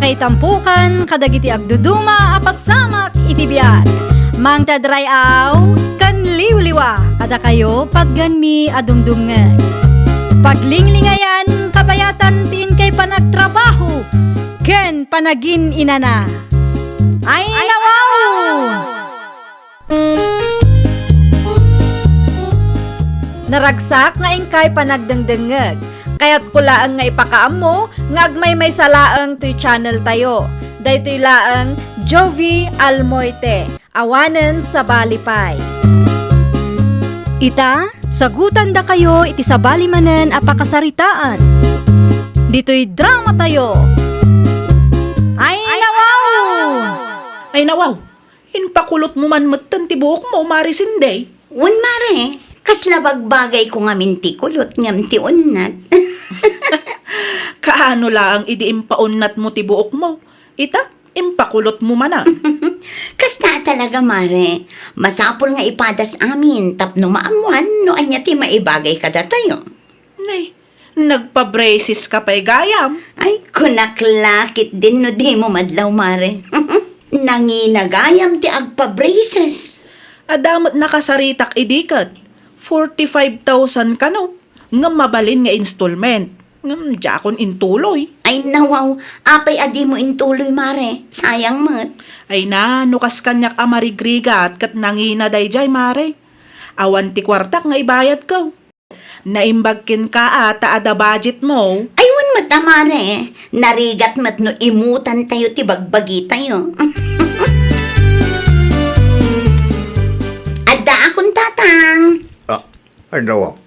kay tampukan, kadagiti agduduma, apasamak itibiyag. Mang tadray aw, kan liwliwa, kada kayo pagganmi adumdumngay. Paglinglingayan, kabayatan tin kay panagtrabaho, ken panagin inana. Ay nawaw! Naragsak nga ingkay panagdengdengeg. Kaya't kulaang nga ipakaam mo, nga agmay salaang to'y channel tayo. Daytoy laang Jovi Almoite, awanen sa balipay. Ita, sagutan da kayo iti sa balimanen apakasaritaan. Dito'y drama tayo. Ay nawaw! Ay nawaw, inpakulot mo man matan ti buhok mo, Marisinday. Un mare, kasla bagbagay ko nga minti kulot ngam ti unnat. Kaano laang idi impaunat mo ti buhok mo? Ita, impakulot mo man ah. Kasta talaga mare, masapol nga ipadas amin tapno maamuan no anya ti maibagay kada tayo. Nay, nagpa-braces ka pa'y gayam. Ay, kunaklakit din no di mo madlaw mare. Nanginagayam ti agpa-braces. Adamot nakasaritak idikat. 45,000 ka no. Nga mabalin nga installment. Nga jakon intuloy. Ay nawaw, apay adi mo intuloy mare, sayang mat. Ay na, nukas kanyak amarigrigat kat nangina dayjay mare. Awan ti kwartak nga ibayad ko. Naimbagkin ka ata ada budget mo. Aywan mata mare, narigat mat no imutan tayo ti bagbagi tayo. Adda akong tatang. Ay nawa.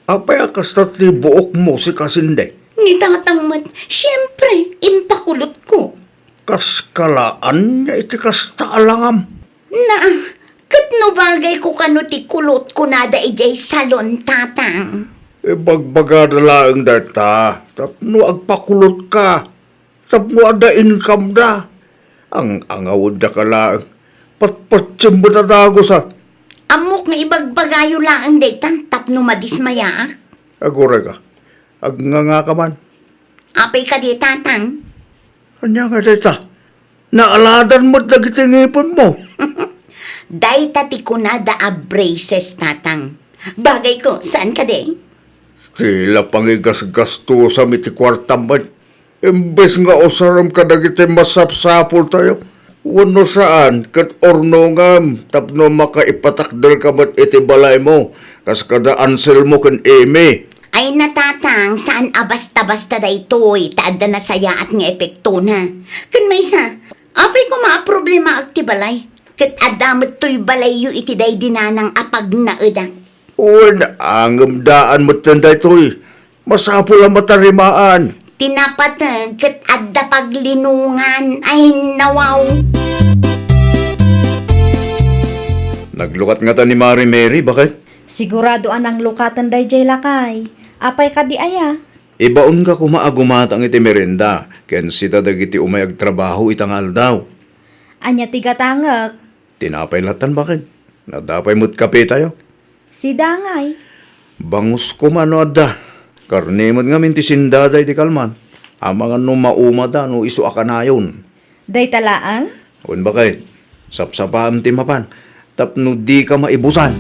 Apay akasta ti buok mo si Kasinday. Ni tatang mat, siyempre, impakulot ko. Kas kalaan niya iti kasta alangam. Na, kat no bagay ko kano ti kulot ko nada ijay salon tatang. Bagbaga na lang data. Tapno agpakulot ka. Tapno ada income da. Ang angawad da ka lang. Patpatsim ba tatago sa... Amok nga ibagbagayo lang ang daytan tapno madismaya. Agore ka. Agnganga ka man. Apay ka di tatang. Anya nga data. Naaladan mo't nagitingipon mo. Dayta ti kunada a braces tatang. Bagay ko, saan ka de? Tila pangigas-gasto sa miti kwartam man. Imbes nga osaram ka nagiti masapsapol tayo. Wano saan, kat ornongam, tapno makaipatakdal ka ba't iti balay mo. Kas kada ansel mo kan eme. Ay natatang, saan abasta-basta da ito'y taada na saya at nga epekto na. Kan may sa, apay ko problema ak ti balay. Kat adamot to'y balay yu iti day dinanang apag na eda. Uwan, angam daan mo tanda ito'y. Masapol ang matarimaan. Tinapatag kat adda paglinungan. Ay nawaw. Naglukat nga ta ni Mari Mary, bakit? Sigurado anang lukatan dayjay lakay. Apay ka di aya. Ibaon ka kumaagumatang iti merenda. Ken sita dagiti umayag trabaho itangal daw. Anya tigatangak. Tinapay latan bakit? Nadapay mo't kape tayo. Si Dangay. Bangus ko mano adda. Karnemot nga minti sindada iti kalman. Amangan no maumada no isu akanayon. Day talaang? Un bakit? Sapsapam ti mapan. Tapno di ka maibusan.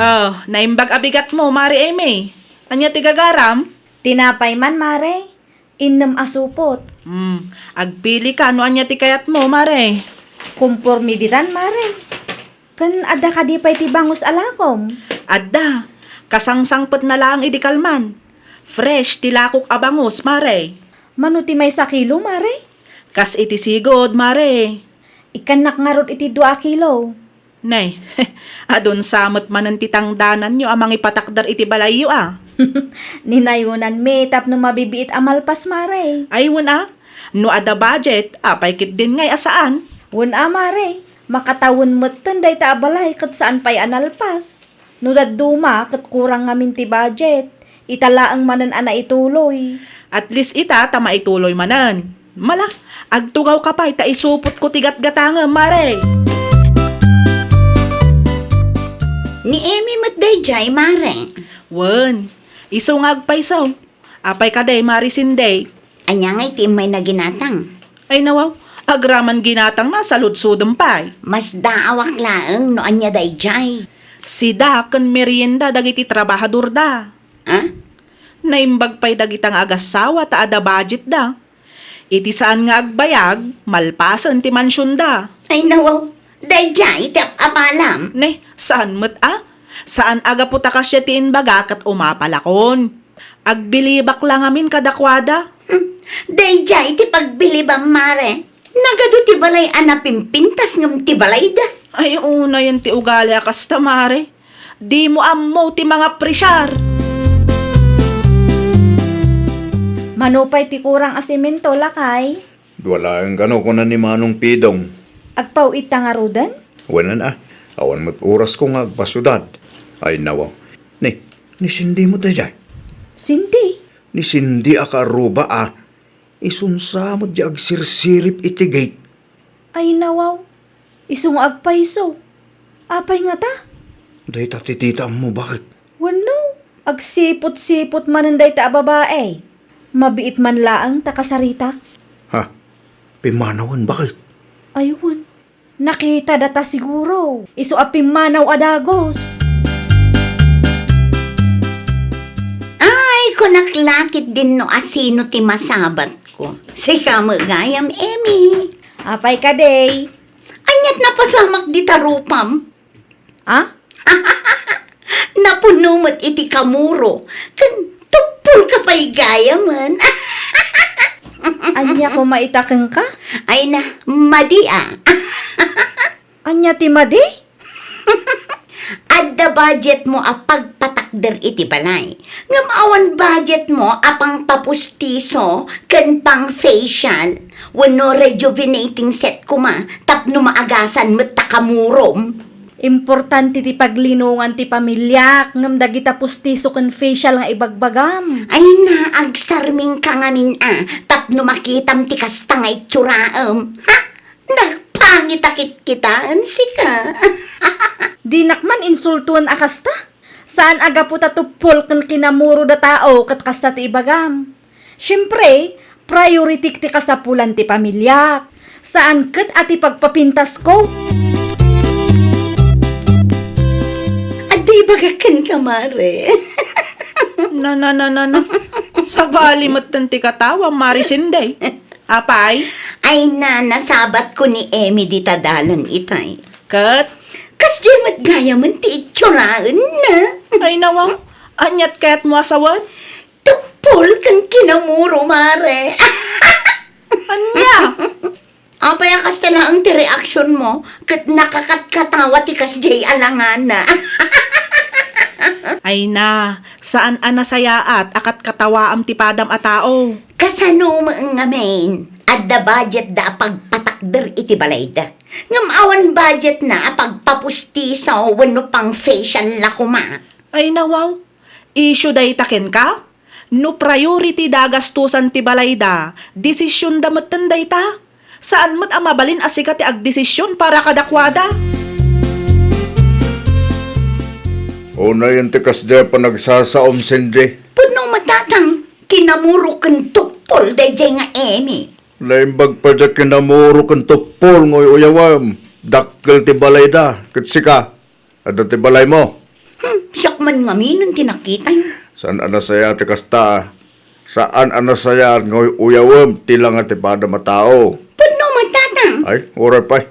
Oh, naimbag abigat mo, Mari Eme. Anya ti gagaram? Tinapay man, mare. Innem asupot. Agpili ka, no anya ti kayat mo, Mare. Kumpormiditan, mare. Kan ada ka di pa'y tibangus alakom. Adda, kasangsangpot na lang idikalman. Fresh tilakok abangos, Mare. Manuti may sakilo, mare. Kas iti sigod, Mare. Ikanak nga rod iti 2 kilo. Nay, adon samot man ang titangdanan nyo amang ipatakdar iti balayo ah. Ninayunan me tapno mabibiit amalpas, mare. Ay wala, no ada budget, apay kit din ngay asaan. Wun mare. Makatawon mo't tanday ta abalay kat saan pa'y analpas. No duma kat kurang nga minti budget. Italaang manan ana ituloy. At least ita tama ituloy manan. Mala, agtugaw ka pa, ita isupot ko tigat-gatanga, Mare. Ni Emi matday jay mare. Wen, isungag pa isaw. Apay ka day, Marisinday. Anya nga iti may naginatang. Ay nawaw, agraman ginatang na sa lutsudong pay. Mas daawak laeng no anya dayjay. Si da ken merienda dagiti trabahador da. Ha? Naimbag pay dagitang agasawa ta ada budget da. Iti saan nga agbayag, malpasan ti mansyon da. Ay nawaw, dayjay tap apalam. Ne, saan met a? Saan aga puta ka siya ti inbaga kat umapalakon? Agbilibak lang amin kadakwada. Dayjay ti pagbili ba mare? Nagado ti balay anapimpintas ngam ti balay da. Ay una yan ti ugali akas tamare. Di mo ammo ti mga presyar. Manupay ti kurang asimento lakay. Wala ang gano ko na ni Manong Pidong. Agpaw ita nga rudan? Wala na. Awan mo't oras ko nga agpasudad. Ay nawaw. Ni sindi mo tayo. Sinti. Ni sindi akaruba Isunsa mo di agsirsirip iti gate. Ay nawaw. Isung agpaiso. Apay nga ta? Day tatitita mo bakit? Wano. Agsipot-sipot mananday ta babae. Mabiit man laang ta kasarita. Ha? Pimanawan bakit? Ayun. Nakita data siguro. Isu apimanaw adagos. Ay, kunaklakit din no asino ti masabat ko. Si kamagayam, Emi. Apay ka day. Anyat napasamak di tarupam. Ah? Napunumot iti kamuro. Kan tupul ka pa'y gayaman. Anya ko maitakeng ka? Ay na, madia. Anya ti madi? Adda budget mo a pagpatakder iti balay. Ngam awan budget mo apang papustiso ken pang facial. Wano rejuvenating set kuma tapno maagasan met takamurom. Importante ti paglinungan ti pamilya. Ngam dagita pustiso ken facial nga ibagbagam. Ay na, agsarming ka ngamin tapno makitam ti kasta nga itsuraem. Ha? Nagpangitakit kita, ansi ka. Dinakman insultuan akasta. Saan aga po tatupol ken kinamuro da tao kat kasta ti ibagam. Siyempre, priority ti kasapulan ti pamilya. Saan kat ati pagpapintas ko? Aday bagakan ka, Mare. Na. Sabali mo't tanti katawa, Marisinday. Apay, Ay na, nasabat ko ni Emi di tadalan itay. kat, Kas mat gaya man ti itsuraan na. ay nawaw, anyat kaya't mo asawan? Tupol kang kinamuro, Mare. Anya? Apay akas tala ang ti reaksyon mo, kat nakakatkatawa ti kas jay alangana. Ay na, saan anasayaat akat katawa am tipadam a tao? Kasano mo nga main, adda budget da pagpatakder iti balay da. Ngam awan budget na pagpapustiso wano pang facial la kuma. Ay nawaw, issue day taken ka? No priority da gastusan ti balayda, desisyon da matanday ta? Saan mo't amabalin asika ti agdesisyon para kadakwada? Una yung tikas de pa nagsasaom sindi. Puno matatang, kinamuro kan tupol dayjay nga Emi. Laimbag pa dyan kinamuro kang tupol ngoy uyawam. Dakkel ti balay da. Katsika. Ada ti balay mo. Sakman nga minun tinakita yun. Saan anasaya ti kasta? Saan anasaya ngoy uyawam? Tilang at ipada matao. Puno matatang, Ay, oray pa.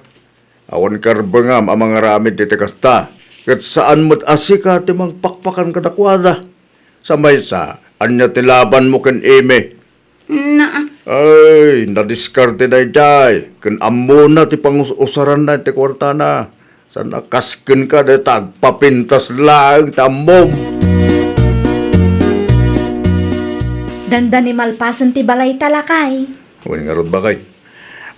Awan karbangam ang mga ramid ti kasta. Kat saan mo't asika ti mang pakpakan katakwada. Samay sa, anya ti laban mo ken Eme. na Ay, nadiskarte na jay. Kan amo na ti pangusaran na ti kwarta na. Sana kasken ka de tagpapintas lang tamom. Danda ni malpasan ti balay talakay. Huwag nga rod ba kay?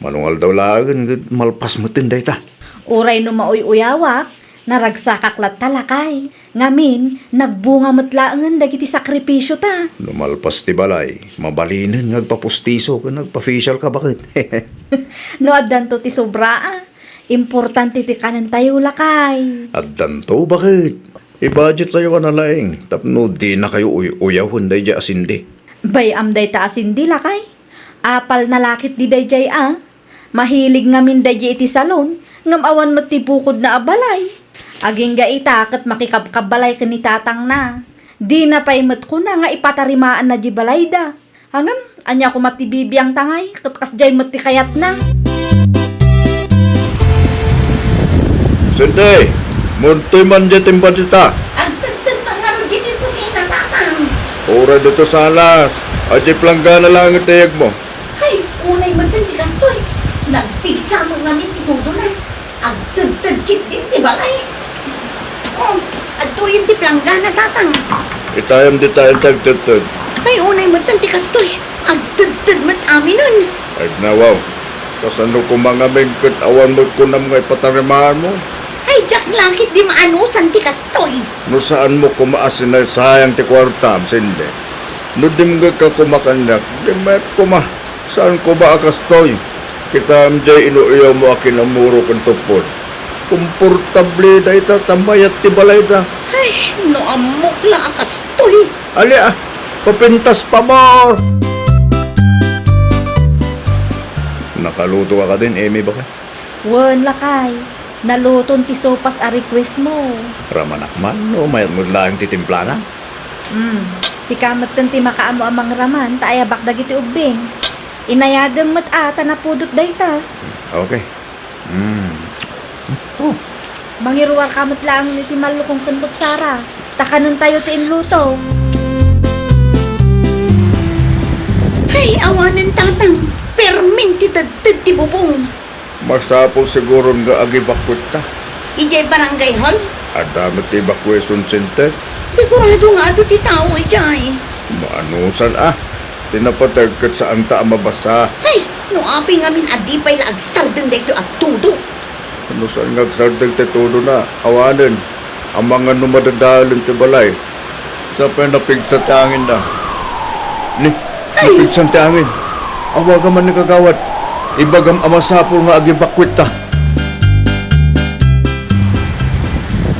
Manungal daw lagan, malpas mo tinday ta. Uray no mauyuyawak, naragsakaklat talakay. Ngamin, nagbunga matlaangan dagiti sakripisyo ta. Lumalpas ti balay, mabalinin nagpapustiso ka, nagpa-facial ka bakit? No addan to ti sobraa. Importante ti kanan tayo lakay. At danto bakit? I-budget tayo ka na laing. Tapno di na kayo uyaw, hunday di asindi. Bayam day taasin di lakay. Apal na lakit di day jay Mahilig ngamin day iti salon, ngam awan matipukod na abalay. Aging ga itakat makikabkabalay ka ni tatang na. Di na paimat ko na nga ipatarimaan na di balay da. Hangam, anya ko matibibiyang tangay, katkas jay mati kayat na. Sinte, muntoy man dyan timba Ang tagtag pangaro dito ko sina tatang. Ora dito sa alas. Adya planggana lang ang tayag mo. Ay, unay man din tikas to eh. Nagpigsa mo nga min titudo na. Ang tagtagkit din di balay. Oh, ato yung tiplangga na tatang. Itayam di tayo tagtutod. Ay, unay man din tikas to eh. Ang tagtag mat amin nun. Ay nawaw. Kasano ko mga mingkot awan mo ko na mga ipatarimaan mo. Ay, Jack, lakit di maanusan tikas to eh. No saan mo kumaasin na sayang ti kwartam, sinde. No di mo ka kumakandak, di met kuma. Saan ko ba akastoy? Kita amjay inuiyaw mo akin ang muro kang tupod. Komportable da ita, tamayat ti balay da. Ay, no amok la akas to eh. Ali papintas pa more! Nakaluto ka din, Amy ba ka? Wan lakay, naluton ti sopas a request mo. Ramanakman, no? Mayat mo lang titimpla na. Si kamat ti makaamo amang raman, taayabak dagiti ubing. Inayadam mat ata na pudot dayta. Okay. Mangiruwar kamot lang ni ti malukong kantot Sara. Takanan tayo ti inluto. Ay, awanan tatang. Permin ti tagtag ti bubong. Masapol siguro nga agibakwit ta. Ijay barangay hall. Adamit ti evacuation center. Sigurado nga ato ti tao ijay. Maanusan tinapatagkat sa anta mabasa. Ay, no api ngamin adipay la agstardeng dito at tudo. Ano saan nga sardag ti todo na, awanan. Ang mga numadadalan ti balay. Sa pinapig sa tangin na. Napig sa tangin. Awaga man ni kagawad. Ibagam amasapol nga agibakwit ta.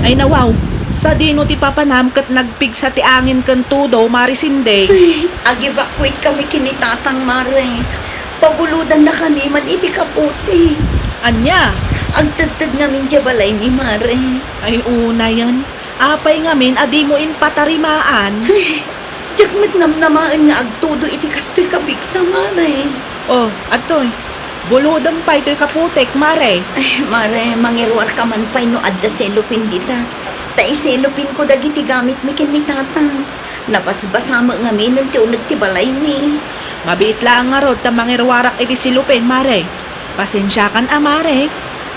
Ay nawaw, sa dino ti papanam kat nagpig sa ti angin kan tudo, marisinde. Ay, ag-evacuate kami kinitatang mare. Pabuludan na kami man iti kaputi. Anya, Agtagtag ngamin di balay ni mare. ay una yan. Apay ngamin, adi mo in patarimaan. Diyak mat namnamaan nga agtudo iti kastoy kabigsa mare. Oh, atoy, buludang pa ito'y kaputek, mare. Ay, mare, mangiruar ka man pa'y no adda selupin dita. Ta iselupin ko dagiti gamit mi kinitatang. Napasbasama ngamin ng tiunag ti balay mi. Mabiit lang nga rod, tamangirwarak iti silupin, mare. Pasensya kan, mare.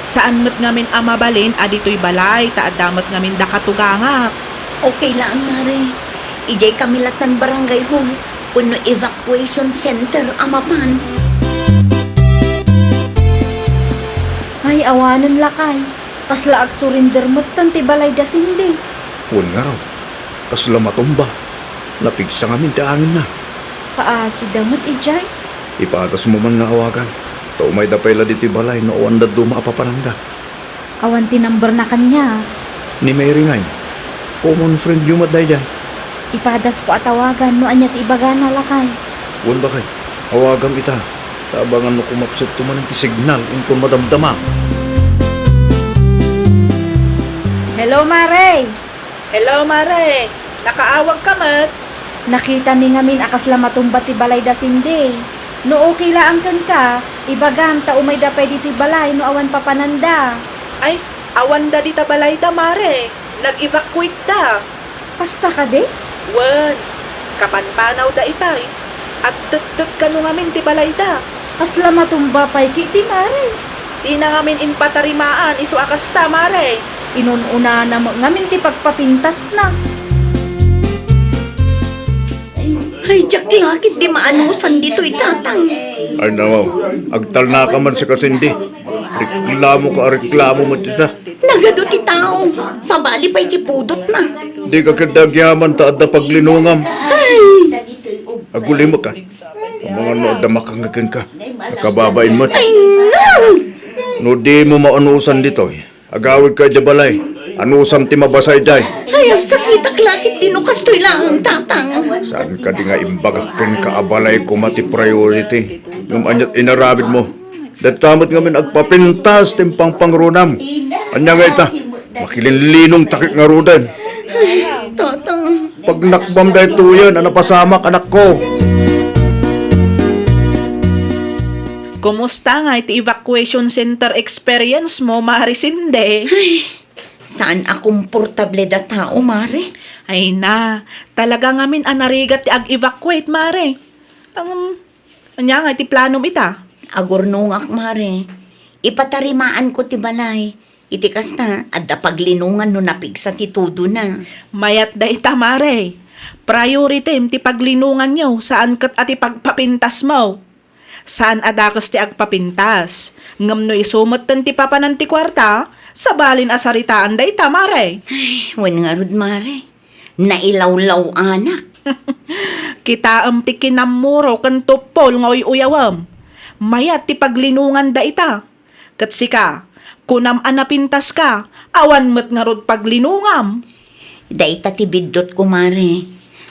Saan mo't ngamin amabalin, adito'y balay, taadamot ngamin dakatugangak. Okay lang, mare. Ijay kami latan barangay hall. Puno evacuation center amapan. Ay, awanan lakay. Kasla ag surrender mo't ti balay da sindi. Huwag nga raw. Kasla matumba. Napigsa nga angin na. Kaasi damot ijay. Ipatas mo man nga awagan. Taumay da pala diti balay no awan da duma apapananda. Awan ti number na kanya. Ni Mary ngay. Common friend yung matday dyan. Ipadas ko atawagan no anyat ibagana lakay. Huwag ba kay? Awagan ita. Tabangan mo kumapsit tuman ti signal kung madamdama. Hello, Mare! Hello, mare. Nakaawag ka mat. Nakita mi ngamin akas la matumba ti balay da sindi. No okay lang kan ka, ibagam ta umay da pwede ti balay no awan papananda. Ay, awan da dita balay da, mare. Nag-evacuate da. Kasta ka de? Wan, kapanpanaw da itay. At tut ka no ngamin ti balay da. Kasla matumba pa'y kiti, Mare. Di na ngamin in patarimaan, isu akas ta, mare. Inununa na mo ngamin ti pagpapintas na. Ay, Jack, lakit di maanusan dito itatang. Ay nawaw. Agtal na ka man sa kasindi. Reklamo mo tita. Nagado ti tao. Sa bali pa'y tipudot na. Di ka kadagyaman ta adda paglinungam. Aguli mo ka. Ang mga no adda makangagan ka. Nakababain mo. Ay, no! No di mo maunusan dito. Agawid ka dya balay. Anusam ti mabasay day. Ay, ang sakit ak lakit dinukas to'y lang, tatang. Saan ka di nga imbagakin kaabalay ko mati priority? Nung anyat inarabid mo. Datamot nga min agpapintas timpang pangrunam. Anya nga ita, makilinlinong takik nga rudan. Tatang. Pag nakbam day tuyan, anapasamak anak ko. Kumusta nga iti evacuation center experience mo, Marisinde? Saan akong portable da tao, Mare? Ay na, talaga nga min anarigat ti ag-evacuate, Mare. Anya nga iti plano ita? Agurnungak, Mare. Ipatarimaan ko ti balay. Iti kasta, adda paglinungan no napigsa ti tudo na. Mayat da ita, Mare. Priority ti paglinungan nyo, saan kat ati pagpapintas mo. Saan adakos ti agpapintas? Ngam no isumot tan ti papanan ti kwarta, sabalin asaritaan da ita, Mare. Wen nga rod, Mare. Nailawlaw anak. Kita ti kinamuro kan tupol nga uyawam. Mayat ti paglinungan da ita. Katsika, kunam anapintas ka, awan met nga rod paglinungam. Daita ti biddot ko, Mare.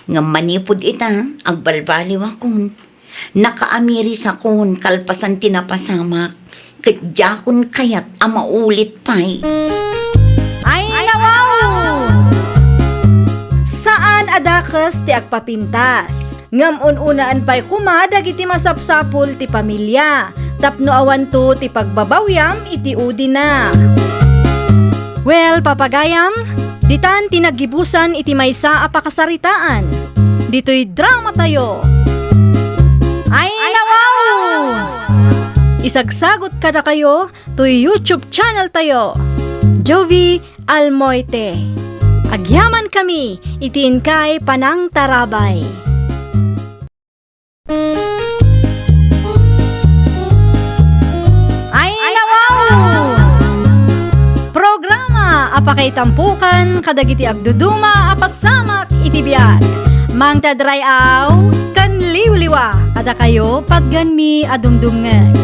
Nga manipod ita, agbalbaliw akon. Nakaamiris akon, kalpasan tinapasamak. Kadjakon kayat amaulit pa'y. Ay nawaw! Saan adakas ti agpapintas? Ngam ununaan pa'y kumadag iti masapsapul ti pamilya. Tapno awan to ti pagbabawyam iti udi na. Well, papagayam, ditan tinagibusan iti maysa a pakasaritaan. Dito'y drama tayo. Ay nawaw! Isagsagot kada kayo to YouTube channel tayo. Jovi Almoite. Agyaman kami, itiin kay Panang Tarabay. Ay nawaw! Programa apakay tampukan kadagiti agduduma apasamak iti biag. Mang tadrayaw kan liwliwa kada kayo pagganmi adumdumngan.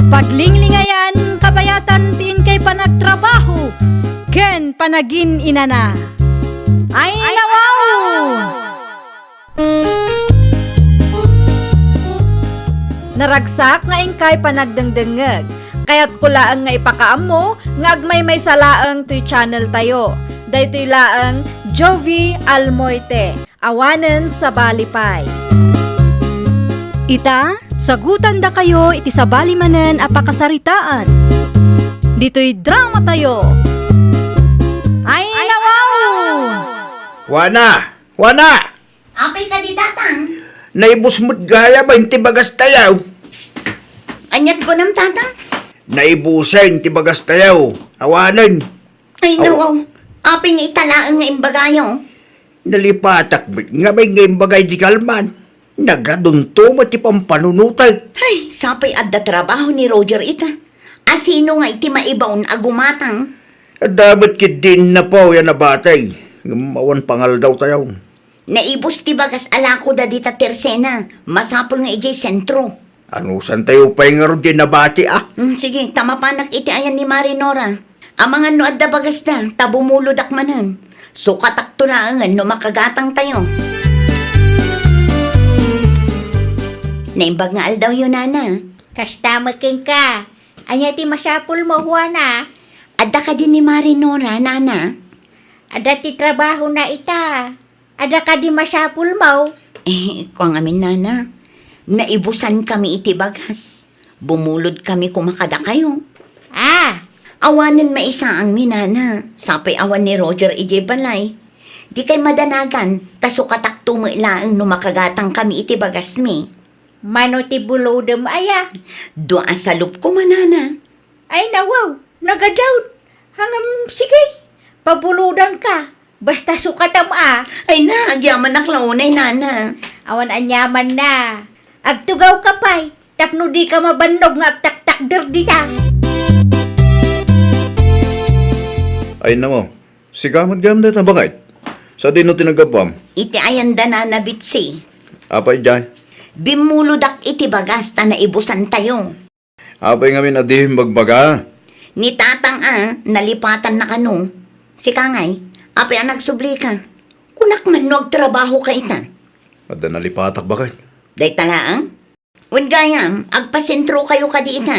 Paglinglingayan kabayatan tin kay panagtrabaho ken panagin inana. Ay nawaw! Naragsak nga ingkay panagdengdengeg. Kaya't kulaang nga ipakaam mo nga agmay may salaang to'y channel tayo. Daytoy laang Jovi Almoite. Awanen sa Balipay. Ita, sagutan da kayo iti sabali manen a pakasaritaan. Dito'y drama tayo. Ay nawaw! Wana! Wana! Apay ka di tatang. Naibusmut gaya ba yung tibagas tayaw? Anyat ko nam tatang. Naibusan tibagas tayaw. Awanan. Ay nawaw. Apay nga italaang nga imbagayo. Nalipatak nga may ngayon bagay di kalman. Nagadunto mati pampanunutay. Ay, sapay adda trabaho ni Roger ita. Asino nga iti maibaon agumatang. Dapat kit din na po yan na batay. Mawan pangal daw tayo. Naibos ti bagas alako da dita tersena. Masapol nga ijay sentro. Ano san tayo pa yung nga din na bati ah? Sige, tama panak iti ayan ni Marinora. Ang mga no adda bagas da, tabumulodak manan. So katakto na no makagatang tayo. Naimbag nga aldaw yun, nana. Kasta making ka. Anya ti masapul mo, Juana. Adda ka din ni Marinora, nana. Ada ti trabaho na ita. Ada ka di masapul mo. Kung amin, nana. Naibusan kami iti bagas. Bumulod kami kumakada kayo. Ah, Awanin maisa ang minana. Sapay awan ni Roger ije balay. Di kay madanagan, taso katakto mo ilaang no makagatang kami iti bagas mi. mano ti bulodem aya. Doa sa loop ko manana. Ay nawaw, nagadaw. Hangam, sige. Pabuludan ka. Basta sukatam Ay na, agyaman na klaunay nana. Awan anyaman na. Agtugaw ka pa'y. Tapno di ka mabannog nga agtaktakder dita. Ay na mo. Sigamat gam na tabangay. Sa din no tinagapam. Iti ayanda na nabitsi. Apay jay. Bimuludak iti bagas ta naibusan tayo. Apay nga min adihim magbaga. Ni tatang nalipatan na kano. Si Kangay, apay ang nagsubli ka. Kunak man no trabaho ka ita. Ada nalipatak ba kay? Day talaang? Ungayam, agpasentro kayo ka di ita.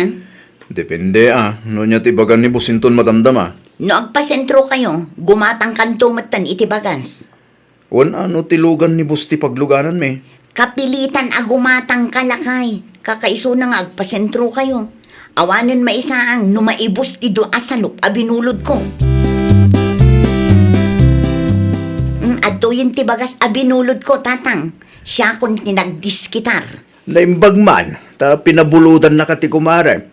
Depende no niya tibagan ni Businton madamdama. No agpasentro kayo, gumatang kanto matan iti bagas. Wan ano tilugan ni Busti pagluganan me. Kapilitan agumatang kalakay. Kakaiso na nga agpasentro kayo. Awanan maisaang numaibos ti do asalup abinulod ko. Adto yun ti bagas abinulod ko, tatang. Siya kon tinagdiskitar. Naimbag man, ta pinabuludan na kati kumare.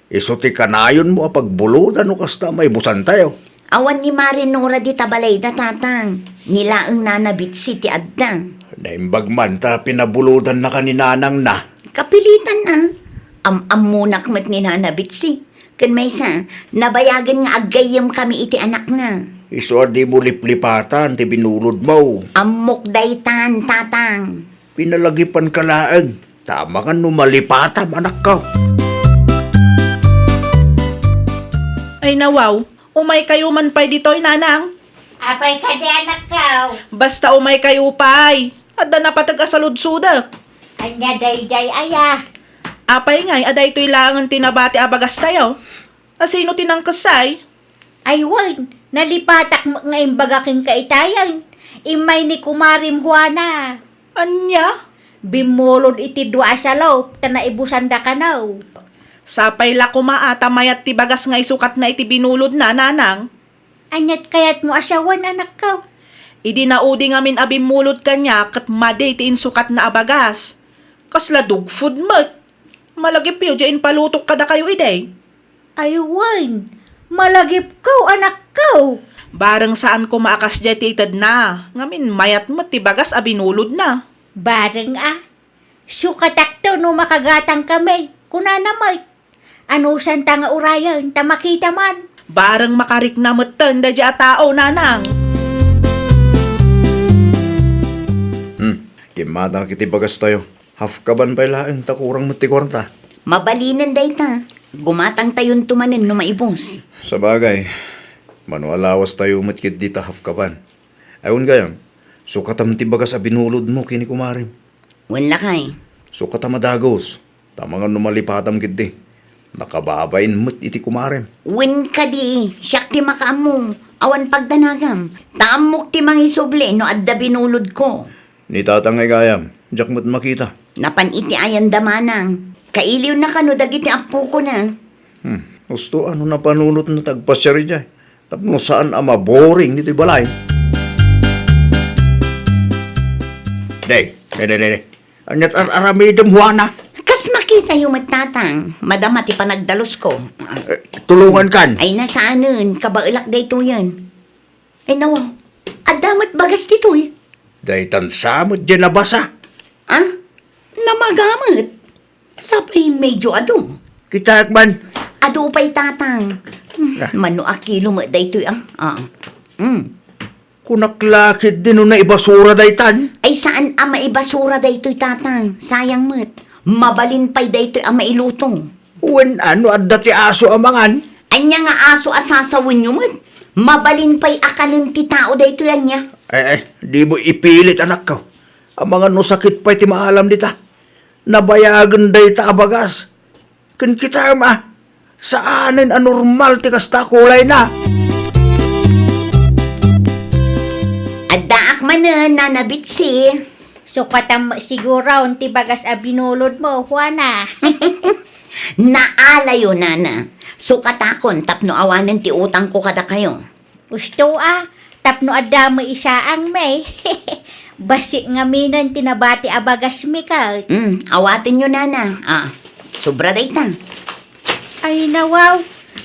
Iso ti kanayon mo pagbuludan o kasta may busan tayo. Awan ni Marinora di tabalay da, tatang. Nilaang nanabit si ti addang. Naimbag man, ta pinabuludan na kaninanang na. Kapilitan na. Amunak mat ni nanabit si. Kan may sa, nabayagan nga agayam kami iti anak na. Iso di mo liplipatan, ti binulod mo. Amok daytan, tatang. Pinalagipan ka laang. Tama ka numalipatan, anak ka. Ay nawaw, umay kayo man pa'y dito'y nanang. Apay ka di anak ka. Basta umay kayo pa'y. Adda na patag-asalud-sudak. Anya day aya. Apay ngay, aday to'y langan tinabati abagas tayo. Asino tinangkasay? Ay wan, nalipatak mo nga imbagaking kaitayan. Imay ni Kumarim Juana. Anya? Bimulod iti dua sa loob, tanaibusan da kanaw. Sapay la kumaata mayat ti bagas nga isukat na iti binulod na, nanang. Anyat kayat mo asawan anak ka. Idi naudi ngamin abimulod kanya kat maday ti insukat na abagas. Kasla dog food mat. Malagip yun, dyan palutok kada kayo iday. Ay wan, malagip ka anak ka. Barang saan ko maakas dyan titad na. Ngamin mayat mo ti bagas abinulod na. Bareng sukatak to no makagatang kami. Kuna naman. Ano san nga urayan, tamakita man. Barang makarik na matan da dyan tao, nanang. Kimatang kiti bagas tayo. Half kaban pa ilaang takurang matikwarta. Mabalinan dayta. Gumatang tayon tumanin no maibos. Sa bagay, manualawas tayo matkit dita half kaban. Ayun gayam, sukatam ti bagas abinulod mo kini kumarim. Wala kay. Sukatam adagos, tamangan numalipatam kiti. Nakababain mo't iti kumarim. Win ka di. Siyak ti makamu. Awan pagdanagam. Tamok ti mangisuble no adda binulod ko. Ni tatangay gayam, jak mo't makita. Napan iti ayan damanang. Kailiw na kano dagiti apo ko na. Gusto ano na panunot na tagpasyari dyan. Tapno saan ama boring nito balay. Day. Anyat aramidem Juana. Kas makita yung matatang. Madama ti panagdalos ko. Tulungan kan. Ay nasaanan. Kabailak dayto yan. Ay nawa. Adamat bagas dito eh. Day tansamot dyan nabasa. Ah? Namagamit. Sapay medyo ado. Kita man. Ado pa'y tatang. Mano akilo mo dayto Kunaklakit din na ibasura daytan. Ay saan ang maibasura dayto'y tatang? Sayang mo't. Mabalin pa'y dayto'y ang mailutong. Wen ano at dati aso amangan. Anya nga aso asasawin nyo mo't. Mabalin pa'y akanin ti tao dayto'y anya. Di mo ipilit anak ko. Amangan no sakit pa'y ti maalam dita. Nabayagan dayta abagas. Kan kita saanin anormal ti kasta kulay na. Addaak man nanabit si. Sukatam siguro ti bagas abinulod mo, Juana. Naalayo nana. Sukatakon tapno awanan ti utang ko kada kayo. Gusto tapno adamo isaang may. Basi nga minan tinabati abagas mi ka. Awatin nyo nana. Sobra dayta. Ay nawaw,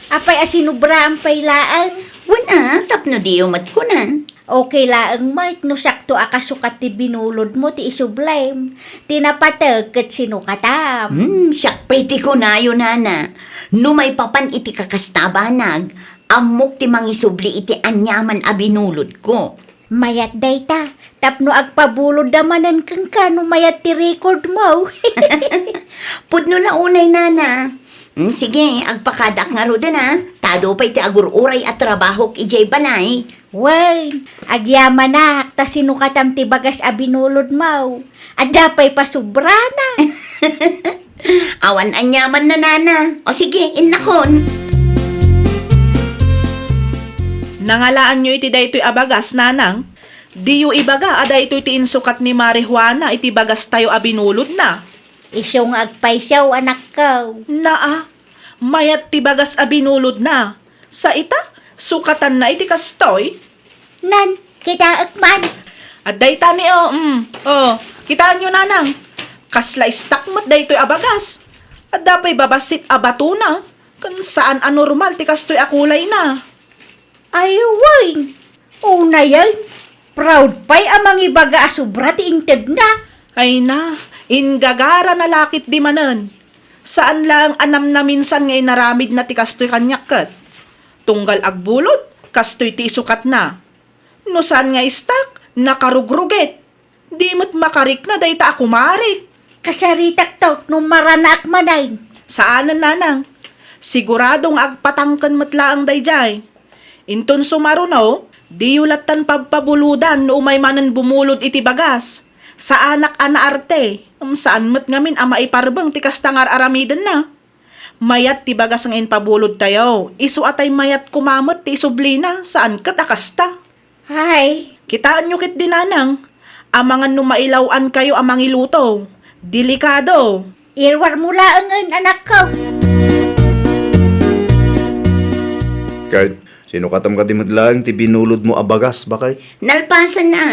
apay asinubra ang pailaan. Wala, tapno di umat ko na. Okay laang Mike, no sakto akasukat ti binulod mo ti isublime. Tinapatag kat sinukatam. Siyak pwede ko na yun, nana. No may papan iti kakastabanag, amok ti mangisubli iti anyaman abinulod ko. Mayat dayta, tapno agpabulod damanan kang ka no mayat ti record mo. Pudno la unay, nana. Sige, agpakadak nga ro ha. Tado pa'y ti agururay at trabaho ijay balay. Wen, agyaman na, ta sinukatam ti bagas a binulod mo. At dapay pa sobrana. Awan anyaman na nana. O sige, innakon. Nangalaan nyo iti daytoy abagas, nanang. Di yu ibaga, ada ito'y ti insukat ni marijuana, iti bagas tayo abinulod na. Isyong agpaysaw anak ko. Naa, mayat ti bagas abinulod na. Sa ita, sukatan na iti kastoy. Nan, kita akman. At dayta ni kitaan nyo nanang. Kasla istakmat daytoy abagas. At dapay babasit abato na. Kan saan anormal ti kastoy akulay na. Ay, wen. Una yan. Proud pa'y amang ibaga asubra ti intib na. Ay na, ingagara na lakit di manan. Saan lang anam na minsan ngay naramid na ti kastoy kanyakat. Tunggal agbulot, kastoy ti isukat na. No saan nga istak, nakarugruget. Di mo't makarik na dayta ako marik. Kasaritak to, nung marana akmanay. Saanan nanang? Siguradong agpatangkan matlaang dayjay. Inton sumarunaw, di yulatan pagpabuludan no umay manan bumulod iti bagas. Sa anak ana arte, saan mat ngamin ama iparbang ti kastangar aramidan na. Mayat ti bagas ngayon pabulod tayo, isu atay mayat kumamot ti isublina, saan kat akasta. Ay, Kitaan nyo kit dinanang, amangan numailawan kayo amang iluto. Delikado. irwar mula ang anak ko. Kahit sino katam ka di madlaang ti binulod mo abagas, bakay? Nalpasan na.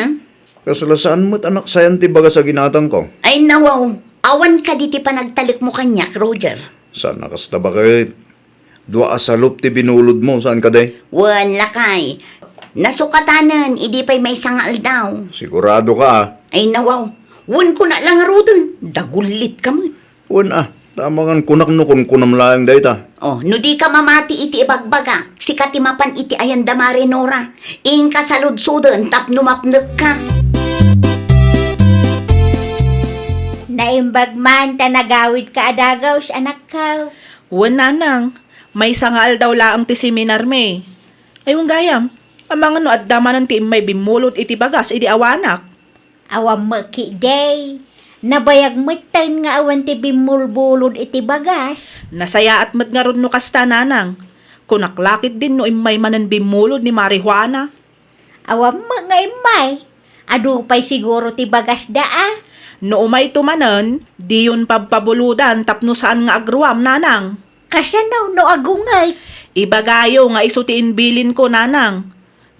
Kasalasaan mo't anak sayan ti bagas sa ginatang ko. Ay nawaw, awan ka di ti panagtalik mo kanyak, Roger. Saan nakasta bakay? Dua asalup ti binulod mo, saan ka day? Wan lakay. Nasukatanan, idi pa'y may sangal daw. Sigurado ka ah. Ay nawaw, wan ko na lang arudan. Dagulit ka mo. Wan tamangan kunak no kun kunam laang dayta. Oh, no di ka mamati iti ibagbaga. Si katimapan iti ayan damare Nora. Ing kasaludsudan tap numapnek ka. Naimbag man ta nagawid ka adagaw sa anak ko. Wan nanang, may sangal daw laang ti seminar me. Ayong gayam, amang ano at damanan ti may bimulot iti bagas iti awanak. Awam maki day. Nabayag matan nga awan ti bimulbulod iti bagas. Nasaya at madngarod no kasta nanang. Kunaklakit din no imay manan bimulod ni marijuana. Awam nga imay. Adupay siguro ti bagas daa. No umay tumanan, di yun pabpabuludan tapno saan nga agruam nanang. Kasanaw no agungay. Ibagayo nga isutiin bilin ko nanang.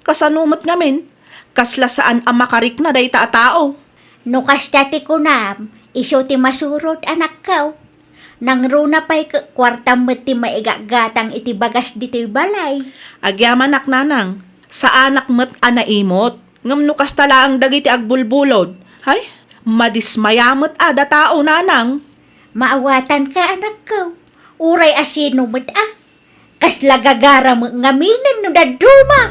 Kasanumot ngamin, kasla saan ang makarik na dayta a tao. No kastati ko na, iso ti masurot anak ko. Nang runa pa'y kwartam mo ti maigagatang iti bagas dito'y balay. Agyaman nak nanang, sa anak met anaimot, ngam no kastala ang dagiti agbulbulod. Hay, madismayamot ada tao nanang. Maawatan ka anak ko. Uray asino mo't Kasla gagara mo ngaminan no daduma.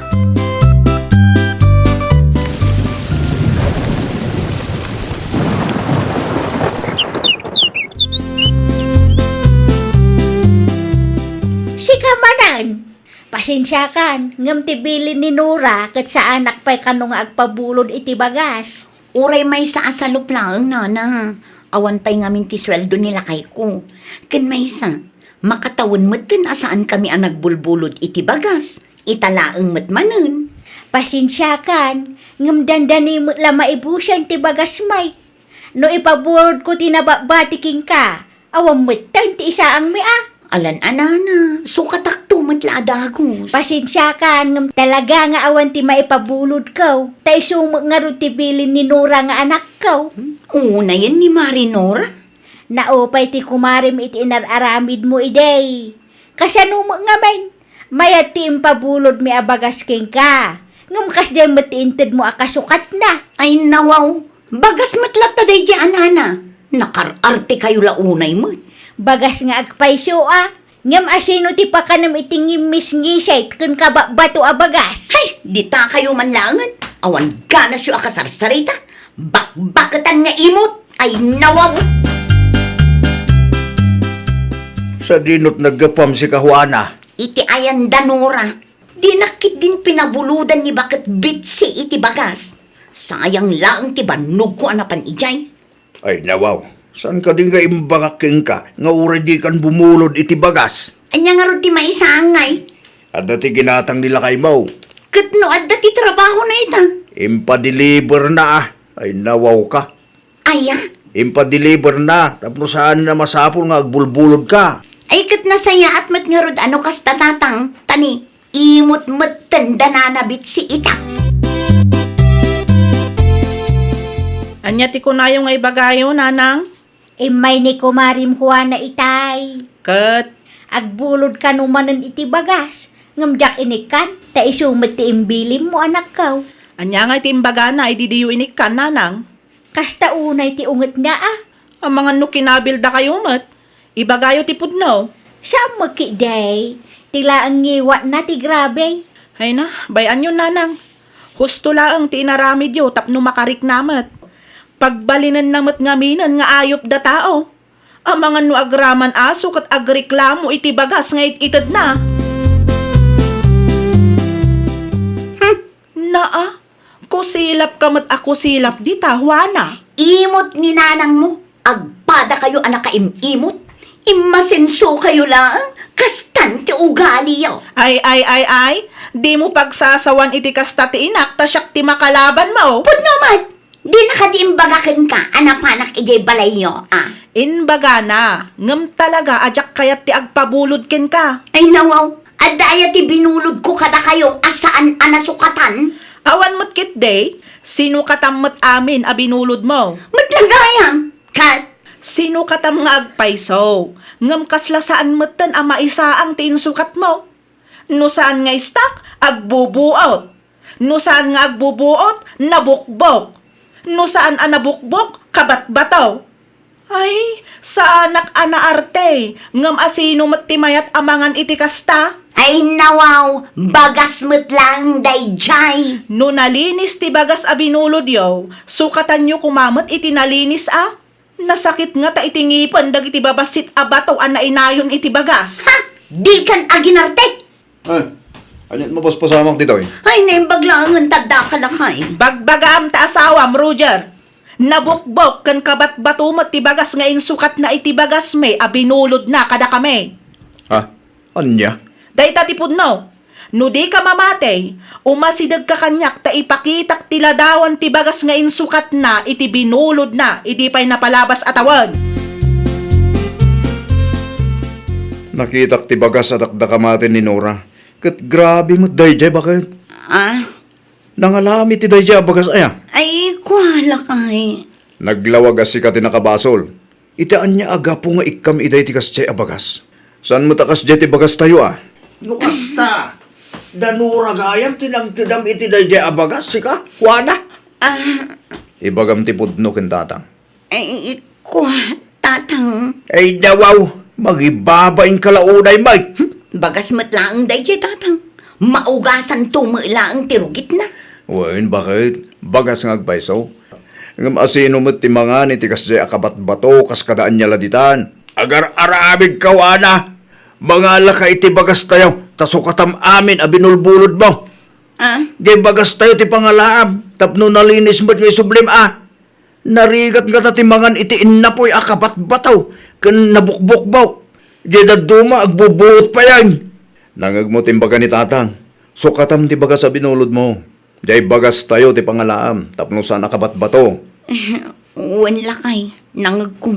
Sikamanan. Pasensya kan, ngam tibilin ni Nora kat sa anak pa'y kanong agpabulod iti bagas. Uray may sa asalup lang, nana. Awan pa'y ngamin ti sweldo nila kay ko. Ken may sa, makatawan mo't ken asaan kami ang nagbulbulod iti bagas. Italaang mo't manen. Pasensya kan, ngam dandani mo la maibusan ti bagas may. No ipabulod ko tinababatiking ka, awam mo't ti isa ang mea. Alan anana, sukatakto mo't laadagos. Pasensya ka, ngam talaga nga awan ti maipabulod ko. Tay sumo nga ro ti bilin ni Nora nga anak ko. Una yan ni Marinora. Naupay ti kumarim iti inararamid mo iday. Kasano mo nga man, mayat ti impabulod mi abagas king ka. Ngam kasday matiintid mo akasukat na. Ay nawaw, bagas matlata day di anana. Nakararte kayo launay mo. Bagas nga agpayso ngam asino ti pakanam itingim misngisay kun ka bato abagas. Hay, di ta kayo manlangan. Awan ganas yung akasarsarita. Bakbakatan nga imot. Ay nawaw. Sa dinot naggapam si Kahuana. Iti ayan danora. Di nakit din pinabuludan ni bakit bitsi iti bagas. Sayang lang ti banog ko anapan ijay. Ay nawaw, saan ka din nga imbagaking ka? Nga uri di kan bumulod iti bagas. Anya nga ro ti maisangay. At dati ginatang nila kay Mau. Katno adda ti trabaho na ita. Impa-deliver na ah. Ay nawaw ka. Aya. Impa-deliver na. Tapos saan na masapol nga agbulbulod ka. Ay kat nasaya at mat nga rod ano kas tatatang. Tani, imot mat tanda na nabit si ita. Anya ti kunayo nga ibagayo, nanang? May ni kumarim Juana itay. Kat, Agbulod ka numanan iti bagas. Ngamjak inikan, ta isumat ti imbilim mo anak kaw. anya nga iti imbaga na, ay didiyo inikan, nanang. Kasta unay ti unget nga ah. Ang mga no kinabilda kayo mat, ibagayo ti pudno. Siya makiday. Tila ang ngiwat na ti grabe. Ay na, bayan yun, nanang. Husto laang ti inaramid yo, tapno makarik namat. Pagbalinan namat ngaminan nga ayop da tao. Ang mga no agraman aso kat agreklamo iti bagas nga itid na. Naa, kusilap ka mat ako silap di ta, Juana. Imot ni nanang mo. Agpada kayo anak kaimimot. Imasenso kayo lang. Kastan ti ugali yaw. Ay, di mo pagsasawan iti kasta ti inak, ta siyak ti makalaban mo. Pudno mat. Di nakadiimbagakin ka. Anapanak ijay balay nyo. Inbaga na, ngam talaga ajak kayat ti agpabulod ken ka. Ay nawaw. Adaya ti binulod ko kada kayo asaan anasukatan. Awan mo't kit day, sino katam mo't amin a binulod mo? Matlagayam. Kat. Sino katam nga agpayso? Ngam kasla saan mo't tan ama isa ang tinsukat mo? No saan nga istak, agbubuot. No saan nga agbubuot, nabukbok. No saan nabukbok, kabat-bataw. Ay, sa anak arte, ngam asino mo't timayat amangan iti kasta? Ay nawaw. Bagas mo't lang dayjay. No nalinis ti bagas a binulod yaw, sukatan nyo kumamot iti nalinis a? Nasakit nga ta iti ngipan dagiti babasit abataw a nainayon iti bagas. Ha? Di kan aginarte. Ay, anyan mo bas pasamang dito eh. Ay naimbaglangan tadda ka lakay. Bagbagaam ta asawam, Roger. Nabukbok kan kabat batumat ti bagas nga insukat na iti bagas me a binulod na kada kami. Ha? Anya? Dayta ti pudno. No di ka mamatay, umasidag ka kanyak ta ipakitak tiladawan ti bagas nga insukat na iti binulod na, idi pa'y napalabas atawan. Nakitak ti bagas at akdakamatin ni Nora. Kat grabe mo dayjay bakit? Nangalami ti dayjay a bagas aya. Ay, kuala kay. Naglawag as si kati nakabasol. Itaan niya aga po nga ikam iday ti kasjay a bagas. Saan mo takas jay ti bagas tayo ah? Lukasta! Danura gayam tinang-tidam iti dayjay a bagas, sika? Kuana? Ibagam ti pudno ken tatang. Ay, tatang. Ay dawaw! Magibabaing kalaunay, Mike! Bagas matlaang dayjay tatang. Maugasan tumilaang tirugit na. Wen, bakit? Bagas nga agpaiso. Ngam asino mo't ti mga ni ti kasjay akabat bato kas kadaan niya laditan. Agar arabig kawana! Mga laka iti bagas tayo, tasukatam amin a binulbulod mo. Di bagas tayo ti pangalaam, tapno nalinis mo't ngay sublim Narigat nga tatimangan iti inapoy akabat bataw, kan nabukbukbok. Di daduma agbubuot pa yan. Nangag mo timbaga ni tatang, sukatam ti bagas a binulod mo. Di bagas tayo ti pangalaam, tapno sana akabat bato. Uwan lakay, nangag ko.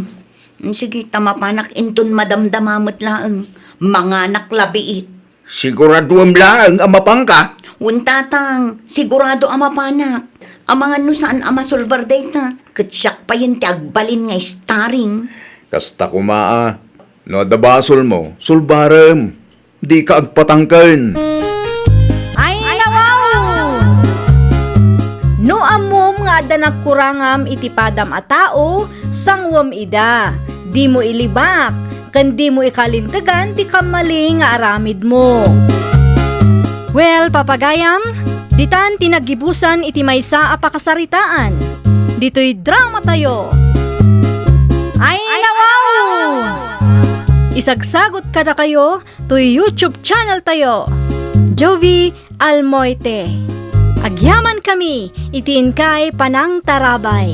Sige, tamapanak inton madamdamamot laang. Mga naklabiit. Siguraduam lang, amapang ka. Tatang, sigurado amapanak. Ang mga nusaan amasulbar dayta. Katsyak pa yun ti agbalin nga starring. Kasta kumaa, no adabasol mo, sulbarem. Di ka agpatangken. Ay nawaw! No amom nga adda nagkurangam iti padam a tao, sangwam ida. Di mo ilibak, kandi mo ikalintagan ti kamali nga aramid mo. Well, papagayam, ditan tinagibusan iti maysa a pakasaritaan. Dito'y drama tayo. Ay nawaw! Isagsagot kada kayo to YouTube channel tayo, Jovi Almoite. Agyaman kami, itiin kay Panang Tarabay.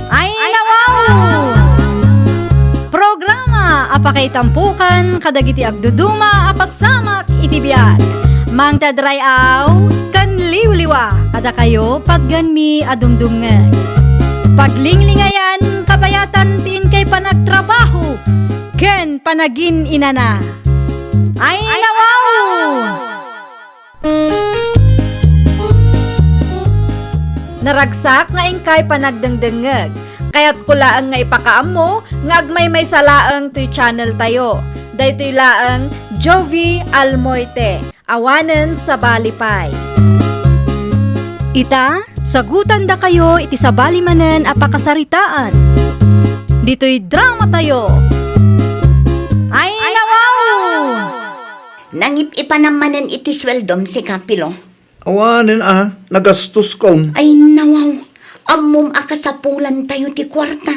Ay nawaw! Programa apakay tampukan kadagiti agduduma apasamak itibiyag. Mang tadrayaw kan liwliwa kada kayo pagganmi adumdumngan. Paglinglingayan kabayatan tin kay panagtrabaho ken panagin inana. Ay nawaw! Naragsak nga ingkay panagdengdengeg. Kaya't kulaang nga ipakaamo nga agmay may salaang to'y channel tayo. Daytoy laang Jovi Almoite. Awanen sa Balipay. Ita, sagutan da kayo iti sa balimanen apakasaritaan. Dito'y drama tayo. Ay nawaw! Nangip-ipa namanen iti sweldom si Kapilo. Awanin nagastos ko. Ay nawaw, amom akasapulan tayo ti kwarta.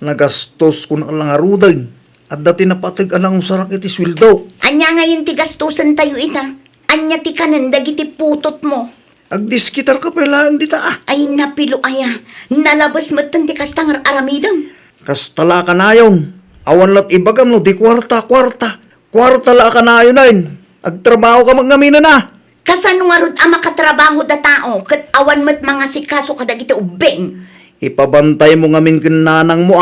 Nagastos ko na lang aruday. At dati napatig anang sarak iti sweldo. Anya ngayon ti gastusan tayo ita. Anya ti kanan dagiti putot mo. Agdiskitar ka pala ang dita Ay napilo aya, nalabas matan ti kastang aramidang. Kastala ka na yun. Awan lat ibagam no, di kwarta. Kwarta la ka na yun ayn. Agtrabaho ka magngamina na. Kasano nga rod makatrabaho da tao, kat awan mo't mga sikaso kadagiti ubeng. Ipabantay mo ngamin kinanang mo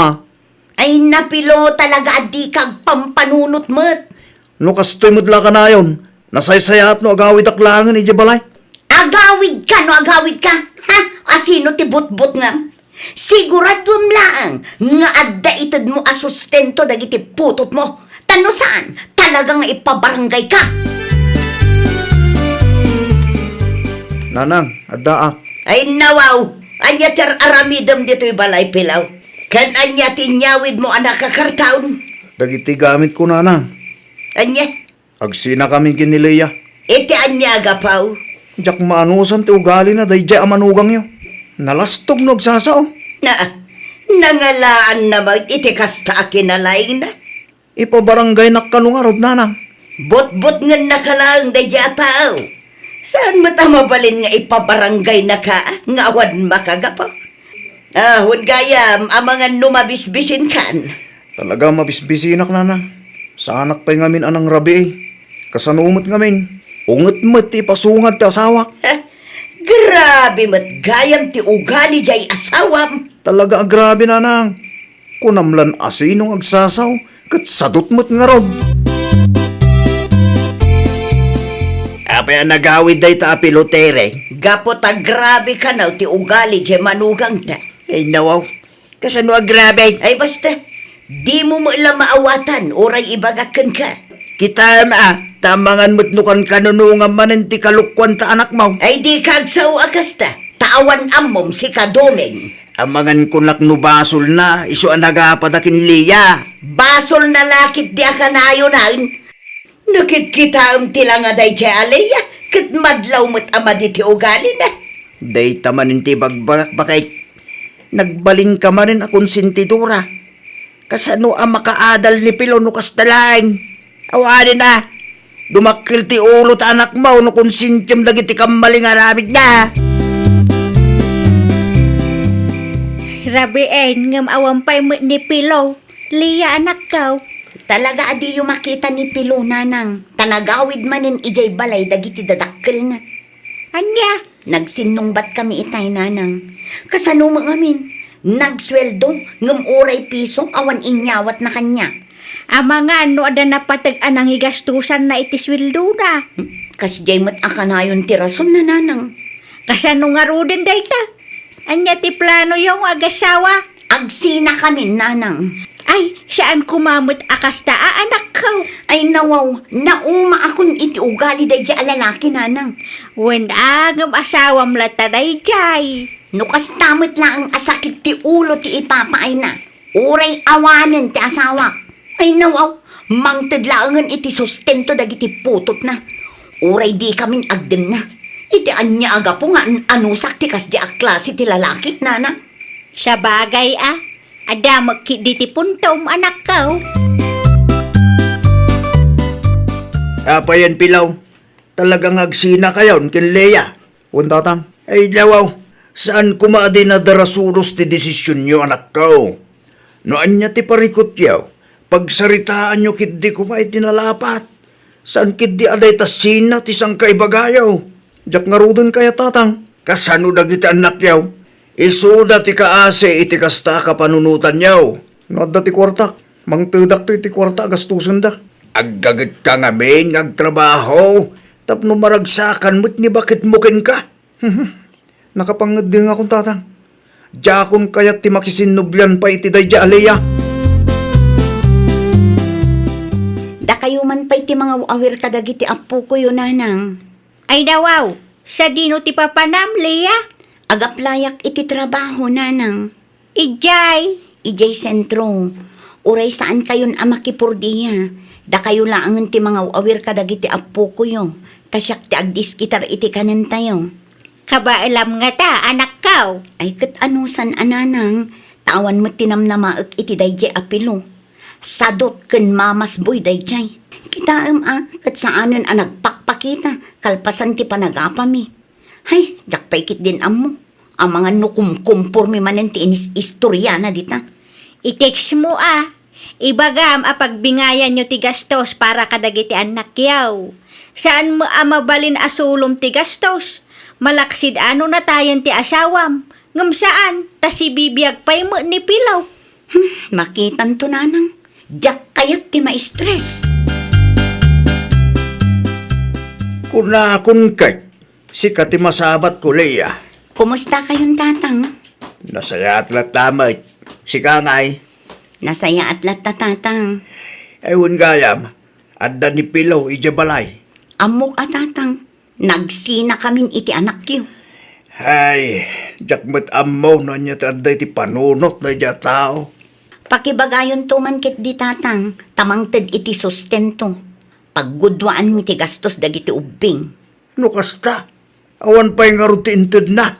Ay napilo talaga adi kag pampanunot mo't. No kastoy modla ka na yun. Nasaysayat no agawid aklangan ni Jabalay. Agawid ka no agawid ka. Ha? Asino ti butbut nga? Siguradum laang nga adda itad mo asustento dagiti putot mo. Tano saan? Talagang ipabarangay ka. Nanang, adda Ay nawaw, anya ter aramidam dito'y balay pilaw. Kan anya tinyawid mo anak kakartaon. Dagiti gamit ko nanang. Anya, Agsina kami kinileya. iti anya agapaw. Diyak maanusan ti ugali na dayjay amanugang yo. Nalastog no agsasao. Nangalaan naman iti kasta akinalain na. Ipabarangay nakanungarod nanang. Bot-bot nga nakalaang dadya tao. Saan mo tamabalin nga ipabarangay na ka, nga awan makagapaw? Ahon gayam, amangan numabisbisin kan. Talaga mabisbisinak nanang. Sa anak pa'y ngamin anang rabi Kasanumot ngamin. Unget-met ti pasungat ti asawak. Grabe mat gayam ti ugali jay asawam. Talaga grabe nanang. Kunamlan asinong agsasaw. Kat sadot-met nga rod. Apa yang nagawid day ta pilotere? Gapot grabe ka na ti ugali jay manugang ta. Ay nawaw, kasano agrabe? Ay basta, di mo mo ilang maawatan, oray ibagakan ka. Kita tamangan mo't nukan kanunungan manen ti kalukwan ta anak mo. Ay di kagsaw akasta, taawan amom si kadomeng. Amangan kunlak no basol na, iso ang nagapadakin liya. Basol na lakit di akanayo na. Nakit kita tila nga day alaya, kat madlaw mo't ama di ti ugali na. Day tamanin ti bagbak bakay. Nagbalin ka manin akong sintidura. Kasano ang makaadal ni Pilo no kastalaing. Awanin na. Dumakil ti ulo ta anak mo no kung sintyam dagiti kambaling aramid niya. Rabiin, ngam awampay mo ni Pilaw. Liya anak kaw. Talaga adi yung makita ni Pilo nanang. Tanagawid manin ijay balay dagiti dadakkel na. Anya? Nagsinungbat kami itay nanang. Kasano mo amin? Nagsweldo, ngam oray piso, awan inyawat na kanya. Ama nga, no ada napatag-an ang higastusan na itiswildo na. Kasjay mo't akanayon ti rason na nanang. Kasano nga ruden dayta? Anya ti plano yung agasawa? Agsina kami nanang. Ay, saan kumamot akasta anak kaw? Ay nawaw, nauma akon iti ugali day di alalaki nanang. When agam asawam lataday jay. Nukas tamit lang ang asakit ti ulo ti ipapaay na. Uray awanen ti asawak. Ay nawaw, mangtadlaangan iti sustento dagiti putot na. Uray di kaming agden na. Iti anya aga po nga anusak ti kas di aklase ti lalaki nanang. Sa bagay ada magkiditi puntom anak ko. Apa yan, Pilaw? Talagang agsina kayon, kin Leia. Tatang. Ay, lawaw. Saan kumadi na darasuros ti desisyon nyo, anak ko? Noan niya ti parikot yaw. Pagsaritaan nyo kit di kumay tinalapat. Saan kit di aday tasina ti sang kaibagayaw? Jak nga rudon kaya, tatang. Kasano dagiti anak yaw? Isuda ti kaase iti kasta kapanunutan yaw. Noda ti kwartak. Mangtudak to iti kwarta gastusan da. Aggagat ka ngamin ngagtrabaho. Tapno maragsakan mo't ni bakit mukin ka? Nakapangad din akong tatang. Diyakon kaya't ti makisinublan pa iti day Alea. Da kayo man pa'y ti mga awir kadagiti apo ko yun, nanang. Ay dawaw, sa dino ti papanam, Leia? Agaplayak iti trabaho, nanang. Ijay. Ijay sentro. Uray saan kayon amakipurdiya. Da kayo laangan ti mga awir kadagiti apo ko yun. Tasyak ti agdiskitar iti kanan tayo. Kabaalam nga ta, anak ko. Ay kat anusan ananang. Tawan mo tinamnamaak iti dayjay apilo. Sadot ken mamas boy dayjay. Kitaam kat saanen nagpakpakita. Kalpasan ti panagapami. Hay, jakpaikit din amo. Ang mga nukumkumpor mi manen ti istorya na dita. I-text mo Ibagam apagbingayan nyo ti gastos para kadagiti anak yaw. Saan mo mabalin asulom ti gastos? Malaksid ano na tayan ti asawam. Ngam saan? Ta si bibiyag pa'y mo ni Pilaw. Makitan to nanang. Jak kayat ti ma-stress. Kunakon kay. Sikat ti masabat ko, Leia. Kumusta kayong tatang? Nasaya at latamay. Sika ngay. Nasaya at tatang. Ewan gayam. Adda ni Pilaw ijabalay. Amok at tatang. Nagsina kaming iti anak yu. Ay, jakmat amaw na niya taday ti panunot na niya tao. Pakibagayon tuman kit di tatang. Tamangted iti sustento. Paggudwaan mi ti gastos dagiti ubing. No kasta, awan pa'y nga ti inted na.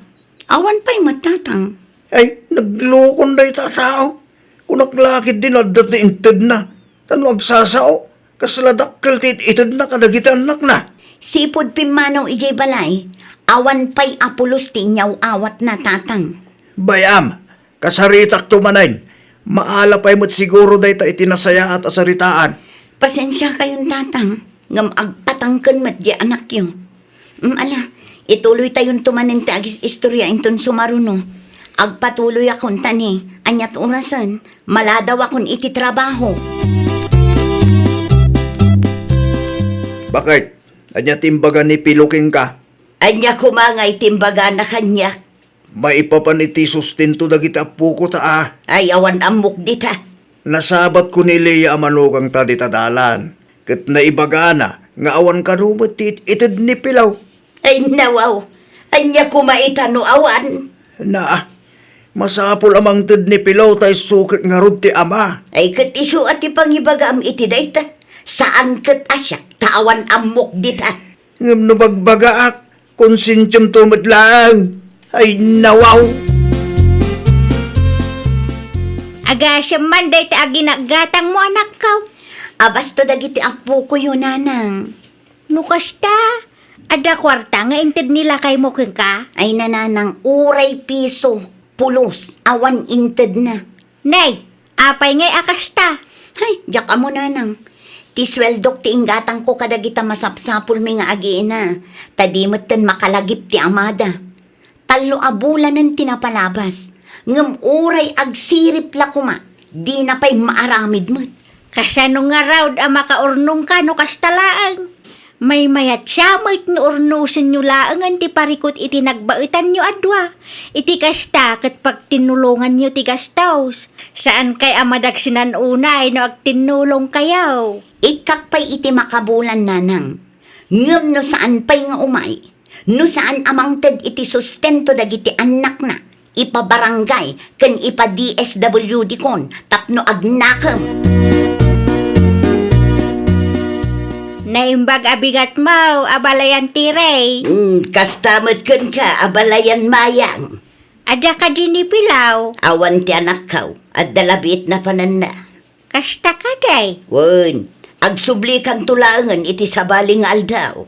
Awan pa'y matatang. Ay, naglukon na ita tao. Kung naklakit din at dati inted na. Tano agsasao, kasaladakkel ti ited na kadagiti anak na. Sipod pimanaw ijay balay. Awan pa'y apulos ti inyaw awat na tatang. Bayam, kasaritak tumanay. Maala pa'y mo't siguro day ta itinasaya at asaritaan. Pasensya kayong tatang. Ngam agpatangkan mat di anak yu. Ala, ituloy tayon tumanin ti agis istorya inton sumaruno. Agpatuloy akong tani, anyat orasan, maladaw akong iti trabaho. Bakit? Anya timbaga ni Piluking ka. Anya kumangay timbaga na kanya. Maipapaniti sustento dagiti apo ko ta. Ay awan amok dita. Nasabat ko ni Leia amanugang ta ditadalan. Kat naibaga na, nga awan ka rumot ti ited ni Pilaw. Ay nawaw, anya kumaita no awan. Na, masapol amang ted ni Pilaw tay sukit nga rod ti ama. Ay kat isu at ipangibaga am iti dayta. Saan kat asyak, tawan amok dita. Ngam no bagbagaak, konsintyam tumot lang. Ay nawaw. Aga siya man day ti aginagatang mo anak ko. Abasto dagiti apo ko yun, nanang. Nukasta, ada kwarta nga inted nila kay mo ka. Ay nananang uray piso, pulos, awan inted na. Nay, apay ngay akasta. Hay, jak amo nanang. Ti sweldok ti inggatang ko kadagita masapsapul mi nga agiina. Tadimot ten makalagip ti amada. Talo abulanan tinapalabas. Ngam uray agsirip la kuma. Di na pa'y maaramid mo't. Kasano nga raw ang makaurnong ka no kastalaang. May mayat siya mo't no urnusin nyo laang ti parikot iti nagbaitan nyo adwa. Iti kasta kat pag tinulungan nyo ti gastaws. Saan kay amadagsinan unay no ag tinulong kayaw. Ikak pa'y iti makabulan nanang. Ngam no saan pa'y nga umay. No saan amangted iti sustento dagiti anak na. Ipabarangay ken ipa DSWD kon tapno agnakam. Naimbag abigat mo, abalayan tiray. Kastamot ken ka abalayan mayang. Ada ka din ni Pilaw. Awan ti anak kaw, at dalabit na pananda. Kasta ka day. Wen, agsubli kang tulangan iti sabaling aldaw.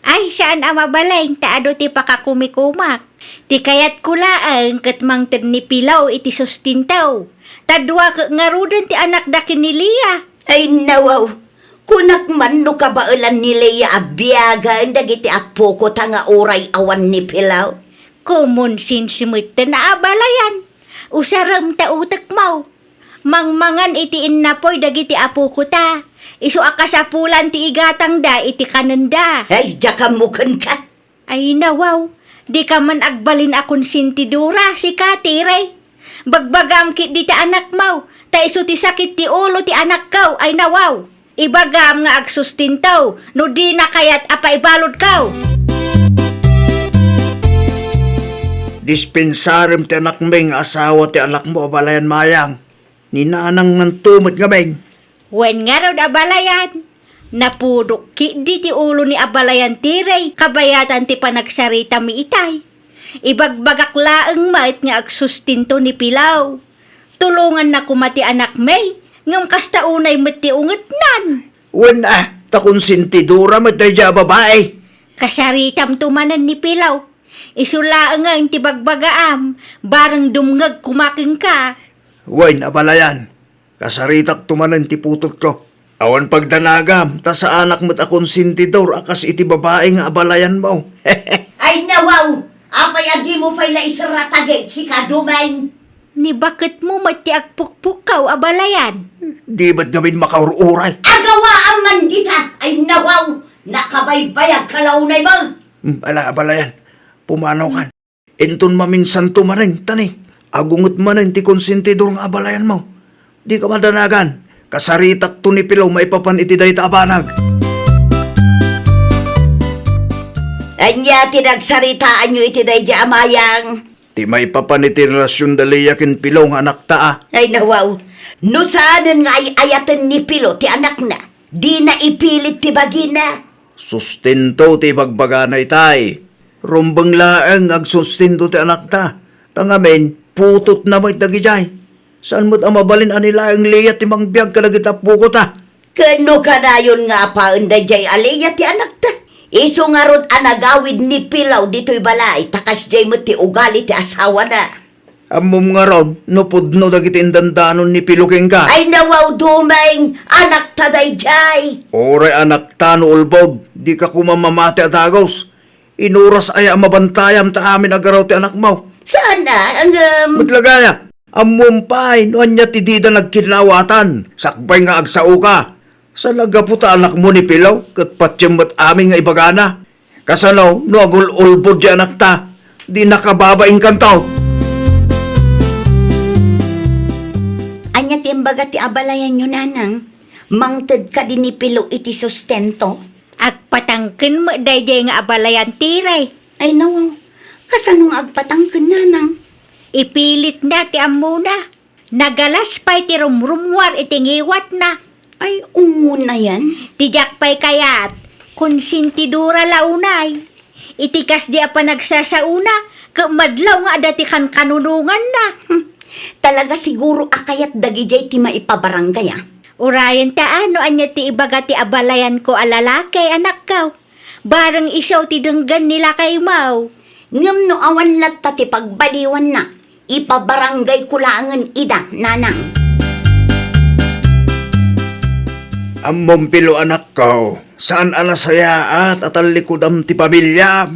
Ay, saan ama balay? Taado ti pakakumikumak. Ti kayat kulaang kat mangtad ni Pilaw iti sustintaw. Tadwa ka ngarudan ti anak da kiniliya. Ay nawaw, kunak man no kabailan ni Leia abiyaga dagiti apo ko tanga oray awan ni Pilaw. Common sense mo na abalayan. Usaram ta utak mo. Mangmangan iti innapoy dagiti apo ko ta. Isu akasapulan ti igatang da iti kananda. Ay, jakamukan ka. Ay nawaw, di ka man agbalin akong sintidura si Katiray. Bagbagam kit di ti anak mo. Ta isu ti sakit ti ulo ti anak kaw. Ay nawaw, ibagam nga agsustintaw. No di na kayat apaibalod kaw. Dispensarem ti anak ming asawa ti anak mo abalayan mayang. Ninanang ng tumot nga ming. Wen nga raw abalayan. Napudok ki di ti ulo ni abalayan tiray. Kabayatan ti panagsarita mi itay. Ibagbagak laeng mait nga agsustinto ni Pilaw. Tulungan na kumati anak may. Ngam kasta unay mati unget nan. Wen takonsintidura mo tayo dya babae. Kasaritam tumanan ni Pilaw. Isula nga ang tibagbagaam. Barang dumngag kumaking ka. Wen abalayan. Kasaritak tumanan ti putot ko. Awan pagdanagam, ta sa anak mo't akonsintidor akas iti babae nga abalayan mo. Ay nawaw, apay agi mo pa'y laisratagay si kadumain. Ni bakit mo mati agpukpukaw abalayan? Di ba't gawin makaururay? Agawa ang mandita. Ay nawaw, nakabaybayag kalaunay mo. Abalayan. Pumanaw kan. Enton maminsan tumaring, tani. Agungot manin ti konsentidor nga abalayan mo. Di ka madanagan. Kasaritak to ni Pilaw maipapan iti day tabanag. Anya tinagsaritaan nyo iti day di amayang. Ti maipapan iti relasyon daliyakin Pilaw nga anak taa. Ay nawaw, no saanan nga ay ayatan ni Pilo ti anak na. Di na ipilit ti bagina. Sustento ti bagbaganay tay. Rumbang laeng agsustinto ti anak ta. Tangamen, putot na mo'y dagijay. Saan mo't amabalin anila ang liya ti mangbiyag kalagita puko ta? Kano ka na yun nga pa unday jay aliya ti anak ta. Iso nga rod anagawid ni Pilaw dito'y balay. Takas jay mo ti ugali ti asawa na. Amom nga ron, nupudno dagiti indandanon ni Piluking ka. Ay nawaw dumeng, anak ta day jay. Oray anak ta no ulbog, di ka kumamamati at agos. Inuras ay amabantayam ta amin agaraw ti anak mo. Saan na? Maglagaya, amumpay, no anya ti dida nagkinawatan. Sakbay nga agsao ka. Sa nagaputa anak mo ni Pilaw, kat patyamat amin nga ibagana. Kasano, no agul-ulbod di anak ta, di nakababaing kantaw. Anya timbaga ti abalayan nyo nanang. Mangted ka din ni Pilo iti sustento. Agpatangkin mo dayjay nga abalayan tiray. Ay nawaw, kasanong agpatangkin nanang. Ipilit na ti amuna. Nagalas pa'y ti rumrumwar itingiwat na. Ay umuna yan. Tijak pa'y kayat. Konsintidura launay. Itikas di apa nagsasauna. Kamadlaw nga dati kan kanunungan na. Talaga siguro akayat dagijay ti maipabarangay ah. Urayan ta ano anya ti ibaga ti abalayan ko alalakay anak kaw. Barang isaw ti denggan nila kay mau. Ngam no awan latta ti pagbaliwan na. Ipabarangay kulangan ida nanang. Amom Pilo anak ko, saan anasaya at atalikudam ti pamilya?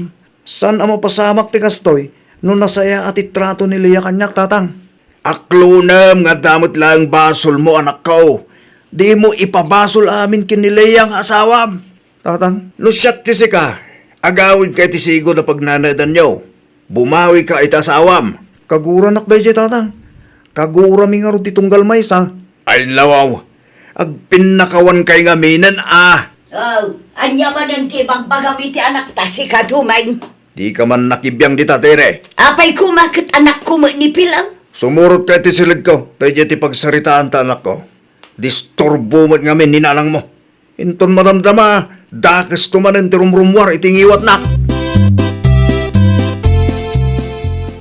Saan amo pasamak ti kastoy, no nasaya at itrato ni Leia kanyak tatang? Aklunam nga damot lang basol mo anak ko. Di mo ipabasol amin kinileyang asawam. Tatang, no siyak ti sika, agawid ka ti sigo na pagnanadan nyo. Bumawi ka ita asawam. Kagura nakday jay tatang. Kagura mi nga ro ti tunggal maysa. Ay lawaw, agpinakawan kay nga minan ah. Oh, anya man ang tibagbagami ti anak ta si kadumay. Di ka man nakibiyang di tatere. Apay kumakit anak ko ni Pilaw. Sumurot ka ti silid ko, tayo ti pagsaritaan ta anak ko. Disturbo mo't ngamin ninanang mo. Inton madamdama, dakes tumanin ti rumrumwar itingiwat nak.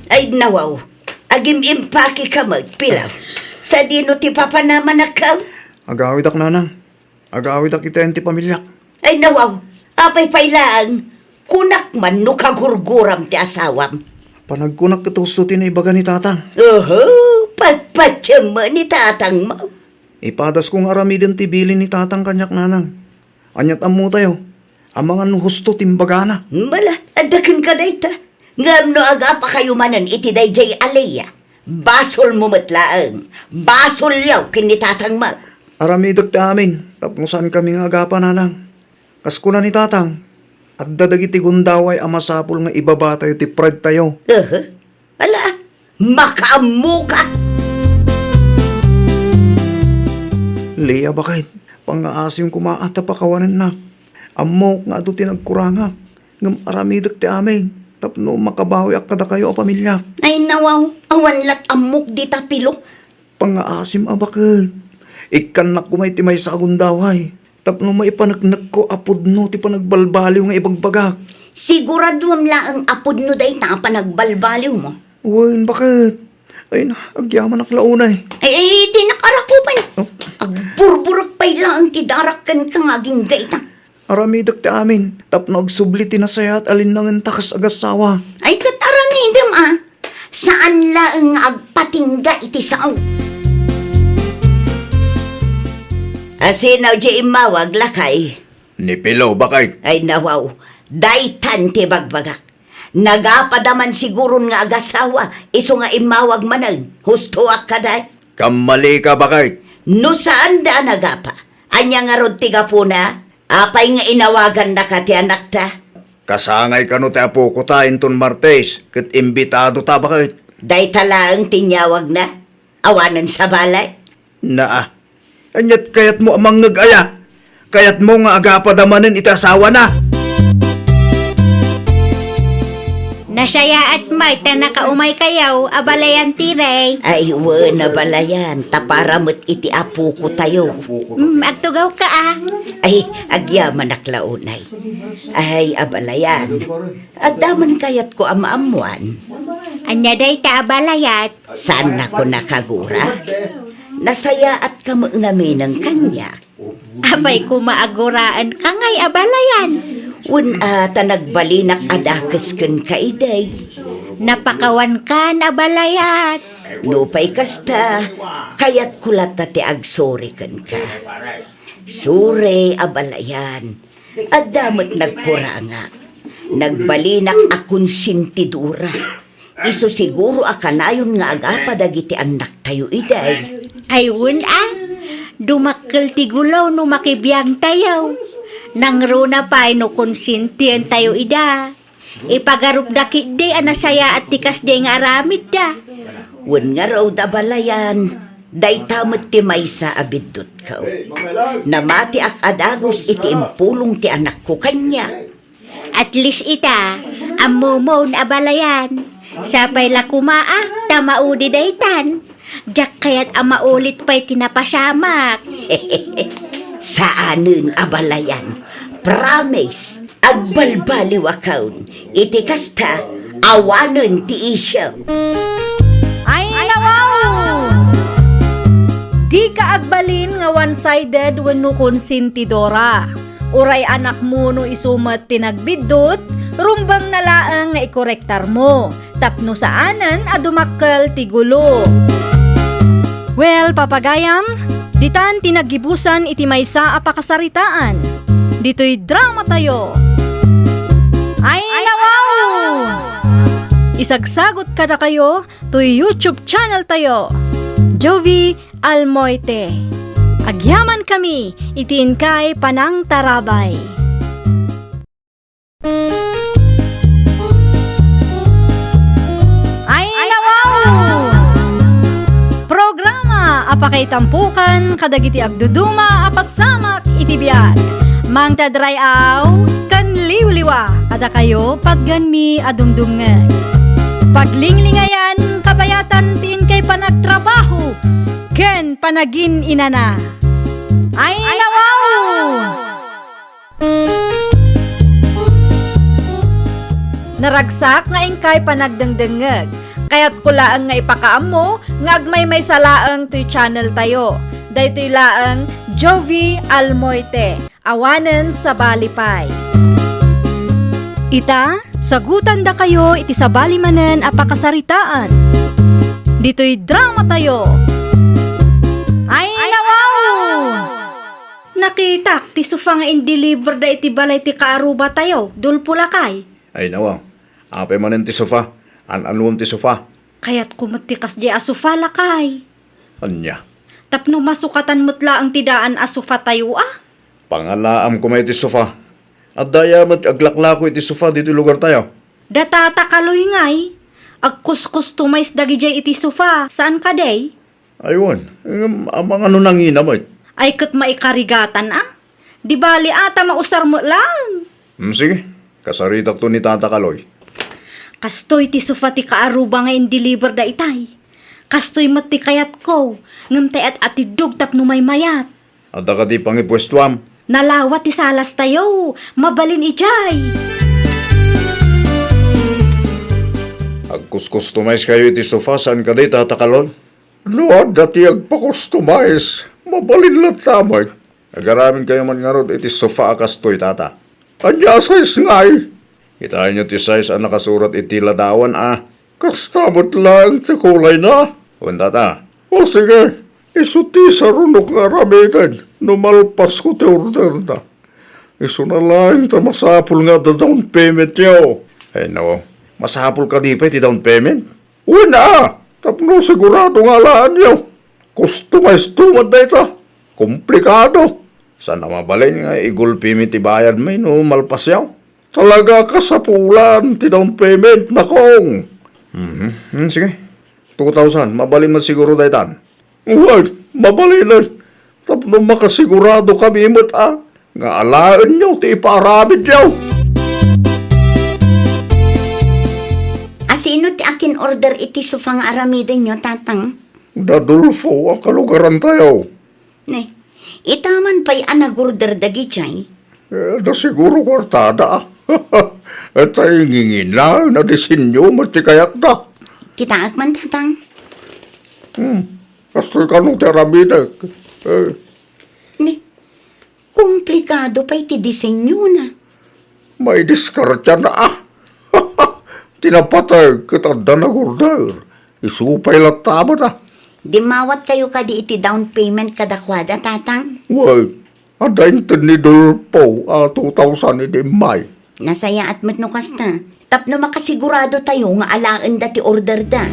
Ay nawaw, Agim impaki ka magpilaw. Sa dino ti papanaman akaw. Agawid ak nanang. Agawid ak ita ti pamilya. Ay nawaw, apay pailaan. Kunak man no kagurguram ti asawam. Panagkunak katusto tinaibaga ni tatang. Oho, patpatsama ni tatang mo. Ipadas kong aramidin ti bilin ni tatang kanyak nanang. Anyat amu tayo. Ang mga nuhusto timbagana. Bala, adakin ka dayta. Ngam no aga pa kayo manan iti dayjay aleya. Basol mo matlaang. Basol yaw kinitatang mo. Aramidag ti amin. Tapno saan kami nga agapan nanang. Kaskuna ni tatang. At dadagiti gundaway amasapol nga ibaba tayo ti pride tayo. Ala, makaamu ka. Leia bakit? Pangaasim kumaata pa kawanan na. Amok nga ito tinagkuranga. Ngam aramidag ti amin. Tapno makabawi ak kada kayo o pamilya. Ay nawaw, awan lat amok di tapilo. Pangaasim bakit? Ikan na kumay ti may sa gundaway. Tapno maipanagnak ko apod no ti panagbalbaliw nga ibang bagak. Siguraduam la ang apod no day ta panagbalbaliw mo. Uwain bakit? Ay na, agyaman ak launay. Ay, di nakarakupan. Agburburok pa lang ang tidarakan kang aging gaita. Aramidag ti amin. Tapno agsubli ti nasaya at alinangan takas agasawa. Ay, kataramidam ah. Saan lang agpatingga iti sao? Asinaw di imawag lakay. Ni Pilo bakit? Ay nawaw, daytan ti bagbagak. Nagapadaman siguro nga agasawa, iso nga imawag manan. Husto ak kaday. Kamali ka bakit? No saan da nagapa? Anya nga rod tiga po na? Apay nga inawagan na ka ti anak ta? Kasangay ka no ti apo ko ta inton Martes. Kat imbitado ta bakit? Day talaang tinyawag na? Awanan sa balay? Naa. Anyat kayat mo amang ngagaya. Kayat mo nga agapadamanin itasawa na. Nasaya at may ta nakaumay kayaw, abalayan tiray. Ay, na balayan. Taparamot iti apo ko tayo. Agtugaw ka ah. Ay, agyaman aklaunay. Ay, abalayan. At daman kayat ko amaamuan. Anya day ta abalayat. Saan na ko nakagura? Nasaya at kamangami ng kanyak. Abay kumaaguraan ka ngay abalayan. Ta nagbalinak adakes ken kaiday. Napakawan ka na abalayat. Nupay kasta, kayat kulat na ti agsuri ken ka. Sure abalayan, adamot nagkuranga. Nagbalinak akon sintidura. Iso siguro akanayon nga agapadagiti anak tayo iday. Ayun ah. Dumakkel ti gulaw no makibiyang tayaw. Nang runa pa no konsintiyan tayo ida. Ipagarup daki de anasaya at tikas de nga aramid da. Wen nga raw da balayan, day tamot ti maysa abidot kao. Namati ak adagos iti impulong ti anak ko kanya. At least ita, amumon abalayan. Sapay la kumaa, tamaudi daytan. Diyak kaya't amaulit pa'y tinapasamak. Saanen abalayan, promise, agbalbaliw akaun, iti kasta, awanen ti isyo. Ay, nawaw! Di ka agbalin nga one-sided wenno konsintidora. Uray anak mo no isumat tinagbidot, rumbang nalaang nga ikorektar mo. Tapno saanan adumakkel ti gulo. Well, papagayam, ditan tinagibusan iti maysa a pakasaritaan. Dito'y drama tayo. Ay, nawaw! Isagsagot kada kayo to YouTube channel tayo. Jovi Almoite. Agyaman kami, itiin kay Panang Tarabay. Ay, nawaw! Programa apakay tampukan kadagiti agduduma apasamak iti biag. Mang tadrayaw kan liwliwa kada kayo pagganmi adumdumngan. Paglinglingayan kabayatan tin kay panagtrabaho ken panagin inana. Ay, nawaw! Naragsak nga ingkay panagdengdengeg Kaya't kulaang nga ipakaamo nga agmay may salaang to'y channel tayo. Daytoy laang Jovi Almoite, awanen sa Balipay. Ita, sagutan da kayo iti sabali manen a pakasaritaan. Dito'y drama tayo. Ay, nawaw! Nakita, ti sufa nga in-deliver da iti balay ti kaaruba tayo, dulpulakay. Ay nawa, apay manin ti sofa. An-anuam ti sofa. Kaya't kumatikas di asufa lakay. Anya, Tapno masukatan mutla ang tidaan asufa tayo pangalaam ko may ti sofa. At daya mat aglaklako iti sofa dito lugar tayo. Datata kaloy ngay. Agkus-customize dagi jay iti sufa. Saan ka day? Ayun, amang ano nang hinamay. Ay kat maikarigatan Di bali ata mausar mo lang. Sige, kasaritak to ni Tata Kaloy. Kastoy ti sufa ti kaaruba nga in-deliver da itay. Kastoy mat ti kayat ko. Ngam tay at atidog tapno may mayat. At ka di pangipwestuam. Nalawat ti salas tayo. Mabalin ijay. Agkus-customize kayo iti sofa saan ka di Tata Kaloy? Luad dati agpa-customize. Mabalin lang tamay. Agaramin kayo man nga rod iti sofa akastoy Tata. Anya size ngay. Kitain nyo ti size ang nakasurat iti ladawan Kastamot lang ti kulay na. Kung Tata. O sige. Isu ti sarunok nga ramidan. Numalpas ko ti order na. Isu na lang ta masapul nga da down payment nyo. Ay no. Masapul ka di pa iti down payment? Una! Tapno sigurado nga laan nyo. Customize tumad na ito. Komplikado. Sana mabalin nga igul payment ibayad may no malpas yaw. Talaga ka sa pulan ti down payment na kong. Sige. 2,000. Mabalin mo siguro daytan. Wag. Mabalinan. Tapno makasigurado kami mo't Nga alaan nyo ti iparamid nyo. Sino ti akin order iti sufang aramiden nyo, tatang? Dadulfo, ang kalugaran tayo. Ne, itaman pa'y anagurder dagi chay. Da siguro kwartada. At ay ngingin lang na disenyo matikayak na. Kitaak man, tatang? Kastoy ka nung teramida. Ne, komplikado pa'y ti disenyo na. May diskartya na Tinapatay kitanda na gurder. Isupay lang tama na. Di mawat kayo kadi iti down payment kadakwada, tatang? Wag, adayin ni Dulpo 2,000 iti May. Nasaya at matnukas na. Tapno makasigurado tayo nga alaan dati order da.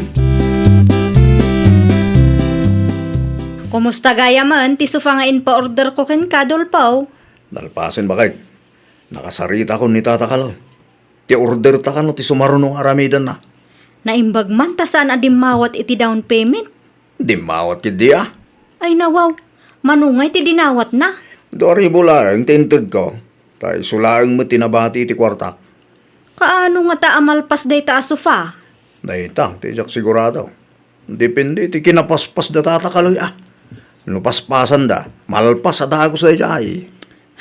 Kumusta gaya man, ti sufa nga in-pa-order ko ken kadulpaw. Nalpasin ba kay? Nakasarita ko ni Tata Kaloy. Ti order ta ka no ti sumarunong aramidan na. Naimbag man ta saan adimawat iti down payment. Di mawat kidi Ay nawaw, manungay ti dinawat na. Dori bula ang tinted ko. Tay sulaang mo tinabati iti kwarta. Kaano nga ta amalpas day ta asufa? Dahita, tiyak sigurado. Depende, ti kinapaspas da Tata Kaloy Lupaspasan da, malpas sa dagos da jay.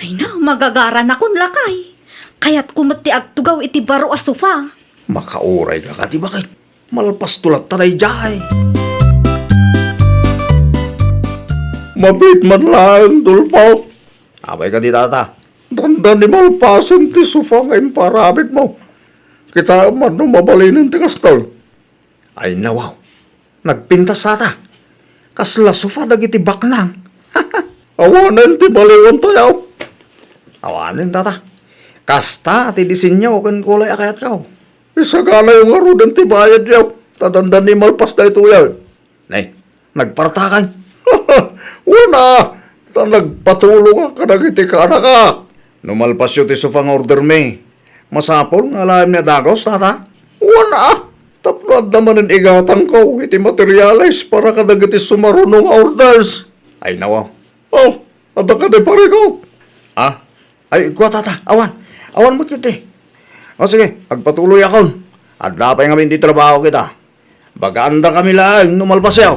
Ay na, magagara na kun lakay. Kaya't kumati agtugaw iti baro asufa. Makauray ka kati bakit? Malpas tulat tanay jay. Mabit man lang, Dulpo. Abay ka di Tata. Dandan ni malpasan ti sufa ngayon parabit mo. Kita man no mabalinin ti kastol. Ay nawaw, nagpintas Tata. Kasla sufa dagiti baklang. Awanan ti baliwan tayo. Awanan Tata. Kasta ati disenyo kan kulay akayat kao. Isagala yung arudan ti bayad yaw. Tadandan ni malpas da ito yaw. Nay, nagpartakan. Una, ta nagpatulong ka nagiti ka anak ka. Numalpas yun ti sufang order me. Masapol nga alam niya dagos, Tata. Una, tapnoad naman ang igatang ko. Iti materialize para ka nagiti sumarunong orders. Ay nawa. Oh, ada ka di pare ko. Ay, kuha Tata, awan. Awan mo kiti. O sige, agpatuloy ako. At dapay nga hindi trabaho kita. Bagaanda kami lang, numalpas yaw.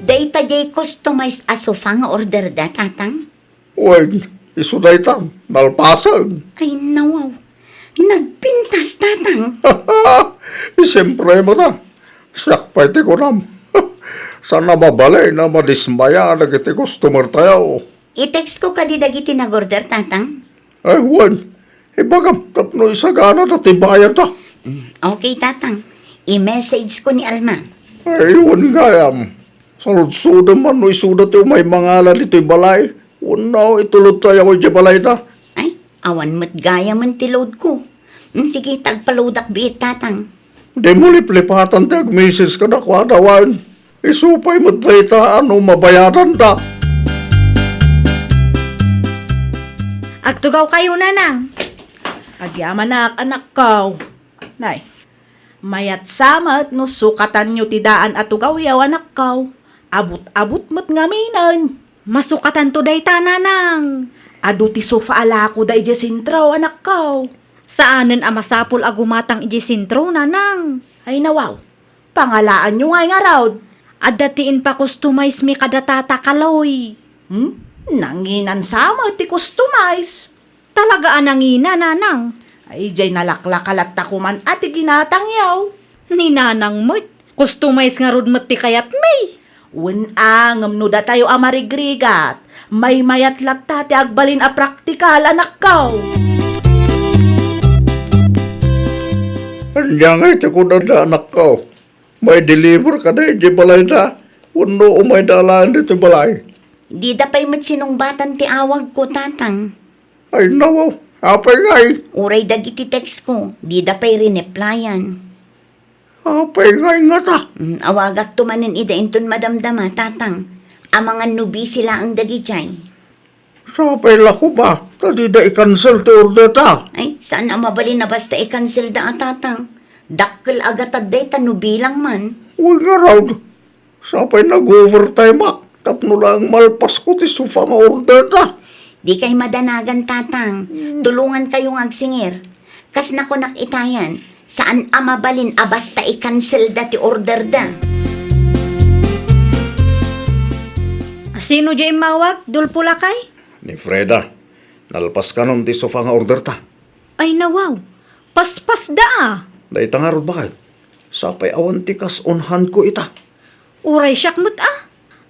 Data jay customized asofa nga order da, tatang? Uy, isuday tam, malpasan. Ay nawaw, nagpintas kas, tatang. Siyempre mo ta. Sakpay ti ko nam. Sana mabalay na madismaya na kiti customer tayo. I-text ko ka di dagiti nag-order, tatang. Ay, Juan. Ibagam, tapno isagana na tibayan ta. Okay, tatang. I-message ko ni Alma. Ay, Juan gayam. Salud-sudan man no isudat yung may mangalan ito'y balay. Unaw, itulot tayo ko yung balay ta. Ay, awan mo't gaya man tilod ko. Sige, tagpalodak biit, tatang. Di mo liplipatan ti ag-misis ka na kwadawan. Isupay mo tayo ta, ano mabayaran ta. Agtugaw kayo, nanang. Agyaman na anak ko. Nay, mayat samat no sukatan nyo ti daan at ugaw anak ko. Abot-abot mo't ngaminan. Masukatan to day ta, nanang. Adu ti sofa ala ko day Jacintraw anak ko. Saanen amasapul agumatang iji sintro, nanang. Ay nawaw, pangalaan nyo nga raw. At datiin pa customize mi kada tatakaloy. Nanginan sama ti customize. Talaga anangina, nanang. Ay jay nalaklakalat takuman at ginatang yaw. Ni nanang mo't. Customize nga rod mo't ti kayat may. Unangam no da tayo amarigrigat. May mayat latta ti agbalin a praktikal anak ko. Anya nga iti ko na anak ko. May deliver ka na iti balay na. Uno umay dalaan dito balay. Di da pa'y mo't sinumbatan ti awag ko, tatang. Ay nawaw, apay ngay. Uray dagiti text ko. Di da pa'y rineplyan. Apay ngay nga ta. Awagak tumanin ida inton madamdama, tatang. Amangan nubi sila ang dagichay. Sapay lako ba? Tadi da i-cancel ti order ta. Ay, saan ang mabalin na basta i-cancel da ang tatang? Dakkel agatad day tanubilang man. Huwag nga raw. Sapay nag-overtime ak. Tapno lang malpas ko ti sofa nga order ta. Di kay madanagan, tatang. Tulungan kayong agsingir. Kas nako nakitayan, saan ang mabalin a basta i-cancel da ti order da? Sino dyan mawag? Dulpula kay? Ni Freda, nalpas ka nun ti sofa nga order ta. Ay nawaw. Paspas da. Dahil tangarod bakit? Sapay awan ti kas onhan ko ita. Uray siyak mo't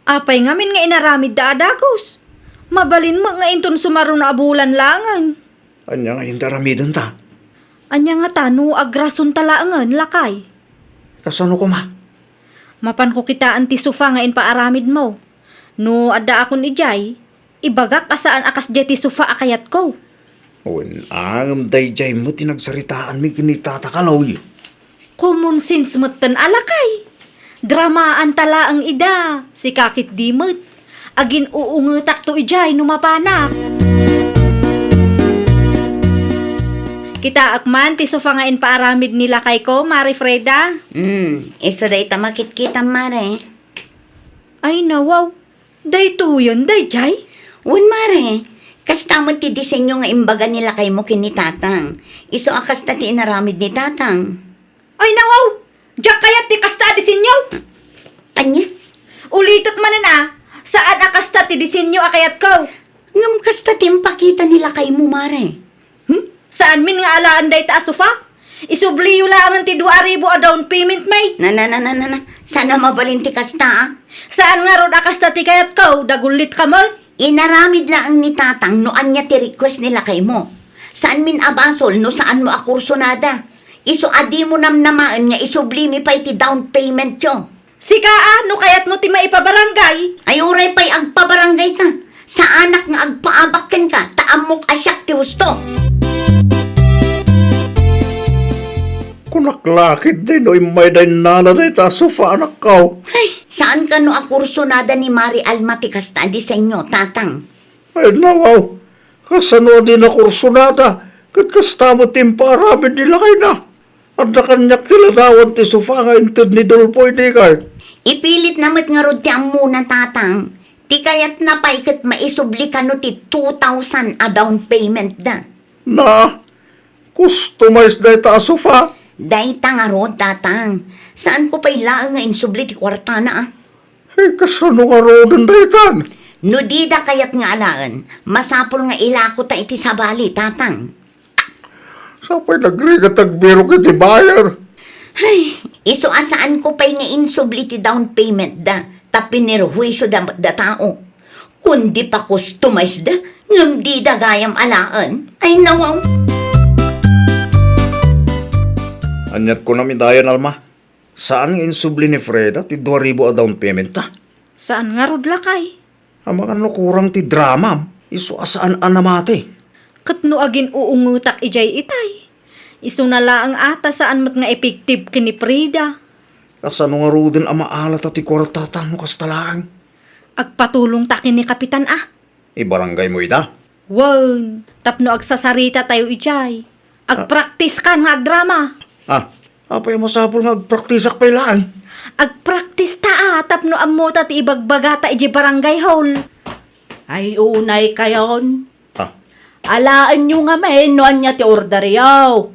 Apay ngamin nga inaramid da adagos. Mabalin mo nga inton sumaron na abulan langan. Anya nga yung daramidan ta. Anya nga tano agrason talaangan lakay. Kasano ko ma? Mapan ko kita anti sofa nga inpaaramid mo. No adda akon ijay, ibagak asaan akas jeti sofa akayat ko. Ang dayjay mo tinagsaritaan mi kinitatakalaw. Common sense mo't tan alakay. Dramaan tala ang ida, si kakit dimot. Agin uungutak to ijay numapanak. Kita akman ti sofa nga inpaaramid nila kay ko, Mari Freda. Iso day tamakit kita, mare. Ay nawaw, day tuyon, day jay. Un, mare. Kasta mo ti disenyo nga imbaga nila kay mo kinitatang. Iso akas na ti inaramid ni tatang. Ay nawaw, diyak kayat ti kasta disenyo. Anya? Ulitot manin saan akasta ti disenyo akayat ko? Ngam kasta timpakita nila kay mo, mare. Saan min nga alaan day ta sofa? Isubliyo lang ang ti 2,000 a down payment may. Na. Sana mabalin ti kasta, ah. Saan nga rod akasta ti kayat ko? Dagulit ka mo? Inaramid lang ni tatang no anya ti request nila kay mo. Saan min abasol no saan mo akursonada. Iso adi mo namnamaan nga isublimi pa'y ti down payment yo. Sika no kayat mo ti maipabarangay? Ay uray pa'y agpabarangay ka. Sa anak nga agpaabakken ka, taamok asyak ti husto. Kunaklakit din o may day nala day ta sofa anak ko. Ay, saan ka no akursonada ni Mari Alma ti kasta disenyo, tatang? Ay nawaw, kasano din na kursunada. Kat kasta mo timparabin nila kay na. At nakanyak tiladawan ti sofa nga intid ni Dulpoy di kay. Ipilit namat nga rod ti amuna, tatang. Ti kayat na pa'y kat maisubli ka no ti 2,000 a down payment da. Na, customize day ta sofa. Day tangarod, tatang. Saan ko pa'y laang nga insubli ti kwartana, ah? Ay kasano nga rodan day tan. No di da kayat nga alaan, masapol nga ilako ta iti sabali, tatang. Sapay nagrigat ang biro kiti bayar. Ay, iso asaan ko pa'y nga insubli ti down payment da, tapinirhuiso da tao. Kundi pa customize da, ngam di da gayam alaan. Ay, nawaw. Anyat ko namin dayan, Alma. Saan nga insubli ni Freda ti 2,000 a down payment ta? Saan nga rod lakay? Ang mga kurang ti drama, iso asaan anamate. Katno agin uungutak ijay itay. Iso na laang ata saan mat nga epektiv kini Frida. Kasano nga rudin ang maalat at ti kwartata mo kastalaan. Agpatulong takin ni Kapitan ah. Ibarangay mo ita. Wan, tapno agsasarita tayo ijay. Agpraktis ka nga agdrama. Apay masapol nga praktisak pa ilaan. Agpraktis ta tapno amota ti ibagbaga ta iji barangay hall. Ay, unay kayon. Ah, Alaan nyo nga men, noan niya ti order yaw.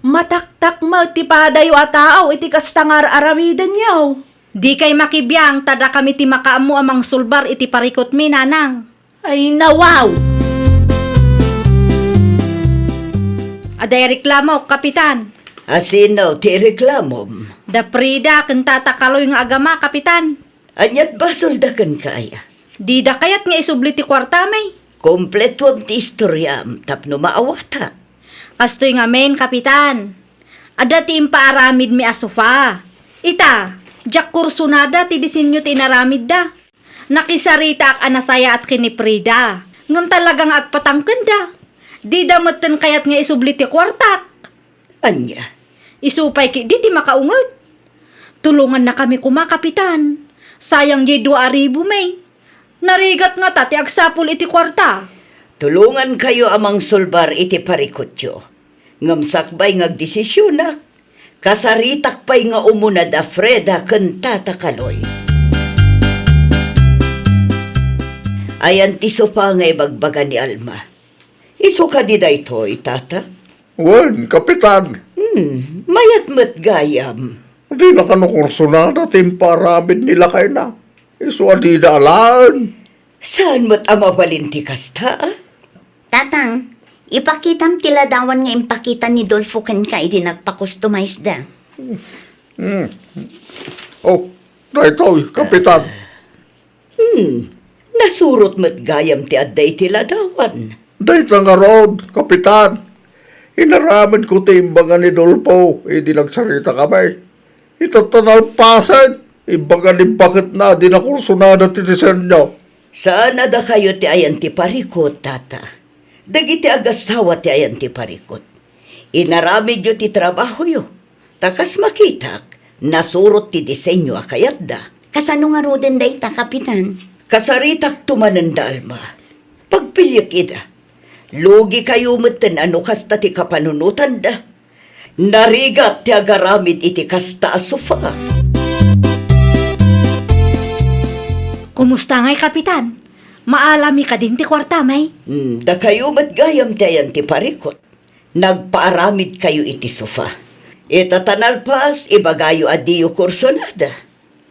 Mataktak mo ti padayo at tao, iti kastangar aramidan yaw. Di kay makibiyang tada kami ti makaamu amang sulbar iti parikot mi nanang. Ay, nawaw. Aday reklamo, Kapitan. Asino ti reklamom? Da Frida kentata kaloy nga agama, Kapitan. Anyat basol da kan kaya? Di da kayat nga isubli ti kwarta may. Kompleto am ti istoryam, tapno maawata. Kastoy nga men, Kapitan. Ada ti impaaramid mi asufa. Ita, jak kursunada ti disenyo ti inaramid da. Nakisarita ak anasaya at kini Frida. Ngam talagang agpatangken da. Di dametten kayat nga isubli ti kwartak. Anya? Isupay ki di ti makaungot. Tulungan na kami kuma, Kapitan. Sayang di 2,000 may. Narigat nga ta ti agsapul iti kwarta. Tulungan kayo amang sulbar iti parikotyo. Ngamsakbay ngagdesisyonak. Kasaritak pa'y nga umuna da Freda kentata kaloy. Ayan ti sopa nga ibagbaga ni Alma. Iso ka di da ito, tata? Wan, Kapitan. Mayat mat gayam. Di na kanukurso na natin paramid nila kay na. Iso adi daalaan. Saan mo't amabalinti kasta? Tatang, ipakitam tila dawan nga impakita ni Dolfo ken ka idi nagpa-customize da. Oh, dahito, Kapitan. Nasurot mo't gayam ti adday tila dawan. Dahito nga road, Kapitan. Inaramid ko timbangan ni Dolpo, di nagsarita kami. Itatanal pasan, imbangan ni bakit na, di na kursunada ti disenyo. Saan na da kayo ti ayan ti parikot, tata? Dagiti agasawa ti ayan ti parikot. Inaramid yo ti trabaho yo. Takas makitak, nasurot ti disenyo akayat da. Kasano nga roden da ita, Kapitan? Kasaritak tumanan da, Alma. Pagpilyak ida. Lugi kayo meten ano kasta ti kapanunutan da. Narigat ti agaramid iti kasta asufa. Kumusta ngay, Kapitan? Maalami ka din ti kwarta may. Da kayo matgayam ti ayan ti parikot. Nagpaaramid kayo iti sofa. Itatanal pas, ibagayo adiyo kursonada.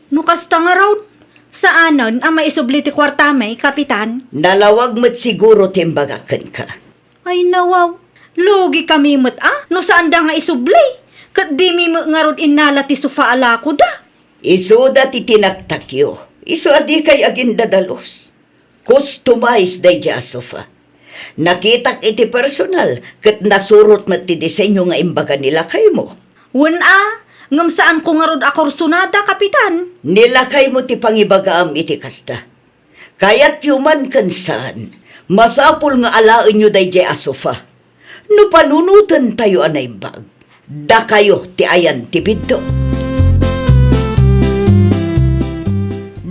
Nukasta nga raw. Saanon ang maisubli ti kwarta may, Kapitan? Nalawag mo't siguro timbagakan ka. Ay nawaw. Logi kami mat no saan da nga isubli. Kat di mi nga rod inala ti sufa ala ko da. Isuda ti tinaktakyo. Isu adi kay agin dadalos. Customize day ja sofa. Nakitak iti personal kat nasurot mat ti disenyo nga imbaga nila kay mo. Wen ngam saan ko nga rod akursunada, Kapitan? Nilakay mo ti pangibagaam iti kasta. Kaya't yuman kansan, masapul nga alaan nyo day jay asofa. No panunutan tayo anay bag, da kayo ti ayan ti biddo.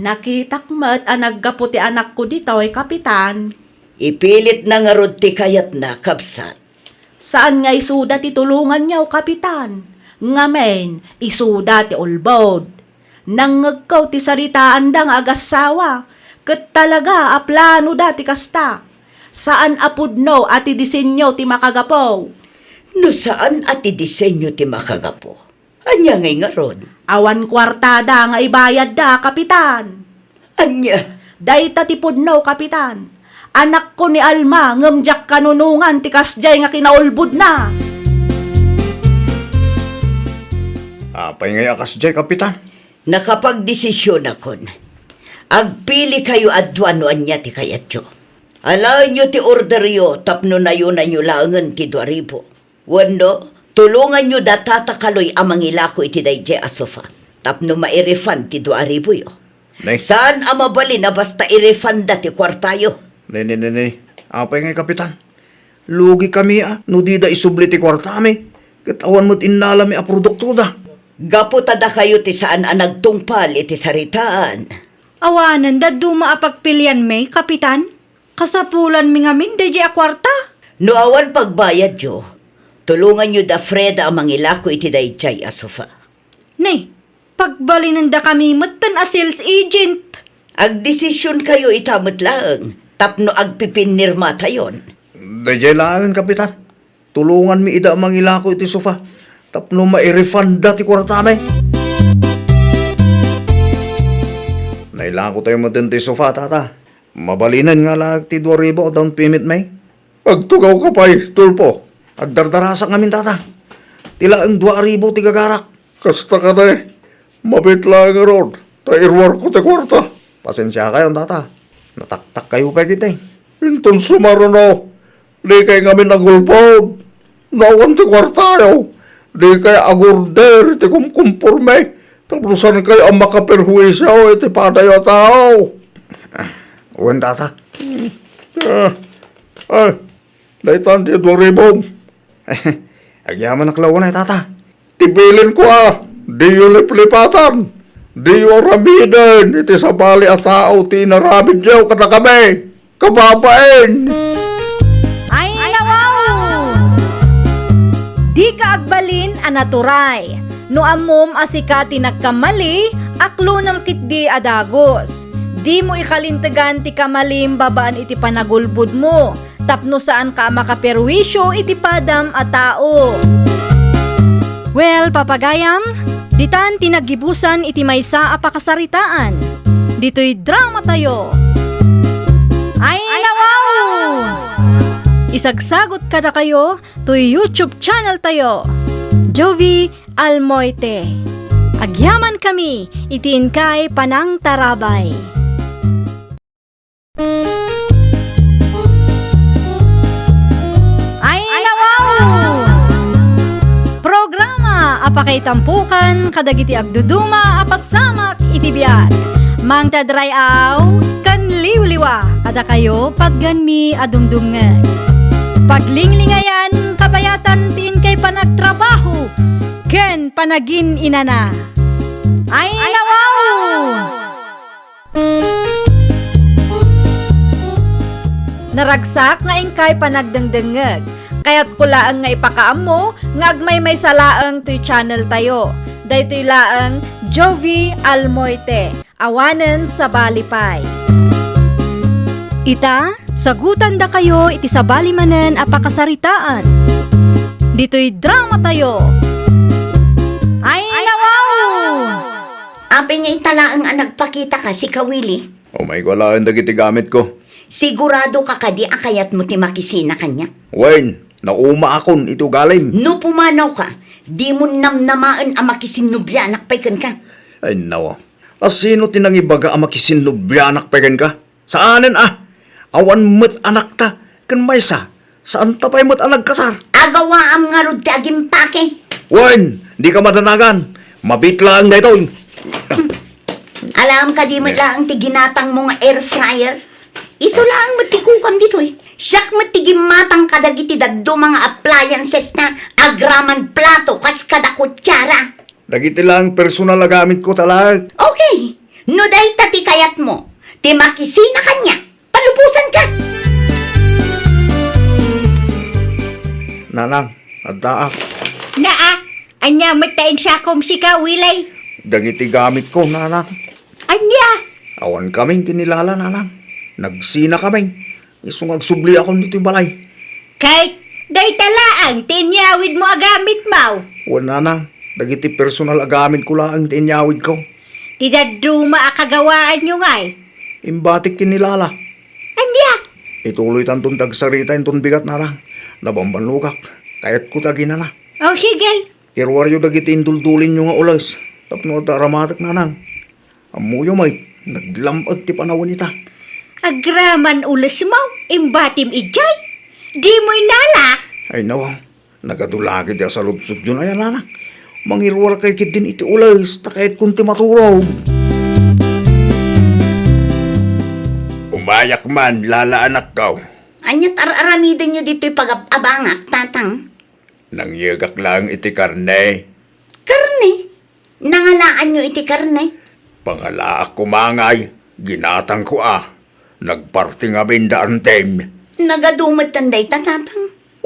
Nakitak mo't anaggapo ti anak ko dito ay Kapitan. Ipilit na nga rod ti kayat na kabsat. Saan nga isuda ti tulungan niyaw, Kapitan? Ngamen, isuda ti ulbod. Nangagkaw ti saritaan da nga agasawa. Ket talaga aplano da ti kasta. Saan apudno at ti disenyo ti makagapo? No saan at disenyo ti makagapo? Anya ngay nga rod? Awan kwartada nga ibayad da, Kapitan. Anya? Dayta ti pudno, Kapitan. Anak ko ni Alma, ngamjak kanunungan ti kasjay nga kinaulbud na. Apay ngay akas jay, Kapitan. Nakapagdesisyon akon. Agpili kayo adwan no anya ti kayatyo. Alain nyo ti order yo, tapno na yun na nyo laangan ti 2,000. Wano, tulungan nyo datatakaloy amang ilako iti dayjay asofa. Tapno ma-refund ti 2,000 yo. Nay. Saan amabali na basta i-refund ti kwartayo? Nay. Apay ngay, Kapitan. Lugi kami no di da isubli ti kwartami. Katawan mo't inalami a produkto da. Gaputada kayo ti saan nagtungpal iti saritaan. Awanan da duma apagpilian may, Kapitan. Kasapulan mi ngamin da di a kwarta. No awan pagbayad yo, tulungan nyo da Freda amang ilako iti dayjay asofa. Nay, pagbalinan da kami matan a sales agent. Agdesisyon kayo itamot lang, tapno agpipinirma tayon. Dayjay lang, Kapitan. Tulungan mi ida amang ilako iti sofa. Tapno ma-refund da ti kwartami. Nailako tayo matin ti sofa, tata. Mabalinan nga lang ti 2,000 down payment may. Agtugaw ka pa'y, tulpo. Agdardarasa ngamin, tata. Tila ang 2,000 ti gagarak. Kasta ka na eh. Mabit lang nga ron. Tairwar ko ti kwarta. Pasensya kayo, tata. Nataktak kayo pa kita eh. Inton sumaron o. Di kay ngamin nagulpod. Nawan ti kwarta yaw. Di kay agurder ti kumkumpurme. Taplusan kayo ang makaperhuisa o iti padayo tao. Uwan, tata. Daitan ti 2,000. Agyaman na klawan ay, tata. Tibilin ko Di yun liplipatan. Di yun ramiden. Iti sa bali at tao ti narabid yaw kada kami. Kababain. Ay, nawaw! Di ka agbalin a naturay. No amom asika tinagkamali, aklonam kitdi adagos. Di mo ikalintagan ti kamalim babaan iti panagulbud mo. Tapno saan ka makaperwisyo iti padam a tao. Well, papagayam, ditan tinagibusan iti maysa a pakasaritaan. Dito'y drama tayo. Ay, nawaw! Isagsagot kada kayo to YouTube channel tayo. Jovi Almoite. Agyaman kami, itiin kay Panang Tarabay. Ay, nawaw! Programa apakay tampukan kadagiti agduduma apasamak iti biag. Mang tadray aw kan liwliwa kada kayo pagganmi adumdumngeg. Paglinglingayan kabayatan tiin kay panagtrabaho ken panagin inana. Ay, nawaw! Naragsak nga ingkay panagdengdengeg. Kaya't kulaang nga ipakaam mo, nga agmay may salaang to'y channel tayo. Daytoy laang Jovi Almoite, awanen sa balipay. Ita, sagutan da kayo iti sabali manen a pakasaritaan. Dito'y drama tayo. Ay, nawaw! Abe niya italaang nagpakita ka si Kawili. Oh my God, lahan dagiti gamit ko. Sigurado ka kadi akayat mo ti makisina kanya. Wayne, nauma akon ito galim. No pumanaw ka, di mo namnamaan ang makisinubyanak paikan ka. Ay nawa. Sino tinangibaga ang makisinubyanak pegan ka? Saanen Awan met anak ta. Kan maysa. Saan tapay met anak kasar? Agawa am nga rod ti agimpake. Wayne, di ka madanagan. Mabit lang na ito. Alam ka di mo lang ti ginatang mong air fryer? Iso lang matikukam dito eh. Siyak matigimatang kadagiti daddo mga appliances na agraman plato kas kada kutsara. Dagiti lang personal na gamit ko talag. Okay, no day tati kayat mo. Ti makisina kanya. Palupusan ka. Nanang, addaak. Naa, anya matain sakom si Kawilay. Dagiti gamit ko, nanang. Anya, Awan kaming tinilala, nanang. Nagsina kaming. Isong agsubli ako nito balay. kahit day talaang tinyawid mo agamit mo. Wan, nanang. Dagiti personal na gamit ko lang ang tinyawid ko. Tidaduma akagawaan nyo nga'y. Imbatik tinilala. Anya, Ituloy tantong tagsarita intong bigat, nanang. Nabambanlugak. Kahit ko tagina na. o sige. Irwaryo dagiti induldulin nyo nga ulas. Tapno daramatak na nang. Amuyo may, naglambag ti panawin ita. Agraman ulas mo, imbatim ijay. Di mo inalak. Ay nawa, nagadulagi di sa lutsud yun ay anak. Mangirwar kay kit din iti ulas, takayat kunti maturog. Umayak man, lala anak kaw. Anyat aramidan nyo dito'y pag-abangak, tatang. Nangyagak lang iti karne. Karne. Nangalaan nyo iti karne. Pangalaak kumangay, ginatang ko Nagparting amin daan tem. Nagadumad tanday tatang.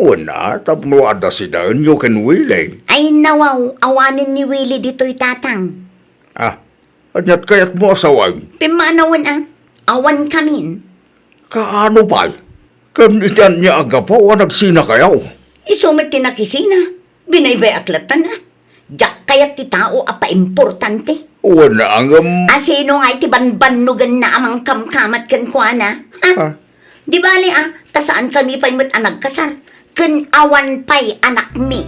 Una, tapno ada si daan nyo ken Willie. Ay nawaw, awanin ni Willie dito'y tatang. Anyat kayat mo asawan. Pimanawan awan kamin. Kaano pa? Kan itian niya agapaw nagsina kayaw. Isumit tinakisina. Binaybay aklatan Diyak kayat ti tao apa importante. Una ang Asino nga iti banbanugan na amang kamkamat kan kuana. Di bali tasaan kami pa'y mat nagkasar. Kan awan pa'y anak mi.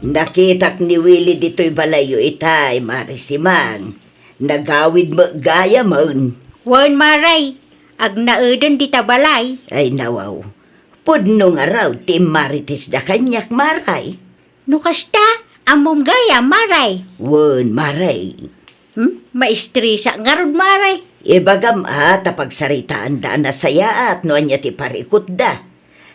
Nakitak ni Willie dito'y balayo itay, Marisimang. Nagawid mo gaya mon. Wan maray, ag naedan di tabalay. Ay nawaw. Pudno nga raw ti maritis da kanyak maray. No kasta, amom gaya maray. Won maray. Maistrisa nga rod maray. Ibagam tapagsaritaan da na saya at noan niya ti parikot da.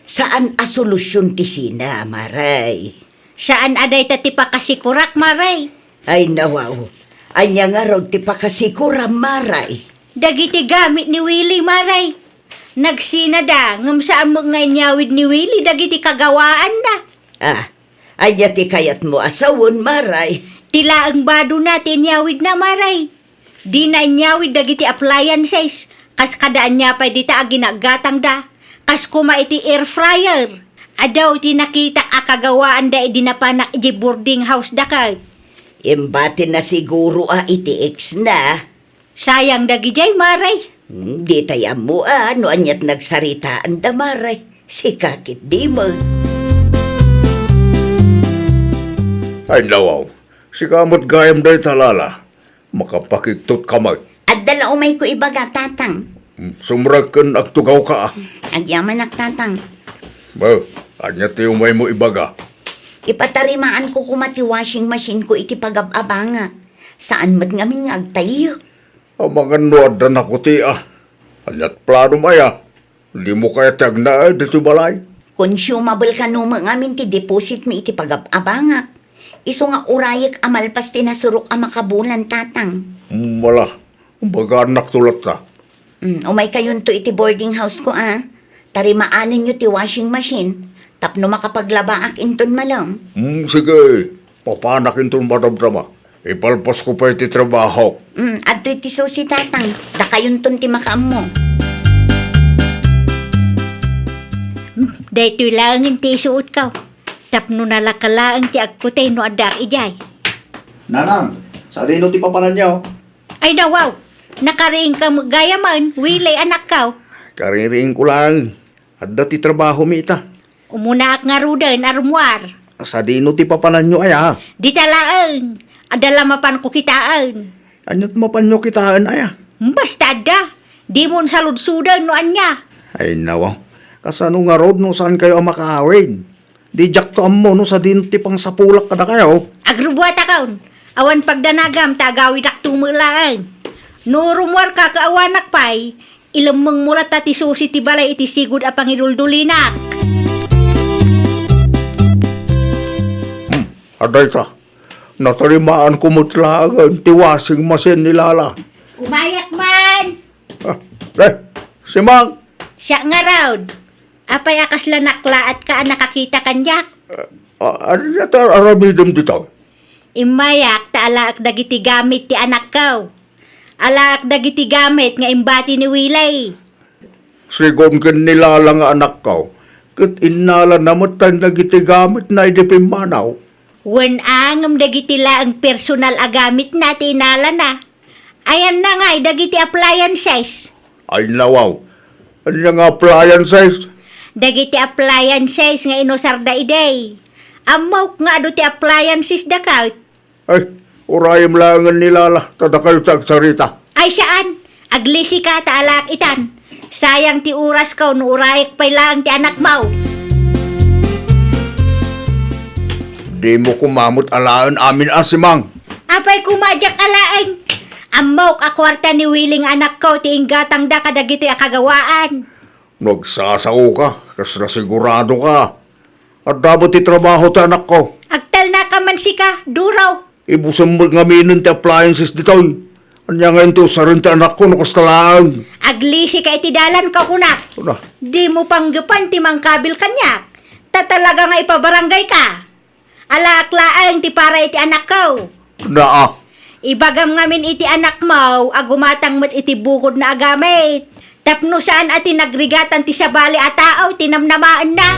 Saan asolusyon ti sina, maray? Saan aday ta ti pakasikurak maray? Ay nawaw. Anya nga raw ti pakasikuram maray. Dagiti gamit ni Willie maray. Nagsinada, ngam saan mo nga inyawid ni Willie, dagiti kagawaan na. Anya ti kayat mo asawon, maray. Tila ang bado natin inyawid na maray. Di na inyawid dagiti appliances, kas kadaan niya pa di ta ginagatang da. Kas kuma iti air fryer. Adaw iti nakita akagawaan da di napanak iti boarding house da kay. Imbati na siguro iti ex na. Sayang dagijay maray. Di tayo mo no anyat nagsaritaan da maray. Si kakit di mo. Ay nawaw, si kamot gayam day talala. Makapakiktot kamay. At dala umay ko ibaga tatang. Sumrag kan agtugaw ka Agyaman tatang. Ba, anya ti umay mo ibaga. Ipatarimaan ko kumati washing machine ko iti pagababanga. Saan mat ngamin nga agtayo? Ang mga nuad na nakuti Anyat plano maya. Di mo kaya tag na dito balay. Consumable ka numa ngamin ti deposit mi iti pagababanga. Iso nga urayak amalpas tinasurok ang makabulan tatang. Wala. Baga anak tulat ka. Umay kayon to iti boarding house ko Tarimaanin nyo ti washing machine. Tapno makapaglabaak inton malang. Sige. Papanakin itong madamdama. Ipalpas ko pa iti trabaho. Adto iti susi tatang. Da kayon ton ti makaam mo. Dahito langin ti isuot ka. Tapno nalakalaan ti agkutay no adak ijay. Nanang, sa dino ti papanan niyo. Ay nawaw, nakariing ka gaya man, Willie anak ka. Kaririing ko lang. At dati trabaho mi ita. Umuna ak nga rudan, armuar. Sa dino ti papanan nyo Di talaan, adala mapan ko kitaan. Anyat mapanyo kitaan Basta da, di mo saludsudan no anya. Ay nawa. Kasano nga road no saan kayo ang makaawin? Di jak to ammo no sa dino ti pang sapulak kada kayo. Agrubuata kaon, awan pagdanagam tagawid ak tumulaan. No rumwar ka kaawanak pay, ilamang mulat ti susi ti balay iti sigud a pangiduldulinak. Aday ka. Natarimaan ko mutlagan ti washing machine ni Lala. Umayak man! Si Mang! Siya nga raw. Apay akas la nakla at ka nakakita kanyak. Ano niya aramidam dito? Imayak ta alaak dagiti gamit ti anak kaw. Alaak dagiti gamit nga imbati ni Wilay. Sigon ken nilala nga anak ko. Kat inala namot tayo nagiti gamit na idipimanaw. Wen angam dagiti la ang personal a gamit na tinala na. Ayan na nga dagiti appliances. Ay nawaw. Ano nga appliances? Dagiti appliances nga inusar da iday. Amaw nga ado ti appliances da ka. Ay, urayam langan nilala. Tada kayo tagsarita. Ay saan? Aglisi ka ta alak itan. Sayang ti oras ka no urayek pay lang ti anak mau. Di mo kumamot alaan amin asimang. Apay kumadyak alaeng. Amaw ka kwarta ni Willing anak ko ti inggatang da kadagiti akagawaan. Nagsasao ka, kas nasigurado ka. At dapat itrabaho ta anak ko. Agtal na ka man si ka, duraw. Ibusan mo ngaminan ti appliances dito. Anya nga ito, sarin ti anak ko, nakas talang. Aglisi ka itidalan ka kunak. Ano? Di mo panggapan ti mangkabil kanyak. Tatalaga nga ipabarangay ka. Alaklaang ti para iti anak ko. Naa. Ibagam ngamin iti anak mo, agumatang mat iti bukod na agamit. Tapno saan ati nagrigatan ti sabali a tao, tinamnamaan na.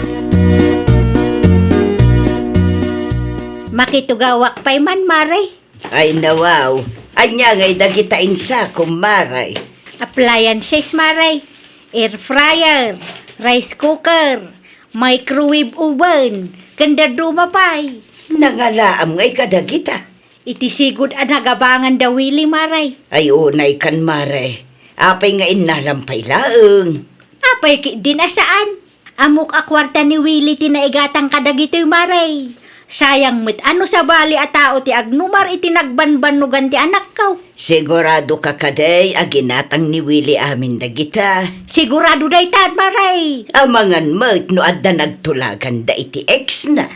Makitugawak pa'y man, Maray. Ay nawaw, anya ngay dagita insa kumaray. Appliances, Maray. Air fryer, rice cooker, microwave oven, kanda dumapay. Nangalaam ngay kadagita. Iti sigud ang nagabangan dawili, Maray. Ay unay kan maray. Apay nga inalampay laeng. Apay ki din asaan? Amok akwarta ni Willie tinaigatang kadagitoy, Maray. Sayang mit ano sa bali a tao ti agnumar iti nagbanbanugan ti anak ko. Sigurado ka kaday aginatang ni Willie amin dagita. Sigurado day tan, Maray. Amangan mat no adda nagtulagan da iti ex na.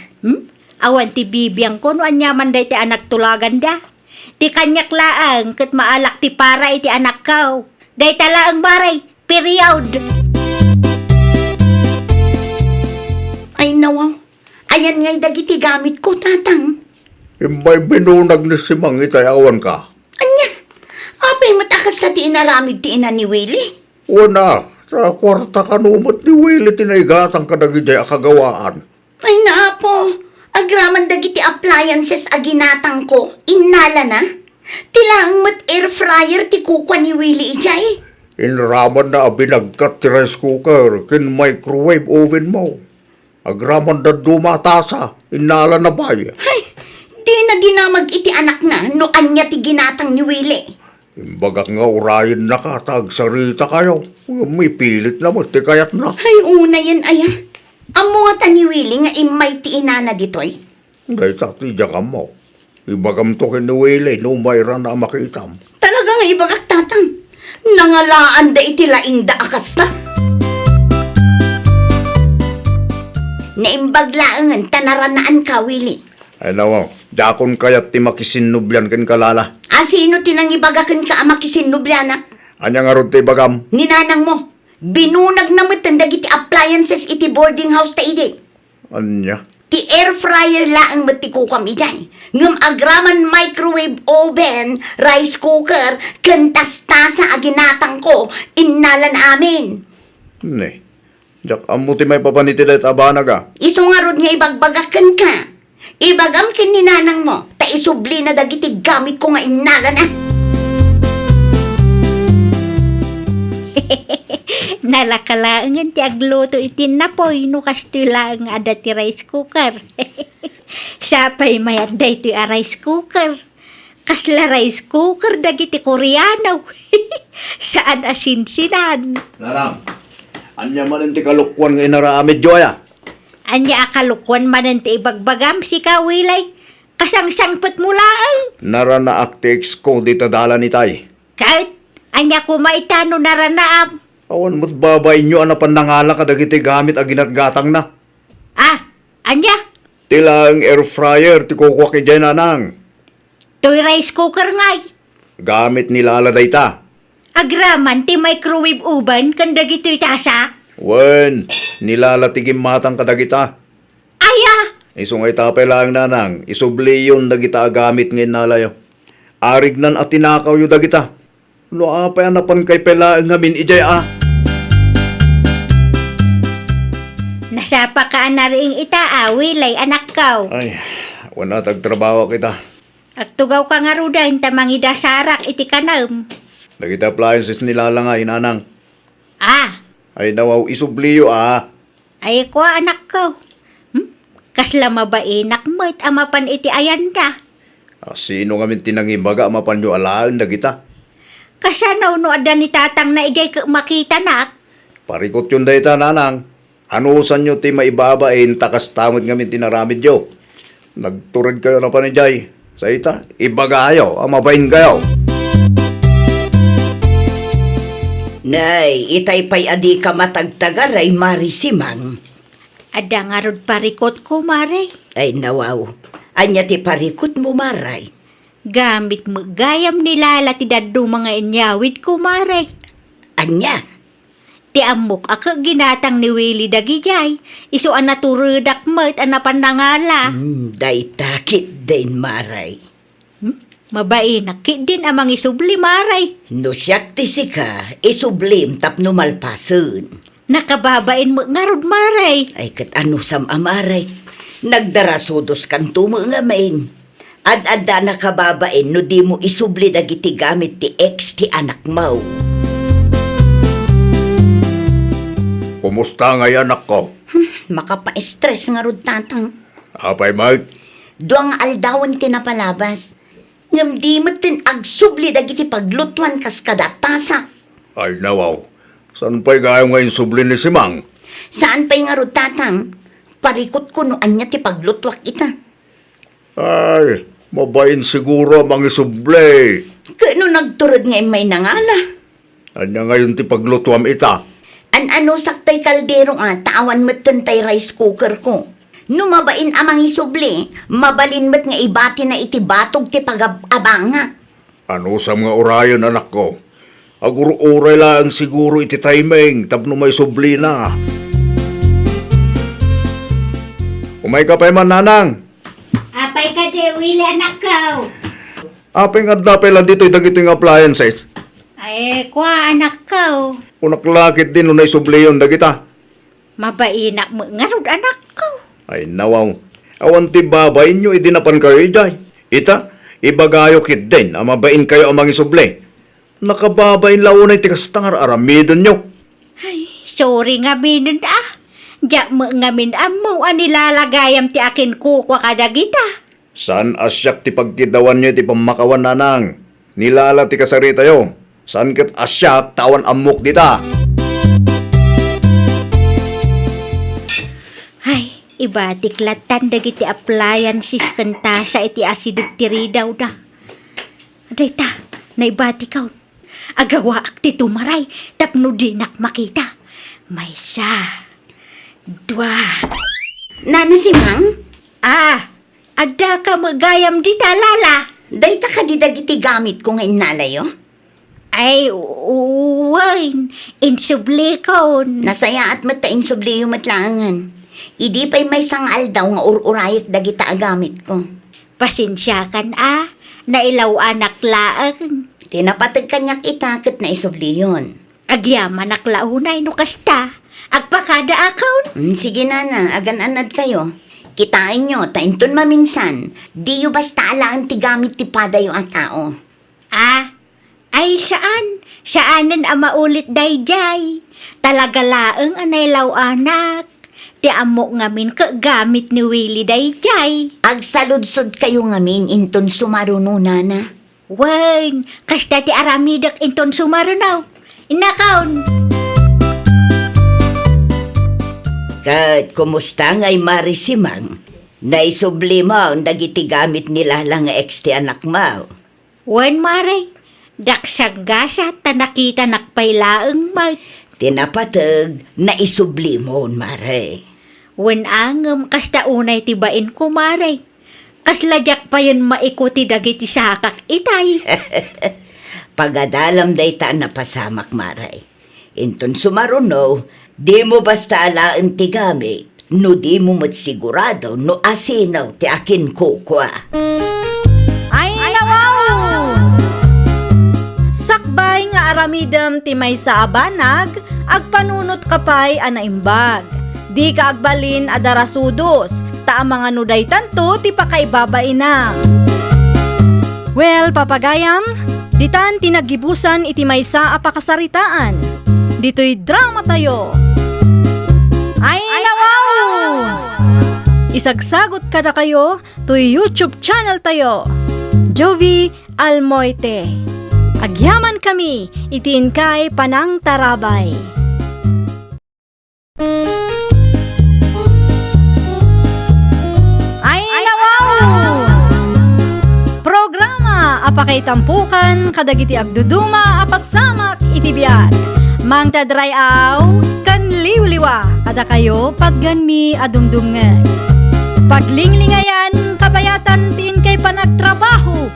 Awan ti bibiyang ko no anyaman day ti anak tulagan da. Ti kanyak laang ket maalak ti para iti anak ko. Day talaang, Maray. Period. Ay nawaw. Ayan nga'y dagiti gamit ko, tatang. May binunag ni si Mang itayawan ka. Anya, apay matakas na ti inaramid ti ina ni Willie. Una, sa kwarta kanumot ni Willie tinaigatang kadagijay akagawaan. Ay naapo, agraman dagiti appliances aginatang ko, innala na. Tilaang mat air fryer ti kukwa ni Willie ijay. Inraman na binagkat ti rice cooker kin microwave oven mo. Agraman da dumatasa, inala na bay. Ay, di na ginamag iti anak na, no anya ti ginatang ni Willie. Imbagak nga urayin na ka, tagsarita kayo. May pilit na mo, ti kayat na. Ay, una yan aya. Amo nga ta ni Willie nga imay ti inana ditoy. Dahil tati ka mo. Ibagam to kin ni Willie, no mayra na makitam. Talaga nga ibagak tatang. Nangalaan da iti laing da akas na. Naimbaglaangan tanaranaan ka, Willie. Ay nawaw, dakon kayat ti makisinubyan kin kalala. Sino tinang ibagakan ka amakisin nublana? Anya nga ron ti bagam. Ninanang mo, binunag na matanda iti appliances iti boarding house ta iti. Anya? Ti air fryer laang matikukam ijay. Ngam agraman microwave oven, rice cooker, kantastasa aginatang ko, innalan amin. Ne. Jak amuti may papaniti dahit abanaga. Iso nga rod nga ibagbagakan ka. Ibagam kin ninanang mo, ta isubli na dagiti gamit ko nga innalan na. Nalakalaangan ti agluto iti napoy no kastilaang ada ti rice cooker. Sapay mayat day ti a rice cooker. Kasla rice cooker dagiti Koreano. Saan asinsinan? Narang, anya man ti kalukwan nga inaraamid joya. Anya akalukwan manan ti ibagbagam si Kawilay. Kasangsangpet mulaang. Nara na actex ko dito dala ni tay. Kahit anya kumaitano naranaam. Awan mo't babay nyo ana pandangala kadagiti gamit aginatgatang na. Anya? Tilang air fryer ti kukuha kay dyan nanang. Toy rice cooker ngay. Gamit nilala dayta. Agraman ti microwave oven kan dagitoy tasa. Wen, nilalatigim matang kadagita. Aya! Isungay tapay lang nanang, isubli yun dagita gamit ngayon nalayo. Arignan at tinakaw yu dagita. No apay anapan kay pelaang ngamin ijay Nasapa ka na rin Wilay anak kaw. Ay, wala tagtrabaho kita. Agtugaw ka nga rudan tamangida sarak iti kanam. Dagita appliances nilala nga inanang. Ah, Ay nawaw isubliyo Ay ko anak ko. Kasla mabainak mo't amapan iti ayanda. Sino nga min tinangibaga mapanyo alaan na kita? Kasanaw no ada ni tatang na ijay makita nak. Parikot yun dayta nanang. Anusan nyo ti maibabain takas tamot nga min tinaramid yo. Nagturad kayo na panijay. Sa ita, ibaga kayo, amabain kayo. Nay, itay pa'y adi ka matagtagaray, marisimang. Ada nga rod parikot ko, Maray. Ay nawaw, anya ti parikot mo, Maray. Gamit mo gayam nilala ti daddo mga inyawid ko, Maray. Anya? Ti amok ako ginatang ni Willie Dagijay. Iso ang naturudak mo't anapan nangala. Day takit din, Maray. Mabainak din amang isubli, Maray. No siyak ti sika, isublim tapno malpasun. Nakababain mo nga rod, Maray. Ay kat ano sam amaray. Nagdarasudos kan tumo nga main. Ad-adda nakababain no di mo isubli dagiti gamit ti ex ti anak mo. Kumusta nga yan anak ko? Makapa-stress nga rod tatang. Apay Mike? Duang aldawan tinapalabas. Ngam di mo tin agsubli dagiti paglutuan kas kadatasa. Ay nawaw. Saan pa'y gayo ngayon subli ni Simang? Saan pa'y nga rod tatang? Parikot ko no anya ti paglutwak ita. Ay, mabain siguro ang isubli. Kano nagturod nga may nangala? Anya ngayon ti paglutuam ita. Ano saktay kaldero nga, tawan mo't tantay rice cooker ko. No mabain amang isubli, mabalin mo't nga ibati na iti batog ti pag-abanga. Ano sam nga orayon anak ko? Aguro-uray lang siguro iti timing, tapno may subli na. Umay ka pa man nanang. Apay ka de, Willie, anak ko. Apeng adda pala dito'y dagiting appliances. Ay, kwa anak ko. Unaklakit din no na isubli yun dagita. Mabainak mo nga rod, anak ko. Ay nawaw. Awan ti babay nyo idinapan kayo ijay. Ita, ibagayo kit din, amabain kayo amang isubli. Nakababain launay tikastangar aramidon nyo. Sorry nga minun Diyak mo nga minamo anilalagayam ti akin kukwa kadagita. Saan asyak ti pagkidawan nyo ti pamakawan nanang? Nilala ti kasarita yo. Saan kat asyak tawan amok dita? Ay, iba tiklatan dagiti appliances kanta sa iti asidog tiri daw da. Aday ta, naibati kaw. Agawa ak ti tumaray, tapno dinak makita. May sa, dua. Nana si Mang? Ada ka magayam di talala. Dayta ka di dagiti gamit ko ngayon nalayo? Ay, uwain, insubli ko. Nasaya at matain subliyo matlangan. Idi pa'y may sangal daw nga ururayot dagita agamit ko. Pasensya kan nailaw anak laang. Tinapatag kanyak itakot na isubliyon. Agyaman naklaunay no kasta. Agpakada akaw. Sige nana, agan-anad kayo. Kitain nyo, tainton maminsan. Di yu basta alaan ti gamit ti padayo ang tao. Ay saan? Saanan ama ulit dayjay. Talaga laang anaylaw anak. Ti amo ngamin kagamit ni Willie dayjay. Agsaludsod kayo ngamin inton sumaruno nana. Wen, kasta ti aramidak inton sumarunaw. Inakaon. Kat, kumusta nga'y marisimang? Naisubli mo ang dagiti gamit nila lang nga ex ti anak mo. Wen maray, daksag gasa tanakita nakpailaang mag. Tinapatag, naisubli mo, Maray. Wen angem kasta unay tibain ko maray. Kasladyak pa yun maikuti dagiti sakak itay. Pagadalam day ta napasamak, Maray. Inton sumaruno, di mo basta alaan ti gamit, no di mo matsigurado no asinaw ti akin kukwa. Ay nawaw! Sakbay nga aramidem ti may sa abanag, agpanunot kapay anaimbag. Di ka agbalin adarasudos, ta mga nuday tanto ti pakaibabainang. Well, papagayam, ditan tinagibusan iti maysa apakasaritaan. Dito'y drama tayo. Ay nawaw! Isagsagot kada kayo to YouTube channel tayo. Jovi Almoite. Agyaman kami, itiin kay Panang Tarabay. Ay nawaw! Programa apakay tampukan kadagiti agduduma apasamak itibiyag. Mang tadray aw kan liwliwa kada kayo padganmi adumdumngeg. Paglinglingayan kabayatan tiin kay panagtrabaho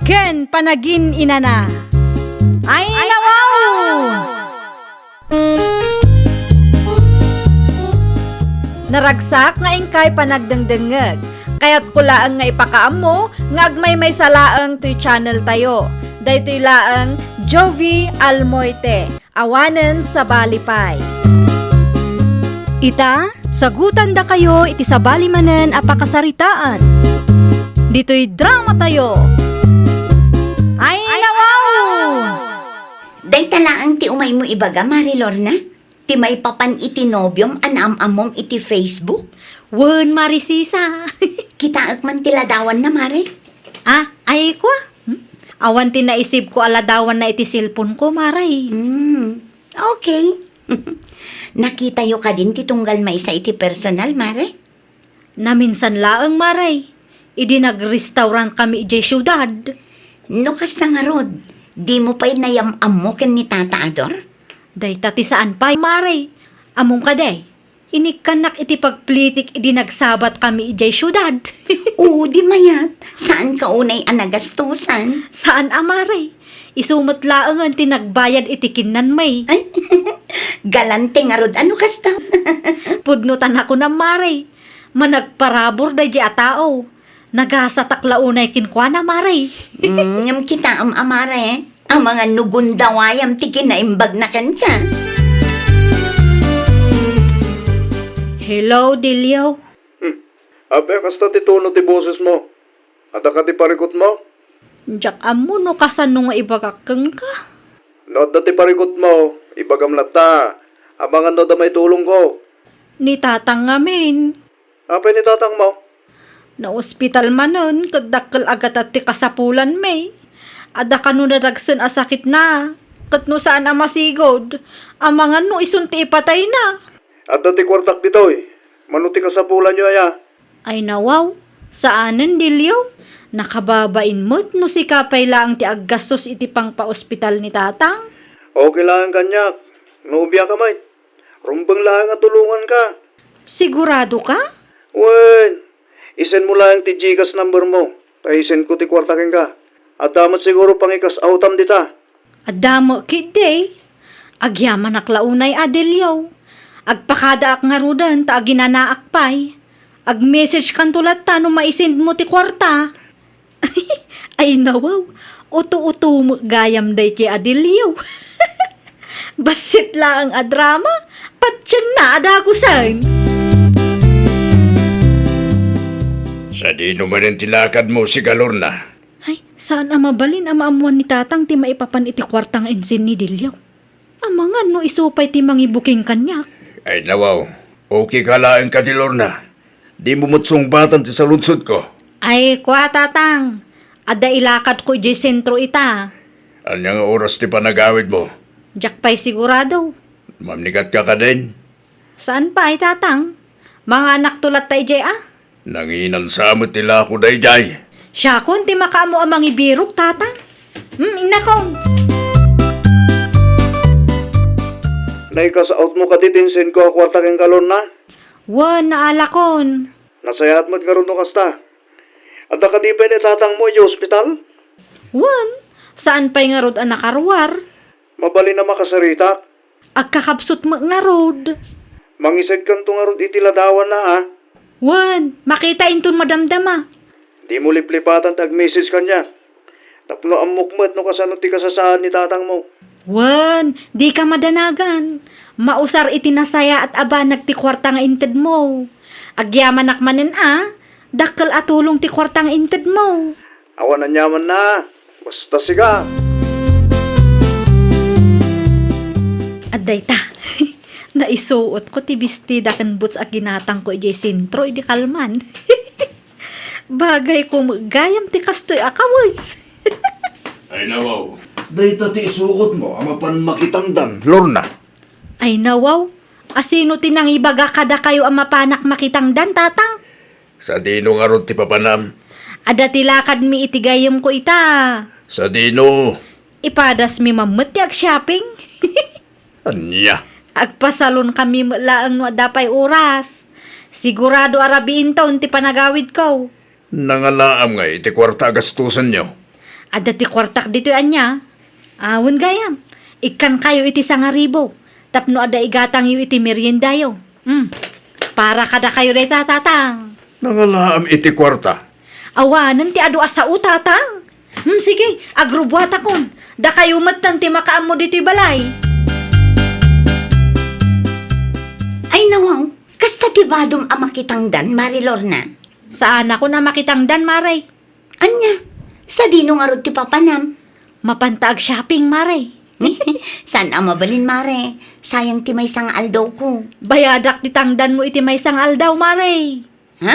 ken panagin inana. Ay nawaw! Naragsak nga ingkay panagdengdengeg. Kaya't kulaang nga ipakaammo nga agmay may salaang to'y channel tayo. Daytoy laang Jovi Almoite. Awanen sa Balipay. Ita, sagutan da kayo iti sabali manen apakasaritaan. Dito'y drama tayo. Ay nawaw! Day talaang ti umay mo ibaga, Marilorna. Ti may papan iti nobyom anam-amom iti Facebook. Wen Marisisa. Kita man ti ladawan na, Mare. Ay ko. Awan ti naisip ko aladawan na iti cellphone ko, Maray. Okay. Nakita yo ka din ti tunggal may sa iti personal, Mare. Naminsan laang, Maray. Idi nag-restaurant kami ijay syudad. No kas na nga rod, di mo pa'y nayam-am mo ken ni Tata Ador? Day tati saan pa, Maray? Among ka day. Inikanak iti pagplitik idi nagsabat kami ijay syudad. Oo, di mayat. Saan ka unay anagastusan? Saan, Maray? Isumot laang ang tinagbayad iti kinan may. Ay, galante nga rod. Ano kasta? Pudnutan ako na, Maray. Managparabor day di atao. Nagasatak-launay kinkwa na, Maray. Yung kita amare. Ang mga nugundawayam ti kinaimbag na kan ka. Hello, Dilio. Abe, kasta ti tono ti boses mo. Ada ka ti parikot mo? Diyak amo no kasano nga ibagakeng ka. No, da ti parikot mo. Ibagam lata. Abangan no da may tulong ko. Ni tatang ngamin. Apay ni tatang mo? Na ospital manon, kadakkel agat at ti kasapulan may. Ada ka no nadagsan a sakit na. Kat no saan a masigod. Amangan no isunti ipatay na. At da ti kwartak ditoy. Manuti ka sa pulan nyo aya. Ay nawaw, saanan Dilio? Nakababain mo't no si kapay lang ti aggastos iti pang pa-ospital ni tatang. Okay lang kanyak. Nubya ka may. Rumbang lang nga tulungan ka. Sigurado ka? Wen, isen mo lang ti Gcash number mo. Taisen ko ti kwartakin ka. At damat siguro pangikas autam dita. Adamo kide. Agyaman aklaunay Adelio. Agpakada ak nga rudan ta aginanaak pay. Ag-message kan tulat ta no maisend mo ti kwarta. Ay nawaw. Uto-uto mo gayam day ki Adelio. Basit lang ang adrama. Patsyan na adagusan. Sa di naman ang tilakad mo si Galorna. Ay, saan ang mabalin ang maamuan ni tatang ti maipapan iti kwartang ensin ni Dilio? Amangan no isupay ti mangibuking kanyak. Ay nawaw, okay ka lang ka ti Lorna. Di mo mutsong ti saludsod ko. Ay, kwa tatang. Ada ilakad ko di sentro ita. Anyang oras ti panagawid mo? Diyak pa'y sigurado. Mamnikat ka ka din. Saan pa ay tatang? Mga anak tulat tayo jay ah? Nanginan sa amot tila ako dayjay. Siya kun ti makaamo amang ibirok tatang. Inakong. Naikasaot mo ka titinsin ko kwarta keng kalon na. Wan, naalakon. Nasayat mo't karon no kasta. At nakadipay ni tatang mo yung ospital? Wan, saan pa'y nga rod ang nakarwar? Mabali na makasarita. Agkakapsot mo nga rod. Mangisag kang tungarod itiladawan na ha. Wan, makita inton madamdama. Di mo liplipatan tag-message kanya. Tapno ang mukmat no kasano ti kasasaan ni tatang mo. Wan, di ka madanagan. Mausar itinasaya at aba nagtikwarta nga inted mo. Agyaman nakmanen dakkel atulong ti kwarta nga inted mo. Awan na nyaman na. Basta siga. Aday ta, Naisuot ko ti bestida kan boots a ginatang ko ijay sintro idi kalman. Bagay ko gayam ti kastoy akawis. Ay nawaw. Dahita ti isuot mo, ama pan makitangdan. Lorna. Ay nawaw, asino tinang ibaga kada kayo ang mapanak makitang dan tatang? Sa dino nga ron ti papanam. Ada tilakad mi itigayam ko ita. Sa dino. Ipadas mi mamut ti ag shopping. Anya. Agpasalon kami laang no dapay oras. Sigurado arabiin taon ti panagawid ko. Nangalaam nga iti kwarta gastusan nyo. Ada ti kwartak dito anya. Awon gayam. Ikan kayo iti 1,000. Tapno ada igatang yu iti meriendayo. Para kada kayo reta tatang. Nangalaam iti kwarta. Awanan ti adu asa utatang. Sige, agrubuhat akon. Da kayo matan ti makaam mo dito'y balay. Ay nawaw, kasta tibadong amakitangdan, Mari Lorna. Saan ako na makitang dan, Maray? Anya, sa dinong arod ti papanam. Mapantag shopping, Maray. Saan ang mabalin, Mare? Sayang ti may sang aldaw ko. Bayadak ti tangdan mo iti may sangal daw, Maray. Ha?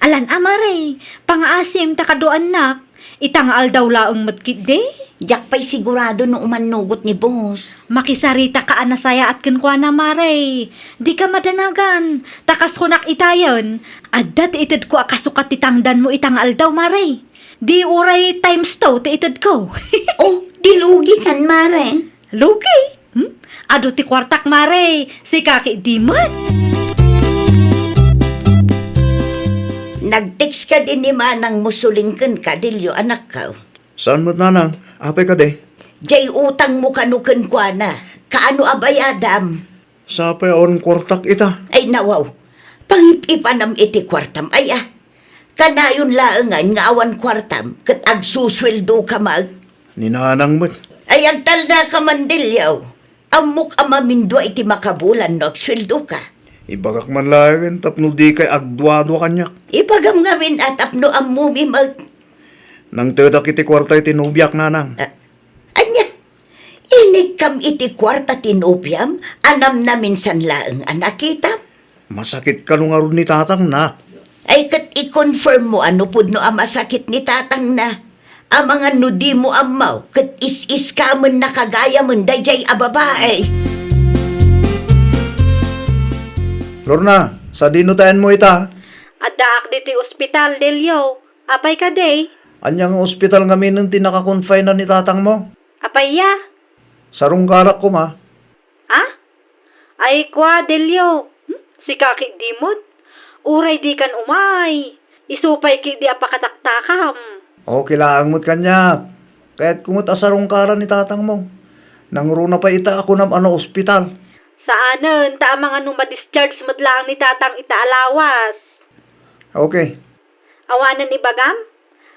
Alan Maray, pangaasim takaduan nak. Itangal daw laong matkit de. Diyak pa'y sigurado no umanugot ni boss. Makisarita ka anasaya at kunkwa na, Maray. Di ka madanagan. Takas ko nak itayon. Adat itid ko akasukat ti tangdan mo itangal daw, Maray. Di uray times to ti itid ko. Oh, dilugi kan, Mare. Lugi? Ado ti kwartak, Maray. Si kaki dimot. Nag-text ka din ni Manang musulingkan ka, Dilyo, anak ka. Saan mo't nanang? Apay ka de? Jay utang mo kanukan kwa na. Kaano abayadam? Sa apay on kwartak ita. Ay nawaw, pangipipanam iti kwartam. Ay kanayon laangan nga awan kwartam, kat agsusweldo ka mag. Ninanang mo't. Ay agtal na ka man, Dilyaw. Amok amamindwa iti makabulan no agsweldo ka. Ibagak man layan tapno di kay agduado kanyak. Ipagam ngamin at apno amumi mag. Nang tedak iti kwarta iti nubiak nanang. Anya, inikam iti kwarta tinubyam, anam na minsan laang anakitam. Masakit ka nung aron ni tatang na. Ay kat i-confirm mo ano pud no ang masakit ni tatang na. Ang mga nudi mo amaw, kat is-is ka man nakagaya man dayjay a babae. Lorna, sa dinutayan mo ita. Adaak dito'y ospital, Delyo. Apay ka, day. Anyang ospital nga minang tinaka-confine na ni tatang mo. Apay ya. Sarong garak ko ma. Ay kwa, Delyo. Si kaki dimot. Uray di kan umay. Isupay ki di apakataktakam. O kilaang mo't kanyak. Kaya't kumot asarong kara ni tatang mo. Nangruna pa ita ako ng ospital. Saanen, ta mga ma-discharge matlaang ni tatang itaalawas. Okay. Awanan ibagam?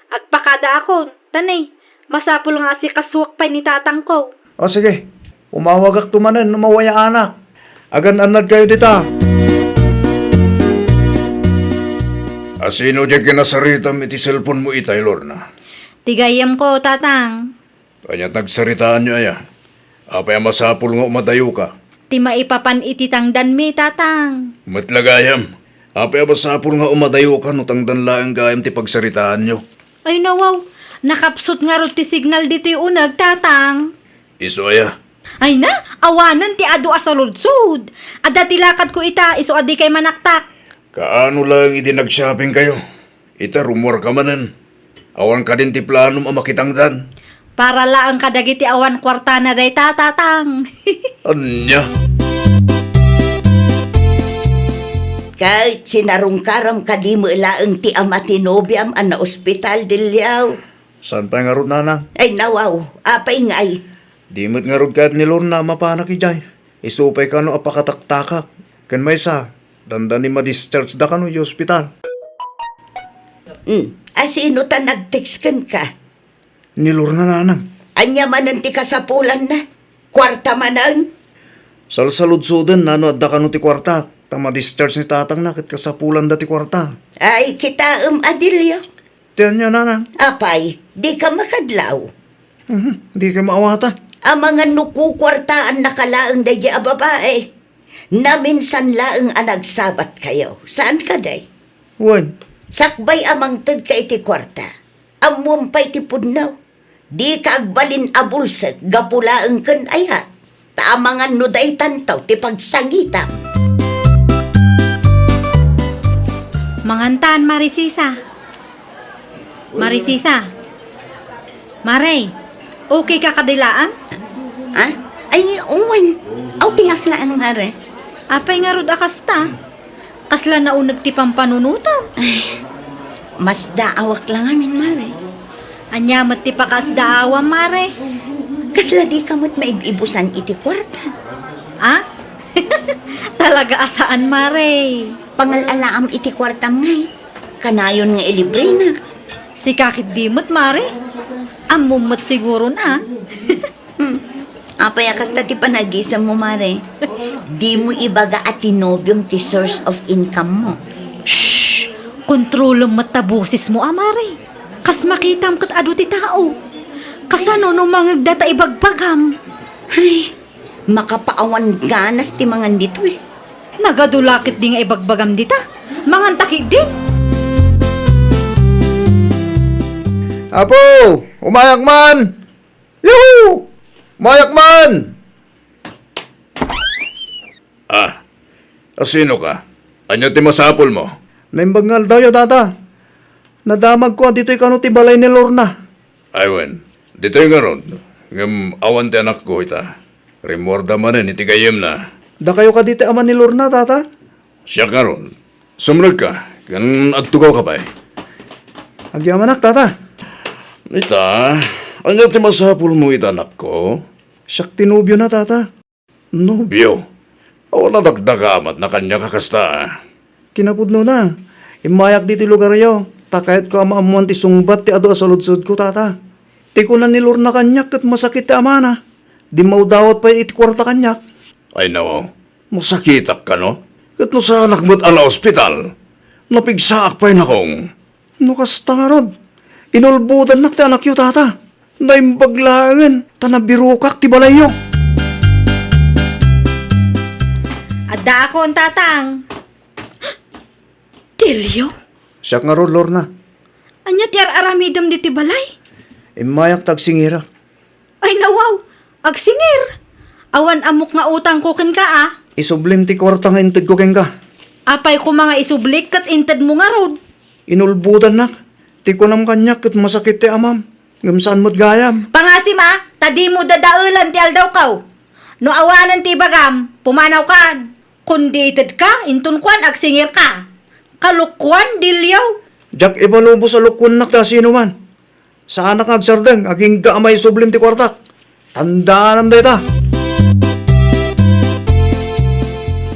Agpakada akon. Tanay, masapul nga si kaswak pa ni tatang ko. O sige, umawagak tumanan na mawaya anak. Agan-anad kayo dita. Asino di kinasaritam iti cellphone mo itay, Lorna? Tigayam ko, tatang. Kanya tagsaritaan nyo aya. Apay masapul nga umatayo ka. Ti maipapan iti tangdan mi, tatang. Matlagayam. Apay masapul nga umatayo ka no tangdan laang gayam ti pagsaritaan nyo. Ay nawaw, nakapsot nga ro ti signal dito yung unag, tatang. Iso aya. Ay na, awanan ti adu asaludsud. Ada tilakad ko ita, iso adi kay manaktak. Kaano lang iti nag-shopping kayo? Ita rumor ka manan. Awan ka din ti plano makitangdan. Para laang kadagiti awan kwarta na day tatang. Anya? Kahit sinarungkaram ka di mo ilaang ti amatinobiam ana ospital, Dilyaw. Saan pa nga ron nanang? Ay nawaw, apay ngay. Di mo't nga ron kahit ni Lorna mapanak ijay. Isupay ka no apakataktakak. Kan may sa, dandan ni ma-discharge da ka no yung ospital. Asino ta nag-text kan ka? Ni Lorna nanang. Anya manan ti kasapulan na. Kwarta manan. Salsaludsudan nano adda ka no ti kwarta. Tama discharge ni tatang na kat kasapulan da ti kwarta. Ay kita Adilyo. Tiyan niya nanang. Apay, di ka makadlaw. Di ka maawatan. Ang mga nukukwartaan nakalaang dadya a babae. Na minsan laeng anagsabat kayo. Saan ka day? Wan, Sakbay amang tad ka iti kwarta. Amuam pa iti pudnaw. Di ka agbalin abulset, gapulaeng ken ayat. Taamangan no day tantaw, ti pagsangitam. Mangantan, Marisisa. Marisisa. Maray, okay ka kadilaan? Ha? Ay, uwan. Okay aklaan, mare. Apay nga rod akasta. Kasla naunag ti pampanunutam. Mas daawak lang amin, mare. Anyamat ti pakasdaawa, Mare. Kasla di kamot maibibusan iti kwarta. Ah? Talaga asaan, Mare? Pangalalaam iti kwartam ngay. Kanayon nga ilibre na. Si kakit dimot, Mare. Amumot siguro na. Apay akas na ti panagisam mo, mare. Di mo ibaga at tinobyong ti source of income mo. Shh! Kontrolong matabusis mo, Mare. Kas makitam kat adu ti tao. Kasano no mangagdata ibagbagam. Ay, makapaawan ganas ti mangan dito eh. Nagadulakit di nga ibagbagam dita. Mangantakik din. Apo! Umayak man! Yuhu! Umayak man! Sino ka? Anyo ti masapol mo? naimbagngal daw yo tata. Nadamag ko dito'y kano ti balay ni Lorna. Aywen, dito yung garon. Ngam awan ti anak ko ita. Rimorda manen iti gayem na. Da kayo ka dito ama ni Lorna tata. Siya karon. Sumrag ka. Gan agtugaw ka ba eh? Agyamanak tata. Ita, anyo ti masapol mo ita anak ko? Siyak tinubyo na tata. Nobyo. Awan na dagdagamat na kanya kakasta. Kinapudno na. Imayak dito lugar yo. Takayat ko amaamuan ti sungbat ti ado asaludsod ko tata. Ti ko na ni Lorna kanyak kat masakit ti amana. Di maudawat pa iti kwarta kanyak. Ay nawaw, masakitak ka no? Kat no sa anak mo't ala ospital. Napigsaak pa yun akong. No kasta nga rod. Inulbutan nak ti anak yo tata. Naimbaglangan. Tanabirukak ti balay yo. Adda ako ang tatang. Tilyo? Siyak nga rod Lorna. Anya ti aramidam di ti balay? Imayak tagsingira. Ay nawaw, agsingir. Awan amok nga utang ko ken ka ah. Isublim ti kwarta nga intid ko keng ka. Apay ko mga isublik kat inted mo nga rod. Inulbutan nak. Ti ko nam kanyak kat masakit ti amam. Ngamsaan mo't gayam. Pangasim ah, tadi mo dadaulan ti aldaw kaw. No awanan ti bagam, pumanaw kan. Kundi ited ka, intun kwan agsingir ka. Kalukwan, dilyaw. Jak ibalubo sa lukwan nak ta sino man. Sa anak agsardeng, aging gaamay sublim ti kwarta. Tandaan am data.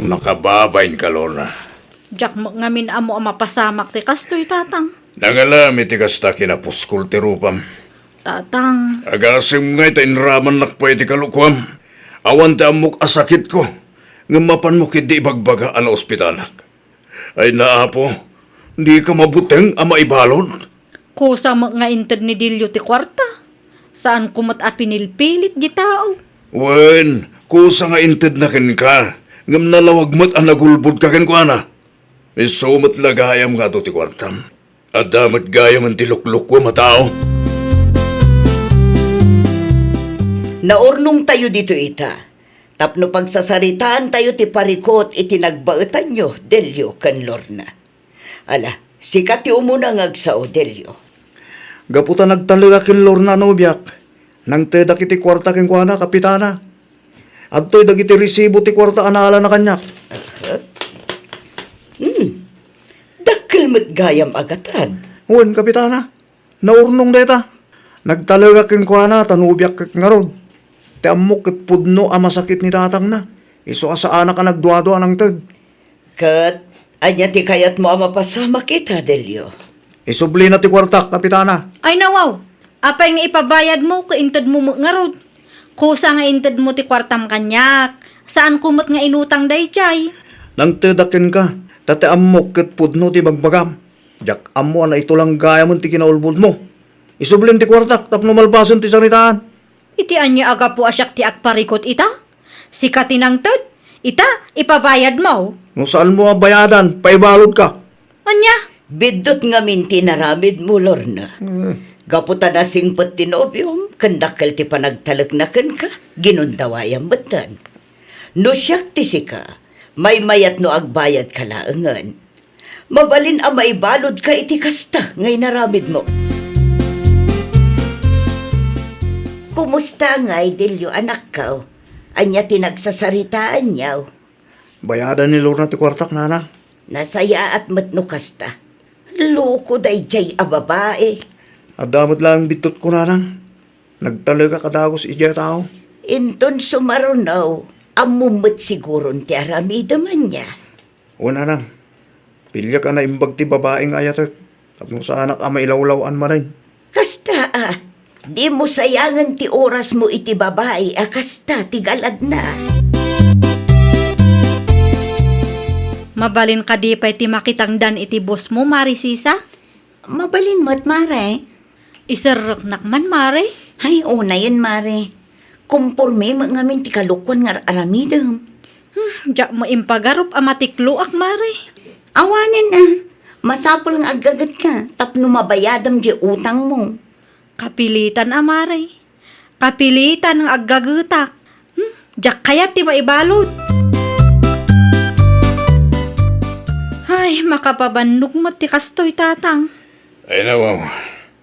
Nakababain ka, Lorna. Jak ngamin amo ang mapasamak ti kastoy tatang. Nangalami ti kasta kinapuskul ti rupam. Tatang, Agasim nga ita inraman nakpay ti kalukwam. Awan ti amok asakit ko. Ngamapan mo kiti ibagbaga ala ospitalak. Ay naapo, di ka mabuteng ama ibalon. kusa nga inted ni Dilyo ti kwarta. Saan kumat apinilpilit di tao. Wen, kusa nga inted na ken ka. Ngam nalawag mo't ang nagulbod ka ken ko ana. Isumat lagayam nga to ti kwartam. At damat gayam ang tilukluk ko matao. Naurnong tayo dito ita. Tapno pagsasaritaan tayo ti parikot iti nagbaetan nyo, Delyo kan Lorna. Ala, sikat ti umuna ngagsao, Delyo. Gaputa nagtalaga kin Lorna no biyak. Nang te dakiti kwarta ken kuana kapitana. Adtoy dagiti resibo ti kwarta anaala na kanyak. Dakkel met gayam agatan. Wen kapitana. Naurnong deta. Nagtalaga kin kuana tanubiyak ket ngarod. Ti amok ket pudno a masakit ni tatang na. Iso asa anak ka nagduado anang ted. Kat, anya ti kayat mo ang mapasama kita, Delyo. Isubli na ti kwarta kapitana. Ay nawaw, apay nga ipabayad mo ka inted mo nga rod. Kusa nga inted mo ti kwartam kanyak. Saan kumot nga inutang dayjay? Nang tedakin ka, tate amok ket pudno ti bagbagam. Jak amo na ito lang gaya mo ti kinaulbod mo. Isublim ti kwartak tapno malpason ti saritaan. Iti anya aga po asyak ti agparikot ita? Si katinang ted, Ita, ipabayad mo. No saan mo ang bayadan? Paibalod ka. Anya? Bidot nga minti naramid mo, Lorna. Gaputa na singpot tinobyong, kandakal ti panagtalagnakan ka, ginundawayang batan. No siyak ti sika, may mayat no agbayad ka laangan. Mabalin ang maibalod ka iti kasta, ngay naramid mo. Kumusta nga, Delio, anak ka? Anya tinagsasaritaan niyaw. Bayadan ni Lorna ti kwartak, nanang. Nasaya at matno kasta. Loko day jay a babae. Adamot lang bitot ko, nanang. Nagtalaga kadagos ija tao. Inton sumarunaw, amumot siguro ti aramida man niya. O, nanang. Pilya ka na imbag ti babaeng ayatek. Tapno sa anak ama ilawlawan man rin. Kasta di mo sayangan ti oras mo iti babae, kasta ti galad na. Mabalin ka di pa iti makitangdan iti boss mo, Mari Sisa? Mabalin mo't, Mare. Isarok nakman, Mari. Ay, una yan, Mare. Kumpurme mo ngamin ti kalukwan nga aramidam. Diyak mo impagarup amatikluak, Mari. Awanin na. Masapol nga agagat ka. Tapno mabayadam di utang mo. Kapilitan, Mari. Kapilitan ng aggagutak. Diyak kaya ti maibalot. Ay, makapabandog mo ti kastoy, tatang. Ay nawaw.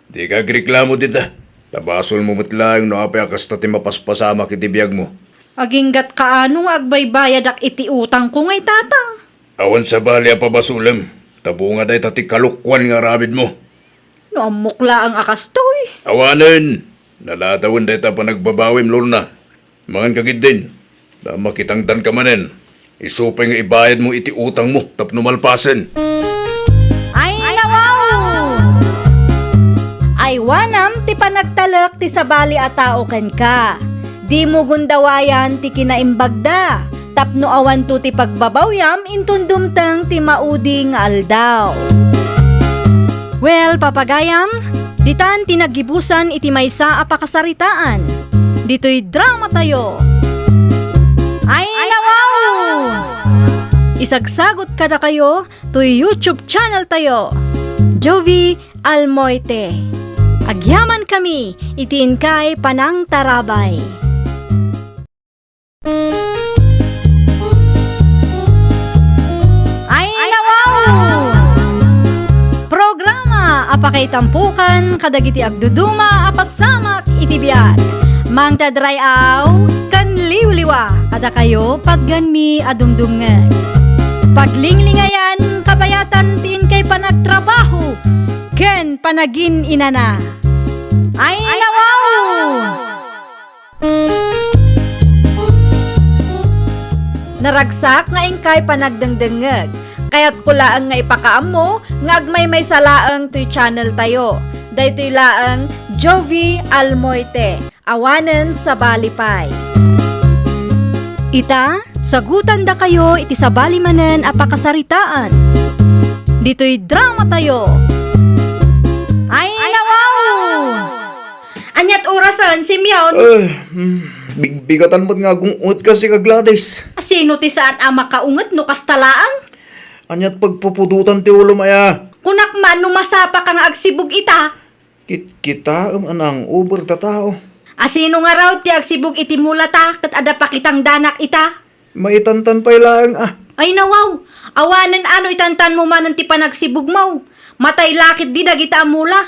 Di ka griklamo dita. Tabasol mo matlang no apay akasta ti mapaspasama kiti biyag mo. Aginggat kaanong agbaybayad ak iti utang ko ngay, tatang. Awan sa bali a pabasulam. Tabunga day tati kalukwan nga rabid mo. No, amukla ang akastoy. Awanan! Nalatawan day ta pa nagbabawim, Lorna. Mangan kagid din. Dama kitang dan ka manen. Isupay nga ibayad mo iti utang mo, tapno malpasen. Ay, nawaw! Ay, wanam, ti panagtalak ti sabali a tao ken ka. Di mo gundawayan ti kinaimbagda. Tapno awan to ti pagbabawyam, intundumtang ti maudi nga aldaw. Well, papagayam, ditan tinagibusan iti maysa a pakasaritaan. Dito'y drama tayo. Ay, nawaw! Isagsagot kada kayo to YouTube channel tayo. Jovi Almoite. Agyaman kami, itiin kay Panang Tarabay. Ay, nawaw! Programa apakay tampukan kadagiti agduduma apasamak iti biag. Mang tadray aw kan liwliwa kada kayo pagganmi adumdumngeg. Paglinglingayan kabayatan tin kay panagtrabaho ken panagin inana. Ay, nawaw! Naragsak nga ingkay panagdengdengeg. Kaya't kulaang nga ipakaam mo, nga agmay may salaang to'y channel tayo. Daytoy laang Jovi Almoite, awanen sa balipay. Ita, sagutan da kayo iti sa balimanen a pakasaritaan. Dito'y drama tayo. Ay, nawaw! Anyat orasan, Simeon? Bigbigatan mo't nga gungot kasi ka Gladys. Sino ti saan ang makaungat no kastalaan? Anyat pagpupudutan ti ulo maya. Kunak man numasapa kang agsibog ita. Kita anang uber ta tao. Asino nga raw ti agsibog iti mulata kat ada pa kitang danak ita. Maitantan pa ilang Ay nawaw, awanan ano itantan mo man ti panagsibog mo. Matay lakit di dagita amula.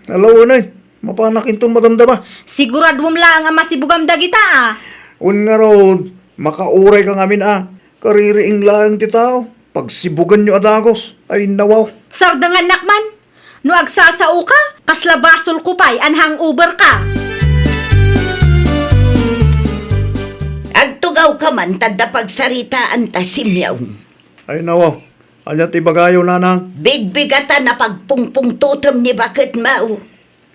Alaw na mapanak intong madamdama. Siguradwom lang ang masibugam dagita Un nga raw, makauray ka ngamin Kaririing lang ti tao. Pagsibugan nyo adagos, ay nawaw. Sardangan nakman. No agsasao ka, kaslabasol kupay anhang uber ka. Agtugaw ka man, tadda pagsaritaan ta simyaw. Ay nawaw, anyat ibagayo nanang. Bigbigatan na pagpungpung tutom ni bakit mau.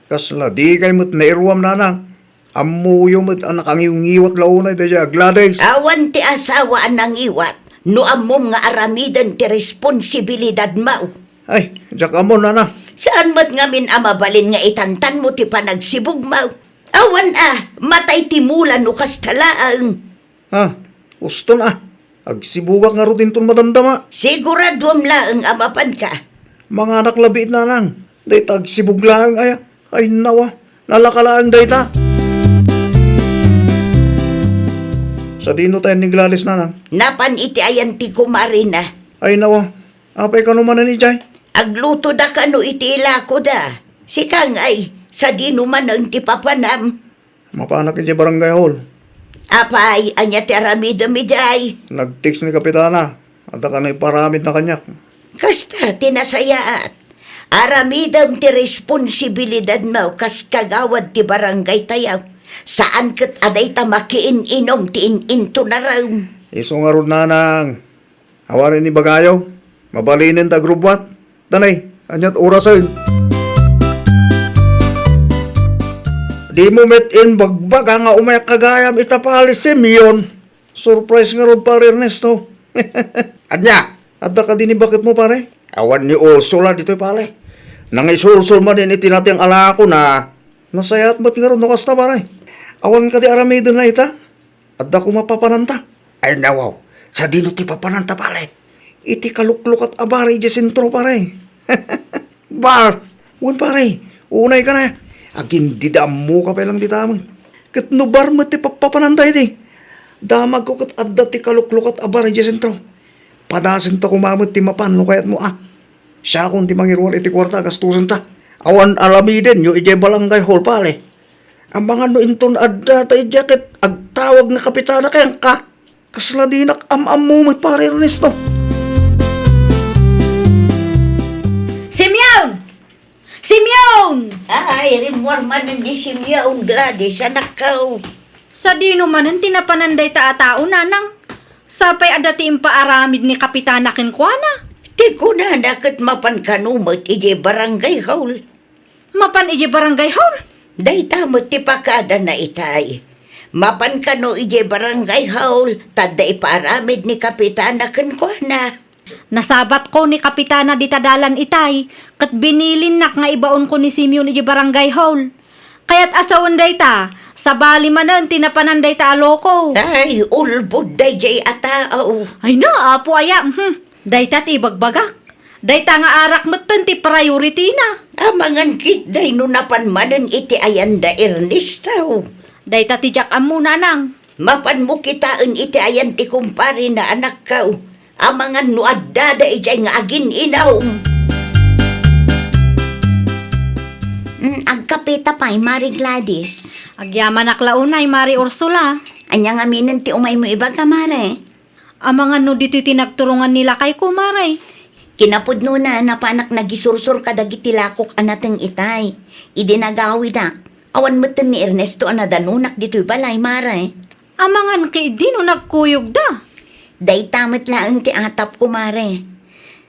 Kasla di kay mo't nairwam nanang. Amuyo mo't anak ang iungiwat launay daya Gladys. Awan ti asawa anang iwat. No amom nga aramidan ti responsibilidad mau. Ay, jak amo nanang. Saan mo't ngamin amabalin nga itantan mo ti panagsibog mau? Awan matay ti mula no kastalaan. Ha, gusto na. Agsibugak nga rutin ton madamdama. Sigurado am laang amapan ka. Mga anak labi na nang. Dayta agsibug lang aya. Ay nawa. Nalakalaan dayta. Sa dino tayo ni Gladys na nang. Napan iti ayan ti kumari na. Ay nawa. Apay ka naman na ni Jay. Agluto da kano iti ilako da. Sikang ay, sa di numan ang ti papanam. Mapanak ni Jay barangay hall. Apay, anya ti aramida mi jay. Nag-text ni Kapitana. At ka na iparamid na kanyak. Kasta tinasayaat. Aramidam ti responsibilidad mo kas kagawad ti barangay tayaw. Saan kat aday ta makiin-inom ti in-into na raw. Iso nga ron nanang. Hawarin ni Bagayo. Mabalinin ta grubwat. Tanay, anyat orasan. Di mo met in bagbaga nga umayak kagayam itapali si Mion. Surprise nga ron pare Ernesto. Anya, adda ka din ni bakit mo pare? Awan ni Ulsula dito pare. Nang isulsul man din iti natin ala ko na nasayat ba't nga ron no kasta pare. Awan ka di aramidon na ita. Adda ko mapapananta. Ay nawaw, sa dino ti papananta pare. Iti kalukluk at abari di sentro pare. Bar, un pare, unay ka na. Agin di damo ka pa lang di damon. Kat no bar mo ti papananta iti. Damag ko kat adda ti kalukluk at abari di sentro. Padasin ta kumamot ti mapan no kayat mo ah. Siya kung ti mangirwal iti kwarta gastusan ta. Awan alamiden yung ije balangay hall pare. Ang mga no inton adda ta jacket agtawag na kapitana kayang ka. Kasladinak am-amumot pare Ernesto. Simeon! Simeon! Ay, rimwarman ni Simeon Gladys, anak ka. Sa di naman ang tinapananday ta atao nanang. Sapay adati impaaramid ni Kapitana Kinkwana. Ti ko na nakat mapan kanumot ije barangay hall. Mapan ije barangay hall. Day tamot ti pakada na itay. Mapan kano ije barangay hall, tada ipaaramid ni Kapitana Kinkwana. Nasabat ko ni Kapitana di tadalan itay, kat binilin nak nga ibaon ko ni Simeon ije barangay hall. Kaya't asawan day ta, sa bali manan tinapananday ta aloko. Ay, ulbod day jay atao. Ay na, apo aya, day ta ti bagbagak. Day ta nga arak matan ti priority na. Amangan kit day no napanmanan iti ayanda Ernesto. Day ta ti jak amu nanang. Mapan mo kitaan iti ayan ti kumpari na anak ka. Amangan no adda day jay nga agin inaw. Agkapita pa'y, Mari Gladys. Agyaman aklaunay, Mari Ursula. Anyang aminan ti umay mo iba ka, Mare. Amangan no dito'y tinagturungan nila kay kumaray. Kinapod no na napanak nagisursur kadagiti lakok anateng itay. Idinagawid ak. Awan meten ni Ernesto anadanunak dito'y balay, Mare. Amangan kay di no nagkuyog da. Day tamat laang ti atap ko, Mare.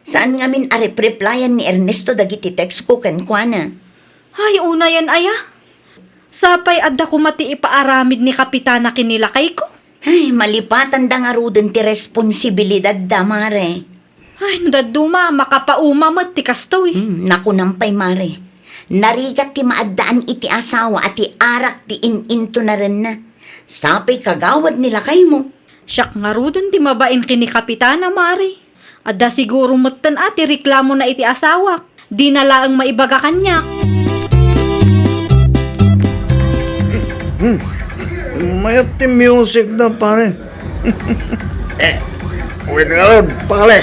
Saan nga min replyan ni Ernesto dagiti text ko kankwana? Ay, una yan aya. Sapay adda ko mati ipaaramid ni Kapitana kinilakay ko. Ay, malipatan da nga ruden ti responsibilidad da, Mare. Ay, nadaduma, makapauma mat ti kastoy. Naku nampay, Mare. Narigat ti maaddaan iti asawa at ti arak ti in-into na rin na. Sapay kagawad nila kay mo. Siyak nga rudan ti mabain kini Kapitana, Mari. Adda siguro matan ati reklamo na iti asawa. Di na laang maibaga kanya. Mayat ti music na pare. Wait nga ron, pare.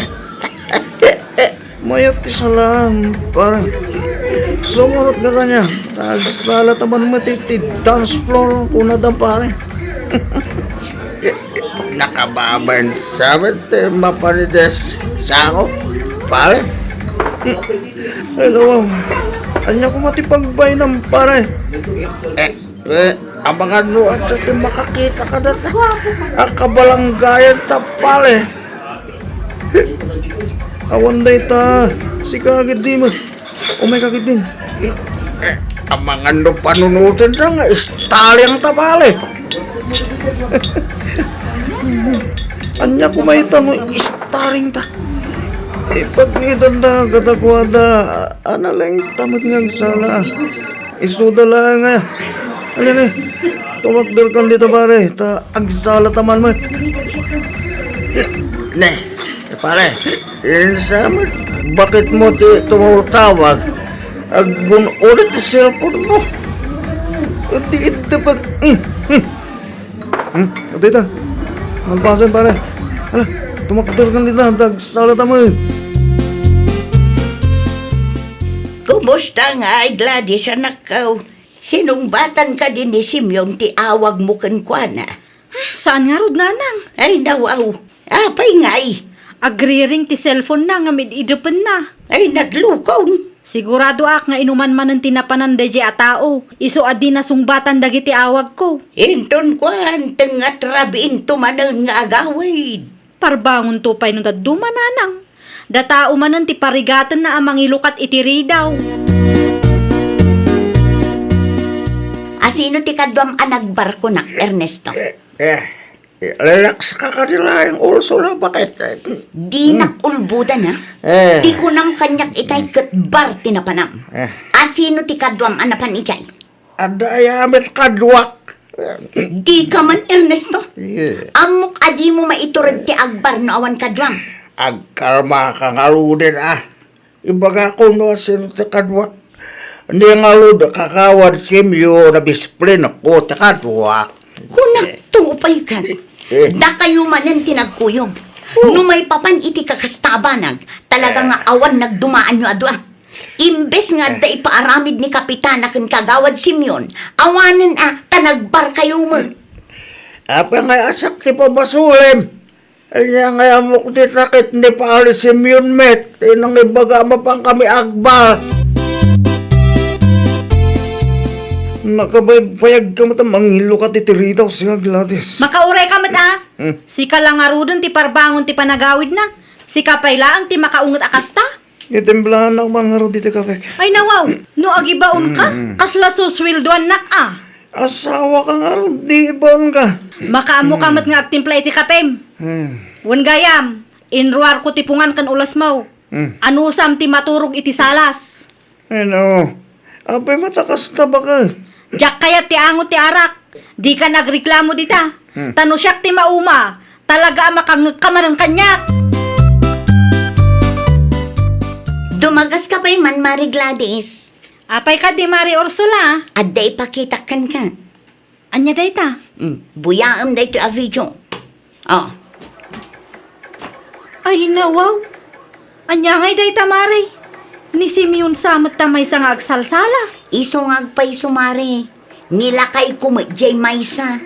Mayat ti salaan pare. Sumunod ka kanya. Tagsala taman matiti dance floor kung nadang pare. Nakababan sabi ti mapanides sa ako, pare. Hello, anya ko matipagbay ng pare. Abangan mo at iti makakita ka na Akabalanggayan ta pare. Awan day ta. Si kagid di mo. Umay kagid din. Abangan no panunutin na nga, istalyang tabali. Anya ko may tanong istaring ta. Ipag-itan ta katakwada. Ana lang tamad nga sana. Isuda lang nga. Alin tumakder kan dito pare. Ta agsala taman mo. Ne, pare, sama, bakit mo tumutawag? Agun ulit sa cellphone mo. Di ito pag... Tita, nalpasan pare. Hala, tumakder kan tita, tagsalat mo. Kumusta nga ay Gladys, anak ko? Sinumbatan ka din ni Simeon ti awag mo kan kwa na. Saan nga rod nanang? Ay nawaw, apay ngay. Agriring ti cellphone na nga mid-idupan na. Ay naglukaw. Sigurado ak nga inuman man ang tinapanan da a tao. Iso adi na sungbatan dagiti awag ko. Inton kwan, tengat rabiin tumanan nga agawid. Parbangon tupay nung daduma nanang. Datao manan ti parigatan na amang ilukat itiri daw. Asino ti kadwam anagbarko nak, Ernesto? Relax ka kanila yung ulso na bakit? Di nakulbudan ha? Di ko nang kanyak itay kat bar tinapanam. Asino ti kadwam anapan itay? Adayamit kadwak. Di ka man, Ernesto. Amok adi mo maiturad ti agbar no awan kadwam. Agkalma kang aludin Ibaga ko no sino ti kadwak. Hindi nga alud kakawad simyo na bisplin ako ti kadwak. Kunak tupay kan. Da kayo manan tinagkuyog. No may papan iti kakastabanag, talaga nga awan nagdumaan nyo adwa. Imbes nga da ipaaramid ni Kapitana ken kagawad Simeon, awanan tanagbar kayo mo. Apa nga asak ti pabasulim. Kaya nga amok di takit ni paalis simyon met. Tinang ibaga mapang kami agbal. Nakapayag ka mata, manghilo ka titiritaw siya, Gladys. Makauray ka mat Sika lang arudon ti parbangon ti panagawid na. Sika paylaang ti makaungot akasta. Itemblahan lang man nga ro dito kapek. Ay nawaw, no agibaon ka, kasla suswilduan nak Asawa ka nga ro, di ibon ka. Makaamo ka mat nga agtimpla iti kapem. Wan gayam, inruar ko tipungan kan ulas mo. Anusam ti maturog iti salas. Ano, apay matakas ta ba ka? Jak kaya ti angot ti arak. Di ka nagreklamo dita. Tanusyak ti mauma. Talaga makangkamaran kanyak. Dumagas ka pa'y man, Mari Gladys. Apay ka di Mari Ursula. Adda ipakitakan ka. Anya dayta? Buyaam da ito a video. Oh, Ay nawaw. Anya ngay dayta Mari. Ni Simeon samot tamay sa nga agsalsala. isungag pa'y sumari. Nilakay ko jay maysa.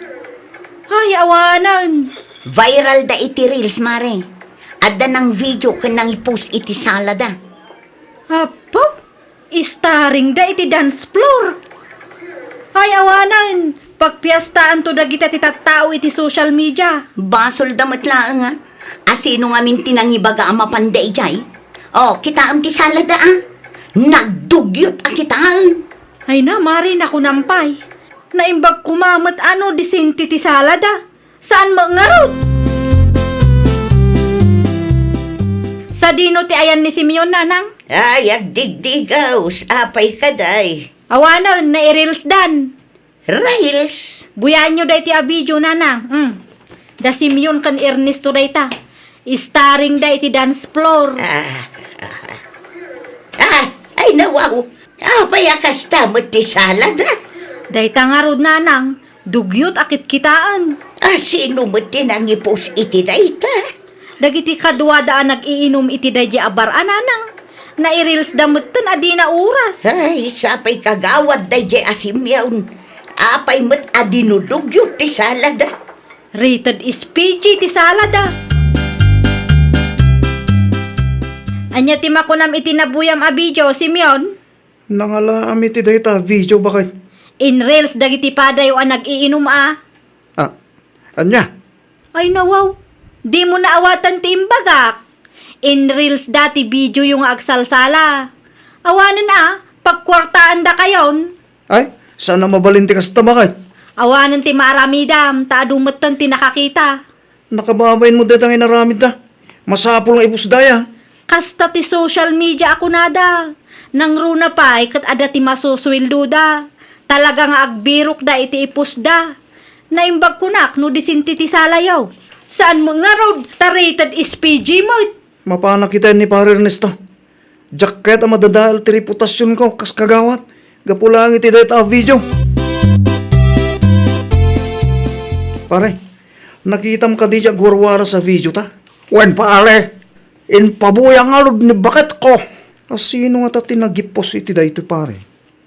Ay awanan. Viral da iti reels, Mari. Adda ng video ka nang ipost iti salada. Apo, istaring da iti dance floor. Ay awanan. Pagpiastaan to dagita ti tattao iti social media. Basol damat laang ha. Asino nga minti nang ibaga ang mapanday jay. Oh, kita am ti salada Nagdugyot ang kitaan. Ay na, Mari, naku nampay. Naimbag kumamat di sinti ti salada. Saan mo ngarot? Sa dino ti ayan ni Simeon nanang. Ay, agdigdigaw, apay ka day. Awanan, na i-reels dan. Rails. Buyan nyo day ti abidyo nanang. Da Simeon kan Ernesto day ta. Starring day ti dance floor. Ay nawaw. Apay akasta mo ti salad Day ta nga rod nanang. Dugyot akit kitaan. Sino mo ti nang ipost iti dayta? Dagiti kadwa daan nag-iinom iti day di abar ananang. Na i-reels damutan adi na oras. Ay, sapay kagawad day di asimyaw. Apay mo't adinudugyot ti salad Rated is PG ti salada. Anya ti makunam iti nabuyam a video, Simeon? Nangala ami ti dayta, video bakit? In reels dagiti padayo ang nag-iinom Anya? Ay nawaw, di mo naawatan ti imbagak. In reels dati video yung agsalsala. Awanan pagkwartaan da kayon. Ay, sana mabalinti ka sa bakit? Awanan ti maaramidam, taadumatan ti nakakita. Nakababayin mo dayta nga inaramid ta. Masapol nga ipusdaya. Kasta ti social media ako nada. Nang runa pa, kat ada ti masuswildo da. Talaga nga agbirok da iti ipusda. Naimbag kunak no disinti ti salayaw. Saan mo nga raw tarated SPG mo? Mapana kita ni pare Ernesto. Jacket ang madadahal ti reputasyon ko kas kagawat. Gapulang iti dahil ta video. Pare, nakita mo ka di dyan gwarwara sa video ta? Wen pare, inpabuyang alod ni bakit ko. Sino nga ta tinagipos iti dahil ito pare?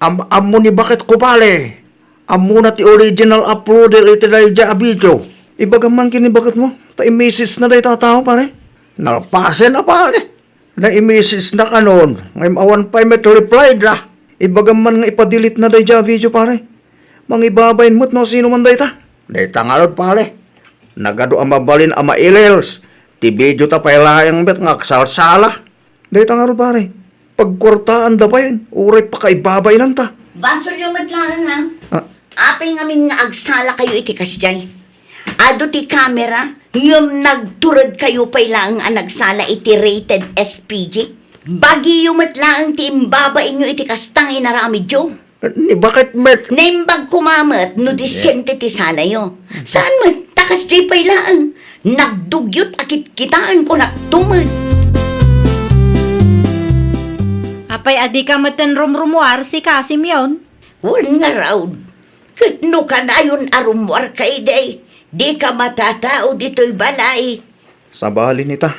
Amo ni bakit ko pare. Amo na ti original uploader iti dahil dyan a video. Ibagaman kini bakit mo? Ta i-message na dahil tao pare? Nalpase na pare. Na-message na kanon. Ngayon awan pa may reply da. Ibagaman nga ipadelete na dahil dyan video pare. Mangibabayin mo't no sino man dahil ta? Dahil tangalod pare. Nagado ang mabalin ang mailels. Ti video ta pailayang bet nga kasalsala. Dahil tangaro pare. Pagkwartaan da pa yun. Uray pa kaibabay lang ta. Basol yung matlaran ha. Ah, Apay ngamin nga agsala kayo iti kasjay. Ado ti camera, ngam nagturod kayo pa'y lang ang nagsala iti rated SPG. Bagi yung matlaang ti imbaba inyo iti kastang inaramid yo. Ni bakit met? Naimbag kumamat no disente ti sala yo. Saan man, takas jay pa'y lang. Nagdugyot akit kitaan ko naktumad. Apay adi ka matan rumrumuar si Kasim yon. Wala nga raw. Katno ka na yun arumwar kay day. Di ka matatao dito'y balay. sa bali nita.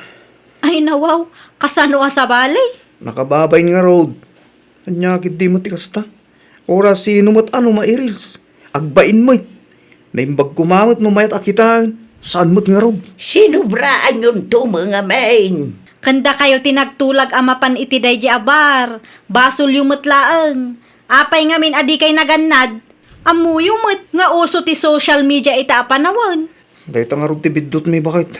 Ay nawaw, kasano ka sa balay? Nakababay nga road. Kanyakit di mo ti kasta. Ora sino mo't ano mairils. Agbain mo't. Naimbag kumamot no mayat akitaan. Saan mo't nga road? Sinubraan yun to mga main. Kanda kayo tinagtulag amapan iti day di abar. Basol yung mutlaang. Apay ngamin adi kay naganad. Amu yung mut nga uso ti social media ita apanawan. Dahil nga road ti bidot may bakit.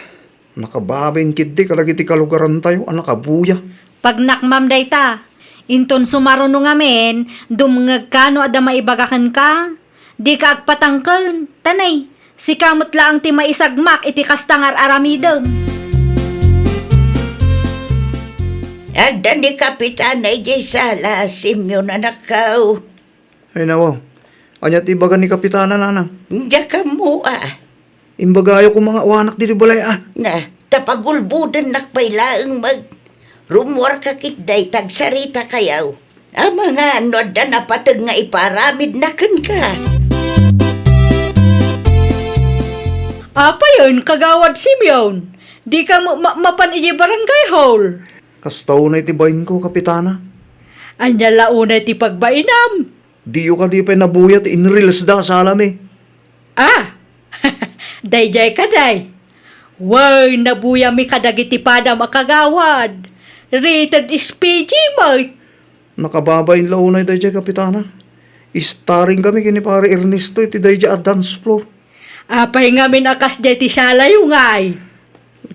Nakababayin kid di kalagi ti kalugaran tayo. Ang nakabuya. Pag nakmam day ta, inton sumaruno ngamin, dumngag ka no ada maibagakan ka. Di ka agpatangkan. Tanay, si kamot laang ti maisagmak iti kastangar aramidem. Ada ni Kapitan ay di sala, simyo na nakaw. Ay nawaw. Anya ti baga ni Kapitana nanang. Diya ka mo Imbagayo ko mga wanak dito balay Na, tapagulbudan nakpailaang mag... Rumor ka kitday tagsarita kayaw. Ang mga anod na napatag nga iparamid na kan ka. Apa yun, kagawad Simeon? Di ka mapan iji barangay hall. Kastaw na itibayin ko, Kapitana. Anya launa ti pagbainam. Diyo ka di pa nabuyat in-reels da sa alam eh. Ah, dayjay ka day. Way, nabuya mi kadagiti pada makagawad. Rated SPG mo. Nakababayin launay dayjay, Kapitana. Starring kami kini pare Ernesto iti dayjay at dance floor. Apay nga minakas day ti sala yung ay.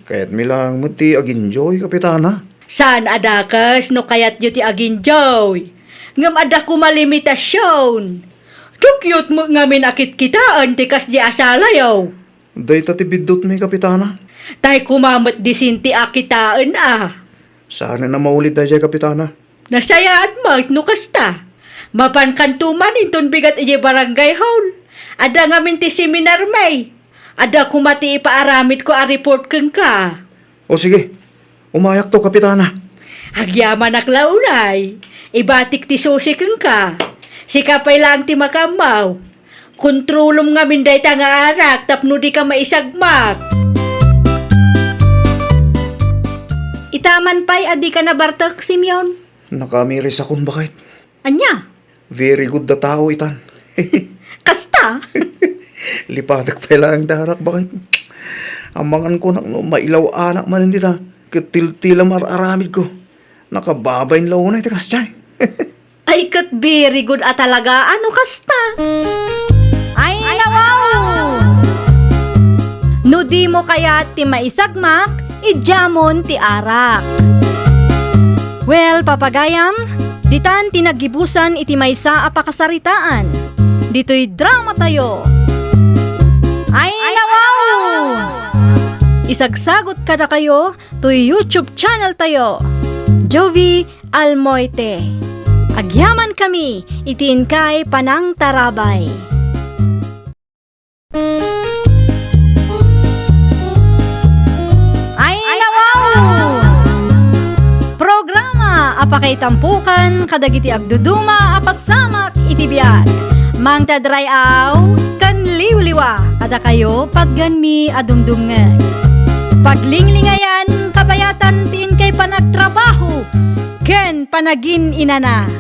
Kaya't milang mati aginjoy, Kapitana. Saan adakas no kayat yu ti aginjoy? Ngam ada kumalimitasyon. Tukyot mo nga minakit kitaan ti kas di asala yaw. Day tati bidot may, Kapitana. Tay kumamat disinti akitaan Sana na maulid dayjay, Kapitana. Nasaya at mat no kasta. Mapankantuman inton bigat iji barangay hall. Ada nga minti seminar may. Ada kumati ipaaramid ko a report keng ka. O sige, umayak to, Kapitana. Agyaman ak launay. Ibatik ti susi keng ka. Sikapay lang ti makamaw. Kontrolom nga minday ta nga arak tapno di ka maisagmak. Itaman pa'y adi ka na bartak, Simeon. Nakamiris akong bakit. Anya? Very good da tao itan. Kasta? Lipadak pa lang darak bakit. Amangan ko no, mailaw anak man hindi ta. Ketil-tila mararamid ko. Nakababayin launay tikas dyan. Ay, kat very good at talaga. Ano kasta? Ay, nawaw! No di mo kaya ti maisagmak, idjamon ti arak. Well, papagayam, ditan tinagibusan iti maysa apakasaritaan. Dito'y drama tayo. Ay, nawaw! Isagsagot kada kayo to YouTube channel tayo. Jovi Almoite. Agyaman kami, itiin kay Panang Tarabay. Pakaitampukan kadagiti agduduma apasamak iti biag. Mang tadrayaw kan liwliwa kada kayo pagganmi adumdumngeg. Paglinglingayan kabayatan tiin kay panagtrabaho ken panagin inana.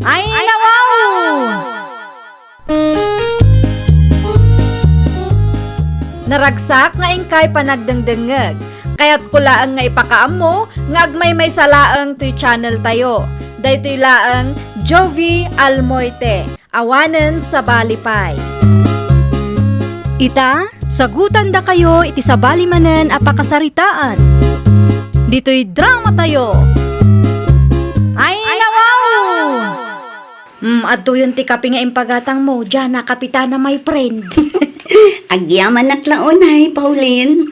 Ay nawaw! Naragsak nga ingkay panagdengdengeg. Kaya't kulaang nga ipakaamo nga agmay may salaang to'y channel tayo. Daytoy laang Jovi Almoite, awanen sa Balipay. Ita, sagutan da kayo iti sabali manen apakasaritaan. Dito'y drama tayo. Ay nawaw! Adto yun ti kapi nga impagatang mo, dyan na kapitana my friend. Agyaman na klaunay, Pauline.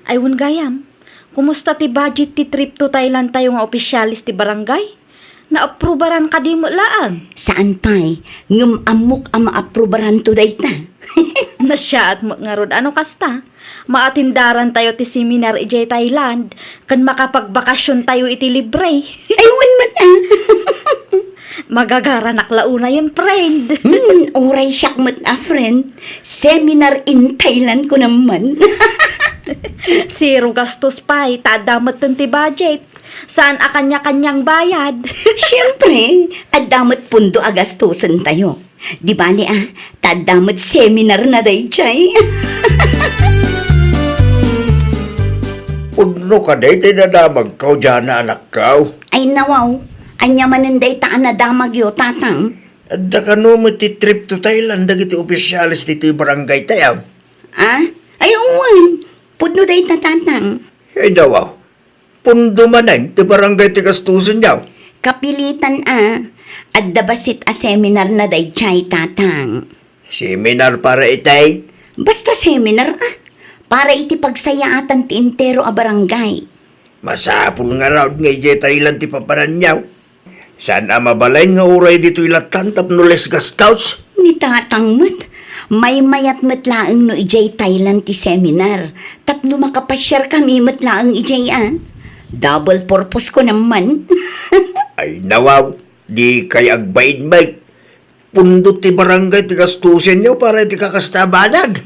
Ayun gayam, kumusta ti budget ti trip to Thailand tayo nga opisyalis ti barangay? Naaprubaran ka di mo laang. Saan pa'y? Ngam amok ang maaprubaran to dayta. Nasya at ngarod ano kasta? Maatindaran tayo ti seminar ijay Thailand, kan makapagbakasyon tayo iti libre. Aywan man ah. Magagara naklauna yun, friend. Oray siyak mat a friend. Seminar in Thailand ko naman. Zero gastos pa'y, tadamat ti budget. Saan a kanya-kanyang bayad? Siyempre, adamot pundo agastusan tayo. Di bali tadamot seminar na day chay. Udno ka day, tinadamag ka dyan na anak ka. Ay nawaw, anya manin day taan na damag yo tatang. Adda ka no mo ti trip to Thailand, dagiti opisyalis dito yung barangay tayo. Ay uwan, pudno day tatang. Ay daw, pundo manan, ti barangay ti gastusan daw. Kapilitan adda basit a seminar na day chay tatang. Seminar para itay. Basta seminar para iti pagsayaatan ti intero a barangay. Masapul nga raw nga ije Thailand ti paparanyaw. Saan mabalay nga uray dito ilatan tapno les gastaws? Ni tatang mat, may mayat matlaang no ijay Thailand ti seminar. Tapno makapasyar kami matlaang ijay Double purpose ko naman. Ay nawaw, di kay agbaid may. Pundot ti barangay ti gastusin nyo para ti kakastabanag.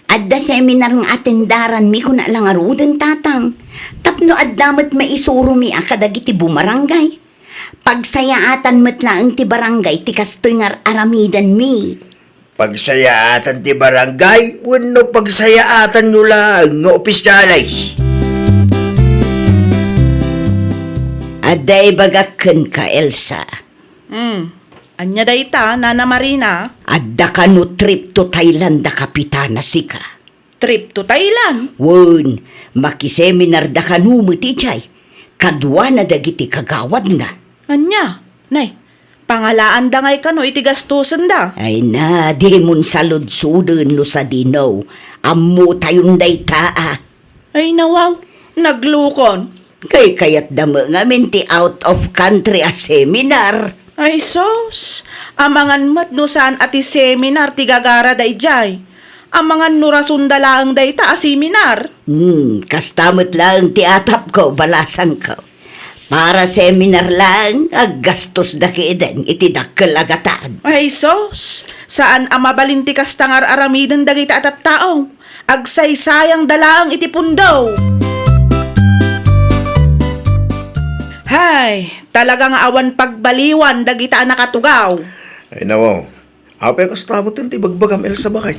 Adda seminar ng atendaran mi ko na lang arudan tatang. Tapno addamat maisuro mi akadagiti bumarangay. Pagsayaatan matlaang ti barangay ti kastoy nga aramidan mi. Pagsayaatan ti barangay, wano pagsayaatan nyo lang nga opisyalis. Aday bagaken ka, Elsa. Anya dayta, Nana Marina. Adda ka no trip to Thailand da kapitana sika. Trip to Thailand. Wun, makiseminar da ka no mutijay. Kadwa na dagiti kagawad na. Anya, nay, pangalaan da ngay ka no iti gastusan da. Ay na, di mon salud-sudun no sa dinaw. Ammo tayon dayta Ay nawaw, naglukon. Kay kayat dama nga ti out of country a seminar. Ay sos, amangan mat no saan ati seminar ti gagara day jay. Amangan no rasundalaang day ta a seminar. Kastamot lang ti atap ko, balasan ko. Para seminar lang, aggastos da kiiden, iti dakkel agatan. Ay sos, saan amabalinti kas tangar aramidan dagita at tao. Agsaysayang dalaang iti pundaw. Hay, talagang awan pagbaliwan dagita nakatugaw. Ay nawaw, apay kastamot ti bagbagam Elsa bakay.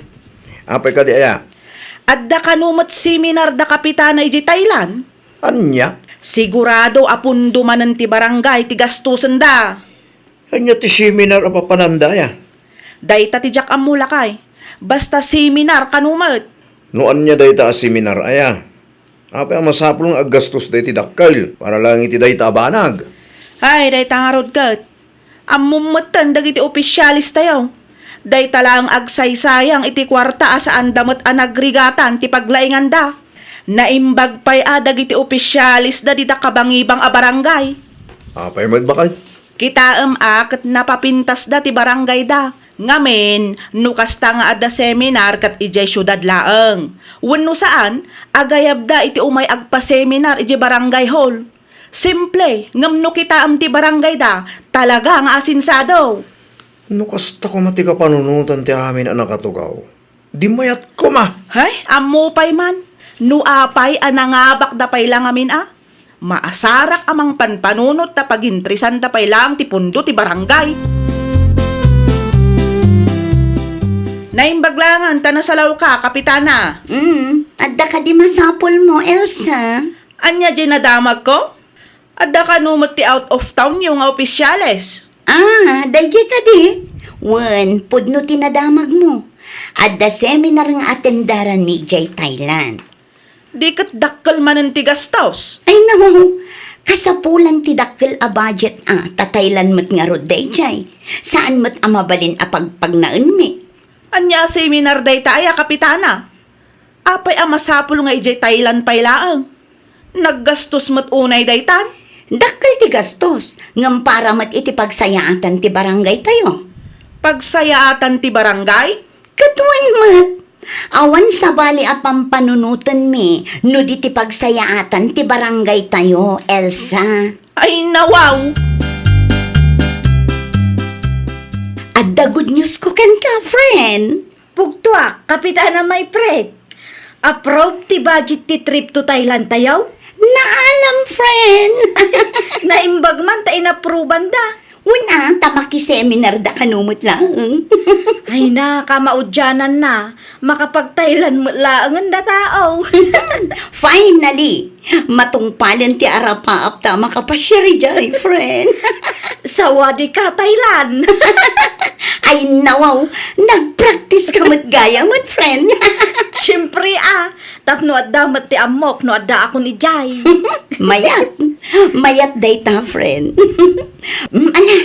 Apay ka di aya. Adda kanumat seminar da kapitana iji Thailand. Anya? Sigurado apundo manan ti barangay ti gastusan da. Anya ti seminar a papananda ya. Dayta ti jak amulakay. Basta seminar kanumat. Noan niya dayta a seminar aya. Apay ang masapul nga aggastos dayti dakkail para lang iti dayta abanag. Ay, dayta nga rod kat. Amumatan dagiti opisyalis tayo. Dayta lang agsaysayang iti kwarta asaan damot anagrigatan ti paglaingan da. Naimbag pa'y dagiti opisyalis da di da kabangibang a barangay. Apay magbakay. Kita kat napapintas da ti barangay da. Ngamen, nukasta nga adda seminar kat ijay syudad laeng. Wenno saan, agayab da iti umay agpa-seminar iti barangay hall. Simple, ngamno kita am ti barangay da, talaga nga asinsado. No kasta ko mati ka panunutan ti amin ang nakatugaw. Di mayat ko ma. Hay, amo pay man. Nuapay anangabak da pay lang amin Maasarak amang panpanunot ta pagintrisan da pay lang ti pundo ti barangay. Naimbaglangan ta nasalaw ka, kapitana. Adda ka di masapol mo, Elsa. Anya di nadamag ko? Adda ka numot ti out of town yung opisyales. Dayjay ka di. Wan, pudno tinadamag mo. Adda seminar nga atendaran mi jay Thailand. Di kat dakkel manen ti gastos. Ay nawaw, kasapulan ti dakkel a budget tataylan mo't nga rod dayjay. Saan mo't amabalin a pagpagnaan mi? Anya seminar day taya, kapitana. Apay masapul nga ijay Thailand pay laang. Naggastos mo't unay daytan. Dakkel ti gastos, ngam para mat iti pagsayaatan ti barangay tayo. Pagsayaatan ti barangay? Katuan mat, awan sa bali a pampanunutan mi, no di ti pagsayaatan ti barangay tayo, Elsa. Ay nawaw. Adda good news ko kan ka, friend. Pugtuak, kapitana my friend. Approve ti budget ti trip to Thailand tayo? Naalam, friend. Naimbag man ta inapruban da. Una, tamaki seminar da kanumot lang. Ay na, kamaudyanan na. Makapag-Thailand mo laangan da tao. Finally, matungpalan ti arapaap ta makapasyari jay, friend. Sawadi ka, Thailand. Ay nawaw, nag-practice ka mat gaya mat, friend. Siyempre tapno adda mat ti amok, no adda ako ni Jai. Mayat day ta, friend. Ala,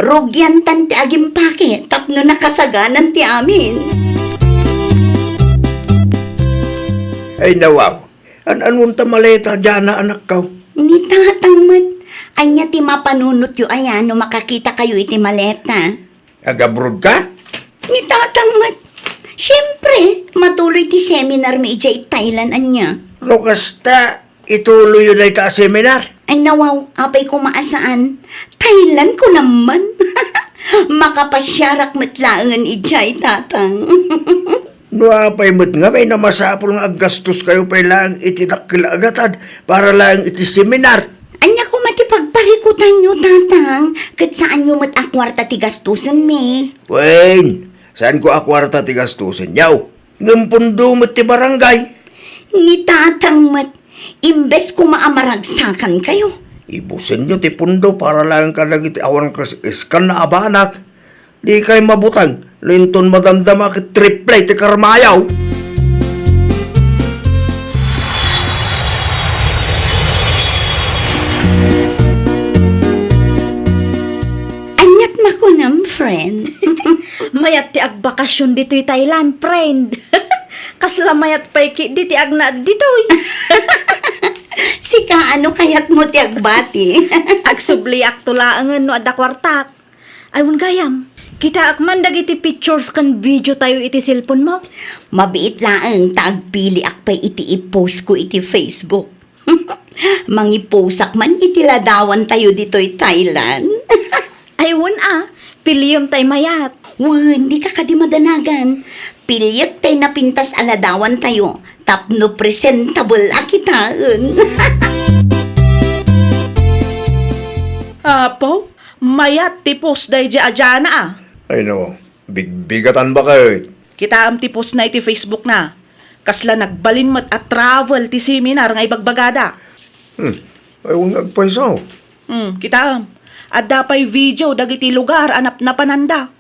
rugyan tan ti agimpake, tapno nakasaganan ti amin. Ay nawaw, an-anong tamaleta dyan na anak ka? Ni tatangmat, anya ti mapanunot yu ayan no makakita kayo iti maleta. Agabrod ka? Ni tatangmat, siyempre, matuloy ti seminar mi ijay Thailand anya. No kasta, ituloy yun ay ta seminar. Ay nawaw, apay ko maasaan. Thailand ko naman. Makapasyarak matlaangan ijay tatang. No apay mo't nga may namasapol nga aggastos kayo pa'y lang itidakil agatad para lang iti seminar. Anya ko matipagparikutan nyo, tatang. Kat saan nyo matakwarta ti gastusan mi? Wayne, saan ko akwarta ti gastusin yaw? Ngumpundo mo't ti barangay. Ni tatang mat, imbes ko maamaragsakan kayo. Ibusin nyo ti pundo para lang ka iti awan iskan na abanak. Di kay mabutang, linton madamdama ki triple ti karmayaw. Anyat makunam, friend. Mayat ti agbakasyon dito'y Thailand, friend. Kasla mayat pa'y diti agna dito'y. Sika ano kayat mo ti agbati? Agsubli aktulaangan no adda kwartak. Ayun gayam, kita akman dagiti pictures kan video tayo iti cellphone mo. Mabiit laang taagpili akpay iti i-post ko iti Facebook. Mangiposak man iti ladawan tayo dito'y Thailand. Ayun piliyom tay mayat. Wan, di ka kadimadanagan. Pilyak tay napintas aladawan tayo. Tapno presentable akitaan. Apo, mayat tipos day di adyana Ay no, bigbigatan ba kayo? Kita am tipos na iti Facebook na. Kasla nagbalin mat at travel ti seminar nga ibagbagada. Ay huwag nagpaisaw. Kita am. At dapay video dagiti lugar anap na pananda.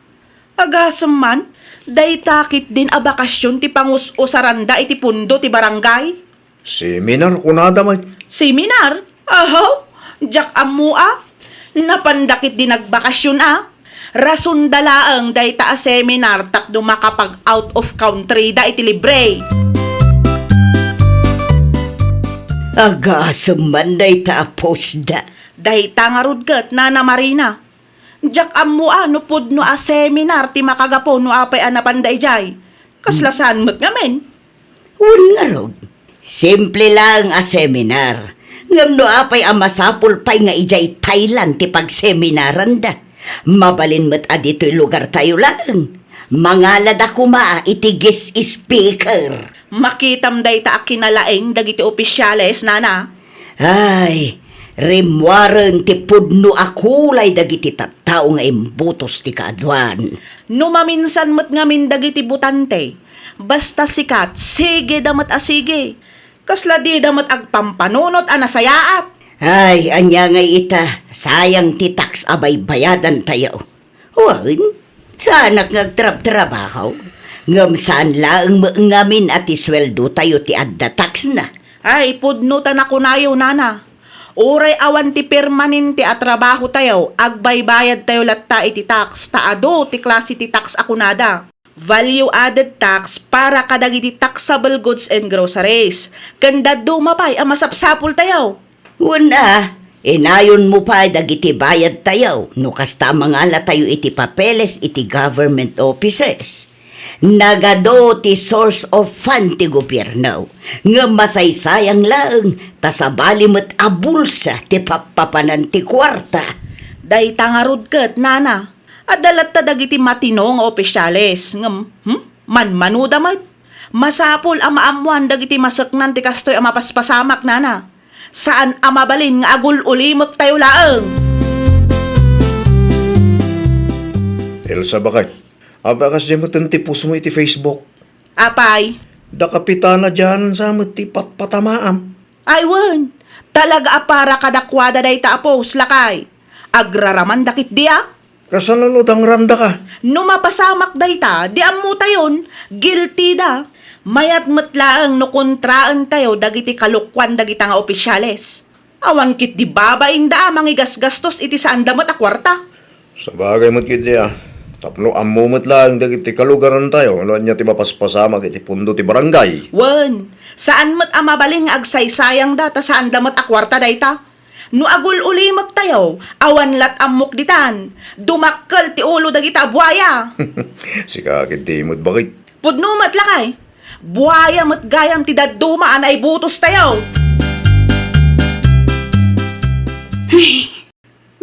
Agasam man, day takit din a bakasyon ti pangus-usaranda iti pundo ti barangay. Seminar ko na damay. Seminar? Aho, jak amua. Napandakit din nagbakasyon Rason dalaang day ta a seminar tapno makapag out of country da iti libre. Agasam man day ta post da. Day ta nga rudgat na Marina. Jak amua no pud no a seminar ti makagapo no apay anapanday jay. Kaslasan mo't ngamen. Un nga rod. Simple lang a seminar. Ngam no apay ang masapul pay nga ijay Thailand ti pagseminaran da. Mabalin mo't adito'y lugar tayo lang. Mangalad ako iti guest speaker. Makitam day ta akinalaeng dagiti opisyales, nana. Ay, rimwaren ti pudno akulay dagiti tattao nga imbutos ti kaadwan. Numaminsan mo't ngamin dagiti butante. Basta sikat, sige damat asige. Kasla di damat agpampanunot anasayaat. Ay, anya nga ita, sayang ti tax abay bayadan tayo. Huwag, saan nagtrab-trabaho? Ngam saan laang ngamin at isweldo tayo ti adda tax na. Ay, pudnutan ako nayo, nana. Uray awan ti permanente at trabaho tayo, agbaybayad tayo latta iti tax, taado ti klase ti tax ako nada. Value added tax para kadagiti taxable goods and groceries. Kanda dumapay ang masapsapul tayo. Una, inayon mo pa dagiti bayad tayo, no kasta mangala tayo iti papeles iti government offices. Nagado ti source of fund ti gobyerno, nga masaysayang lang, tasabali mo't abulsa ti papapanan ti kwarta. Day tangarod ket, nana. Adalat ta dagiti matino nga opisyales. Manmanuda mat. Masapol ang maamuan dagiti masaknan ti kastoy ang mapaspasamak, nana. Saan amabalin nga agul-ulimot tayo laeng? Elsa, bakit? Abakas di mo tantipos mo iti Facebook. Apay, Da kapitana dyan sa ti patamaam. aywan. Talaga apara kadakwada day taapos lakay. Agraraman dakit dia. Kasanunod ang randa ka. Numapasamak day ta, di amu tayon, guilty da. Mayat matlaang no kontraan tayo dagiti kalukwan dagita nga opisyales. Awan kit di babain da mangigas-gastos iti saan damat a kwarta. Sa bagay mo't kiti Tapno amumot lang dagiti kalugaran tayo. Ano niya ti mapaspasamak iti pundo ti barangay. Wen, saan mat amabaling agsaysayang da ta saan damat a kwarta day ta? No agul ulimak tayo, awan lat amok ditan. Dumakkel ti ulo dagita buaya. Sikakit di mo't bakit. Pudnumat lakay. Buaya mat gayam ti daduma anay butos tayo.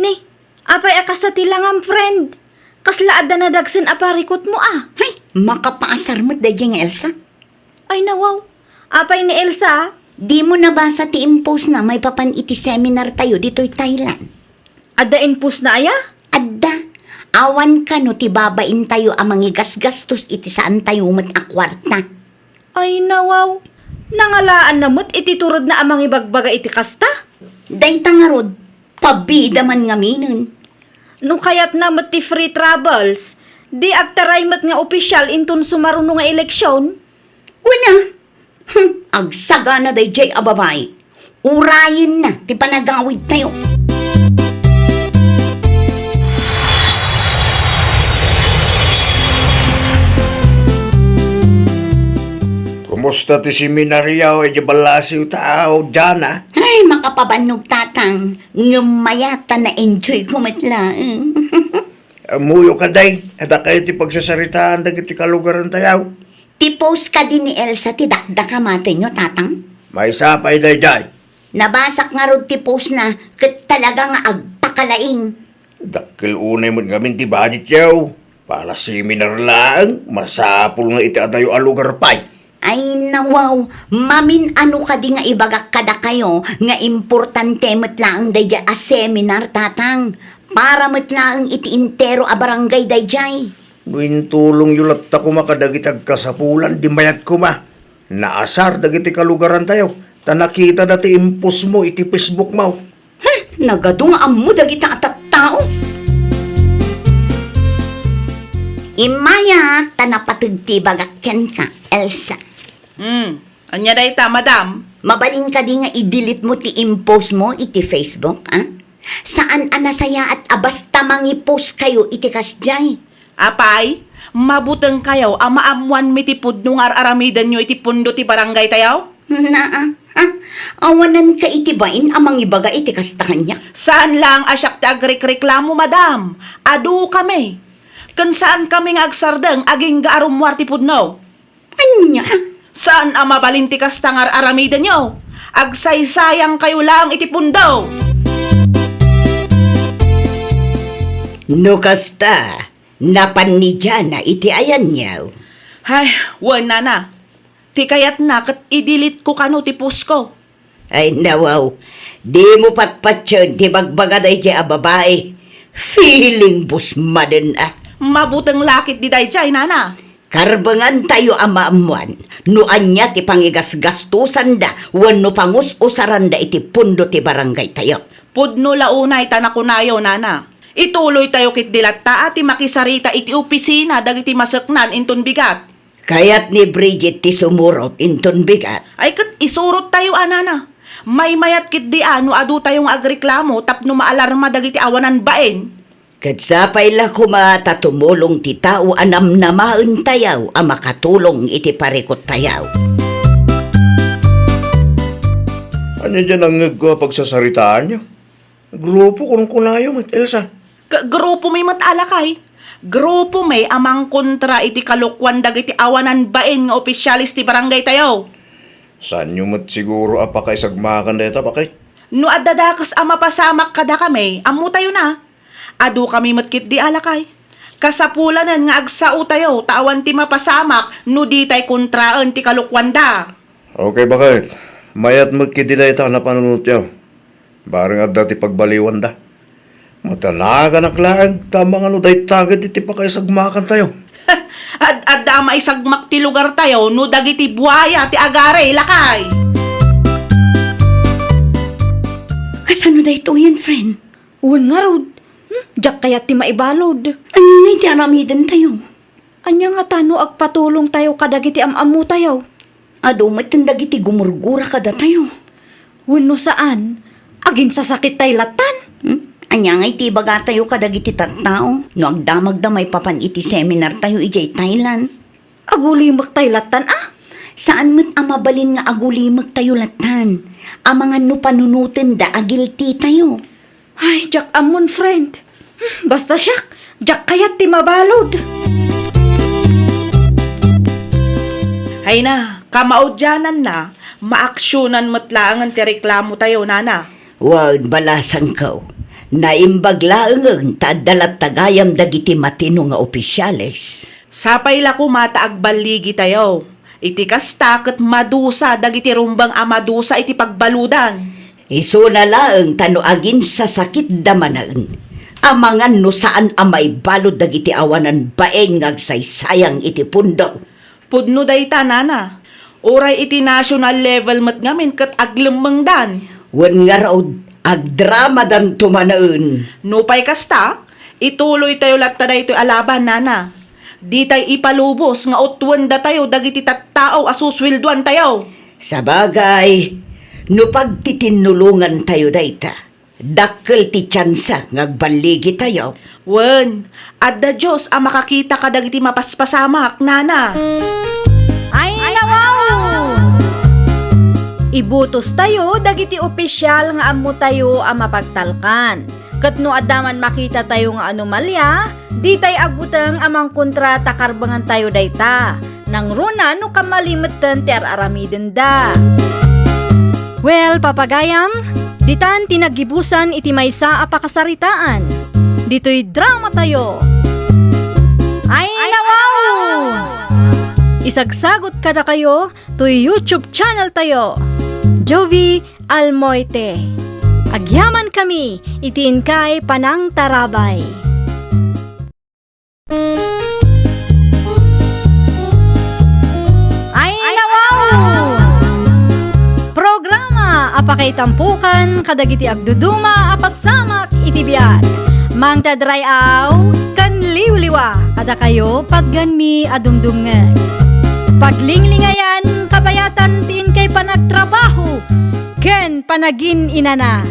Ni, apay akas na tilangam friend. Kasla adda na dagsen aparikot mo Ay, makapaasar mo dahil nga Elsa. Ay nawaw. Apay ni Elsa. Di mo nabasa ti impose na may papan iti seminar tayo dito'y Thailand. Adda inpus na aya? Adda, awan ka no ti babain tayo ang mangigas-gastos iti saan tayo mat a kwarta. Ay nawaw. Nangalaan na mo't ititurod na amang ibagbaga iti kasta. Day tangarod, pabida man nga minin. Nung kayat na mo't ti free travels, di agtaray mo't nga opisyal intun sumaruno nga eleksyon. Wala. Agsaga na day jay ababay. Urayin na, ti panagawid tayo. Kumusta ti seminarya o balasiw tao dyan, ha? Ay, makapabanog tatang. Ngamayata na enjoy ko matlaan. Amuyo ka day, ada kayo ti pagsasaritaan dagiti kalugaran tayo. Ti-post ka din ni Elsa ti dakdaka mati nyo, tatang. May sapay day day. Nabasak nga rod ti post na kat talaga nga agpakalaing. Dakil unay mo ngamin ti budget yaw. Para seminar lang, masapul nga iti adayo alugar pay. Ay nawaw, mamin ano ka di nga ibagak kada kayo nga importante matlaang dayjay a seminar, tatang. Para matlaang iti intero a barangay dayjay. Buin tulong yulat ta kuma kadagitag kasapulan, di mayat kuma. Naasar dagiti kalugaran tayo. Ta nakita dati impos mo iti Facebook mo. Nagadunga ammo dagita at tao. Imaya tanapatagti bagakyan ka, Elsa. Anya day ta, madam? Mabalin ka di nga i-delete mo ti impose mo iti Facebook, ah? Saan anasaya at abasta mangi-post kayo iti kasjay? Apay, mabuteng kayo ang maamuan mi ti pudno nga aramidan nyo iti pundo ti barangay tayo? Awanan ka iti bain amang ibaga iti kasta kanya. Saan lang asyak ti agreklamo, madam? Adu kami. Kan saan kami nga agsardeng aging gaarumwar ti pudno? Anya? Saan ang mabalinti kasta nga aramidan nyo? Agsaysayang kayo lang iti pundo. No kasta, napan ni Jana iti ayan niyaw. Ay, wan na. Ti kayat na kat idilit ko kano ti post ko. Ay nawaw, di mo patpatyon ti bagbaga day ti babae. Feeling busmaden ah. Mabutang lakit di day jay, nana. Karbangan tayo amaamuan, no anya ti pangigasgastusan da, wano pangus-usaran da iti pundo ti barangay tayo. Pudno launay tanakunayo, nana. Ituloy tayo kit dilatta at makisarita iti opisina dagiti masaknan inton bigat. Kayat ni Bridget ti sumurot inton bigat. Ay kat isurot tayo, anana. May mayat kit di ano adu tayong agreklamo tapno maalarma dagiti awanan baen. Katsapay la kumata tumulong ti tao anam namaen tayaw a makatulong iti parikot tayaw. Ano dyan ang pagsasaritaan niyo? Grupo kung kunayo, Mat Elsa. Grupo may matalakay. Grupo may amang kontra iti kalukwan dagiti awanan baen nga opisyalis ti barangay tayo. Saan nyo mat siguro apakaisagmakan deta pakay? No adadakas ama pasamak kada kami, amu tayo na. Adu kami matkit di alakay. Kasapulanan nga agsao tayo, tawan ti mapasamak, no di tay kontraan ti kalukwan da. Okay, bakit? Mayat magkidida ita na panunot yaw. Barang adda ti pagbaliwan da. Matanaga naklaan, tamang ano dahi tagad iti pakaisagmakan tayo. At dama isagmak ti lugar tayo, no dagiti buhaya ti agare, lakay. Kasano da ito yan, friend? Uwan nga, Rod. Diyak kaya ti maibalod. Ano na iti aramidan tayo? Anya nga tano agpatulong tayo kadagiti amamu tayo. Ado, matandag iti gumurgura kada tayo. Wano saan? Agin sa sakit tay latan. Anya nga iti baga tayo kadag iti tattao. No agdamag da may papan iti seminar tayo ijay Thailand. Agulimak tay latan ah. Saan mo't amabalin nga agulimag tayo latan? Amangan no panunutin da agilti tayo. Ay, Jack amon friend. Basta siyak, Jack kayat ti mabalod. Hay na, kamaudyanan na, maaksyonan matlaangan ti reklamo tayo, nana. Wag balasan kaw. Naimbag laeng tadalat tagayam dagiti matino nga opisyales. Sapay la ko mata agbaligi tayo. Iti kasta ket madusa dagiti rumbang amadusa iti pagbaludan. Iso na laeng tano agin sa sakit damanaen. Amangan no saan amay balod dagiti awanan baen ngagsaysayang iti pundo. Pudno dayta, nana. Oray iti national level mat ngamin ket aglemengdan. Wen nga raod agdrama dan tumanaen. Nupay kasta, ituloy tayo latta daytoy alaban, nana. Di tayo ipalubos nga utwan da tayo dagiti tattao asuswilduan tayo. Sa bagay, no pagtitinulungan tayo dayta, dakkel ti tsansa ngagbaligi tayo. Wen, adda Diyos ang makakita ka dagiti mapaspasamak, nana. Ay, nawaw! Ibutos tayo, dagiti opisyal nga amo tayo ang mapagtalkan. Kat no adaman makita tayo nga anomalya, di tayo agbutang amang kontrata karbangan tayo dayta. Nang runa no kamalimutan ti aramiden da. Well, papagayam, ditan tinagibusan iti maysa a pakasaritaan. Dito'y drama tayo. Ay, nawaw! Isagsagot kada kayo to YouTube channel tayo. Jovi Almoite. Agyaman kami, itiin kay Panang Tarabay. Ay, nawaw! Programa apakay tampukan kadagiti agduduma apasamak itibiyat. Mang tadray aw kan liwliwa kada kayo pagganmi adumdumngan. Paglinglingayan kabayatan tiin kay panagtrabaho ken panagin inana.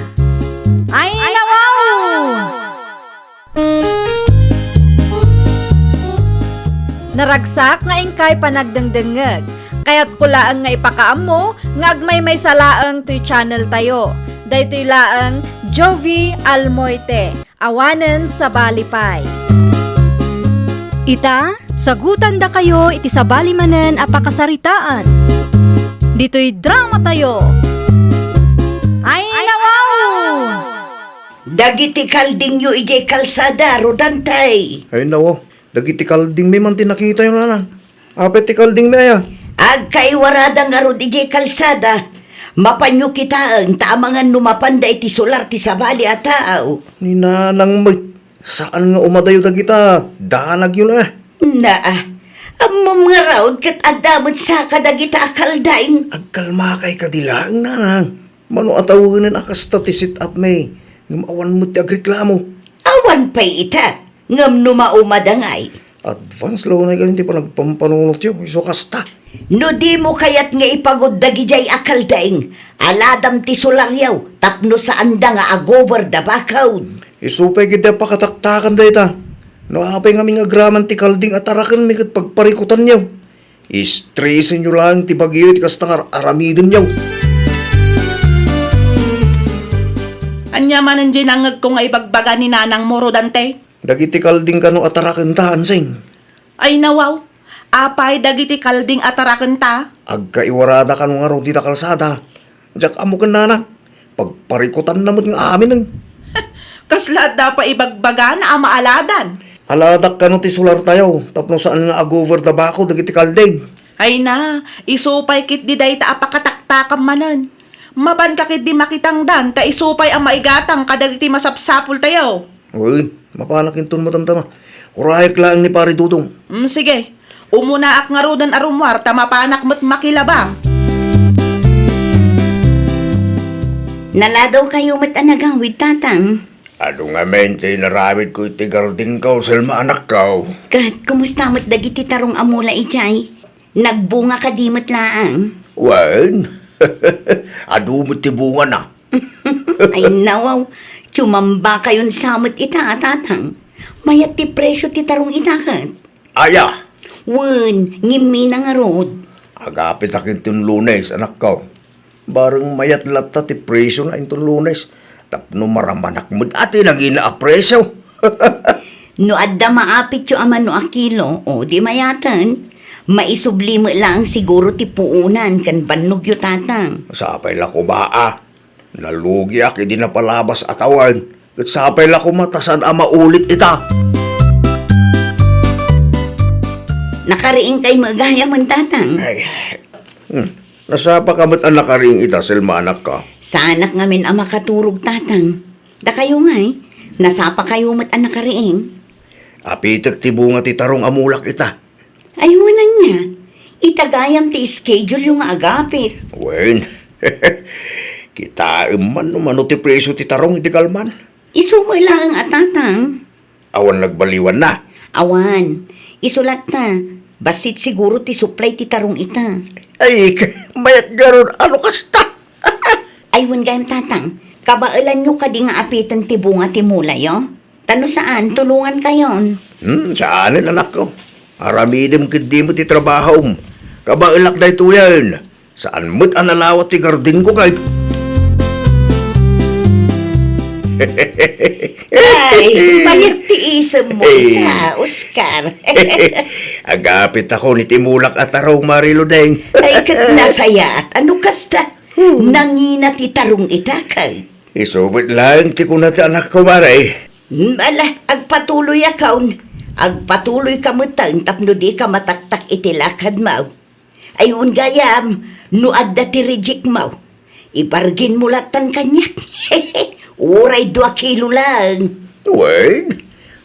Ay, nawaw! Naragsak nga ingkay panagdengdengeg. Kaya't kulaang nga ipakaam mo, nga agmay may salaang to'y channel tayo. Daytoy laang Jovi Almoite, awanen sa Balipay. Ita, sagutan da kayo iti sa balimanen apakasaritaan. Dito'y drama tayo. Dagiti kalding yu ijay kalsada, rodantay. Ay nawo, dagiti kalding may man tinakita yung nanang. Apet ti kalding may aya. Ag kay warada nga rod ijay kalsada, mapanyo kita ang tamangan numapanda iti solar ti sabali at tao. Ni nanang may, saan nga umadayo dagita? Danag yun eh. Amom nga raod kat adamot sa kadagita akaldaing. Agkalma kay kadilaang nanang. Mano atawanan akasta ti sit up may. Ngamawan mo ti agreklamo. Awan pa'y ita, ngam numaumadangay. Advance law na ganun ti pa nagpampanunot yun. Iso kasta. No di mo kayat nga ipagod dagijay akaldaing, aladam ti solaryaw, tapno sa anda nga agober da bakaw. Isupay kita pakataktakan da ita. Naapay nga mga graman ti kalding at arakan mi kat pagparikutan niyaw. Istresin nyo lang ti bagyo ti kastang aramidin niyaw. Anya manan dyan angag ko nga ibagbaga ni nanang mo, Rodante. Dagiti kalding kano at arakan taan sing. Ay nawaw, apay dagiti kalding ataraken ta. Agkaiwarada ka nung araw di ta kalsada. Diyak amo ka nana. Pagparikutan namot nga amin ang. Kasla pa ibagbaga na amaaladan. Aladak ka no ti solar tayo. Tapno saan nga agover da bako dagiti kalding. Ay na, isupay kit di day ta apakataktakam manan. Maban ka kit di makitang dan, ta isupay ang maigatang kadagiti masapsapul tayo. Uy, mapanakin ton mo tantama. Urahik lang ni pari Dudong. Sige, umuna ak nga rodan arumwar, ta mapanak mo't makilaba. Naladaw kayo matanagawid, tatang. Ano nga mente, naramid ko iti garding ko, Selma anak ko. Kat, kumusta mo't dagiti tarong amula ijay? Nagbunga ka di mo't laang. Wen, adumot ti bunga na. Ay nawaw, tsumamba kayon samot ita, tatang. Mayat ti presyo ti tarong itakat. Aya, Wen, ngimi na nga rod. agapit akin itong Lunes, anak ko. Barang mayat lata ti presyo na itong Lunes. Tapno maramanak mo ati nang ina-apresyo. No adda maapit yung ama no akilo, o di mayatan. Maisubli mo lang siguro ti puunan kan banog yung tatang. Sapay la ko baa. Nalugi ak, hindi na palabas atawan. At sapay la ko matasan ama ulit ita. Nakariing kay magaya man tatang. Ay, nasapa kamat ang nakaring ita, Selma anak ka. Sanak ngamin ang makaturog tatang. Da kayo nga'y, nasapa kayo mat ang nakariing. Apitek ti bunga ti tarong amulak ita. Ayunan niya, itagayam ti schedule yung agapit. Wen, kita man umano ti presyo ti tarong iti kalman. Isumoy lang ang atatang. Awan nagbaliwan na. Awan, isulat na. Basit siguro ti supply ti tarong ita. Ay, mayat garon, ano kasta? Ayun gayam tatang, kabailan nyo kadi nga apitan ti bunga ti mulay, oh? Tano saan, tulungan kayon. Saan anak ko? Aramidem kidi mo ti trabaho. Kabailak na ito yan. Saan mo't analawat ti gardin ko kahit? Ay, bayag ti isam mo ita, Oscar. Agapit ako ni Timulak at Tarong Mariludeng. Ay kat nasaya at ano kasta, nangina ti tarong ita kay. Isubit lang ti kunat anak ko maray. Ala, agpatuloy akaon. Agpatuloy ka mo tang tapno di ka mataktak iti lakad mo. Ayun gayam, no adda ti reject mo. Ibargin mo latan kanyak. Uray 2 kilo lang. Wen,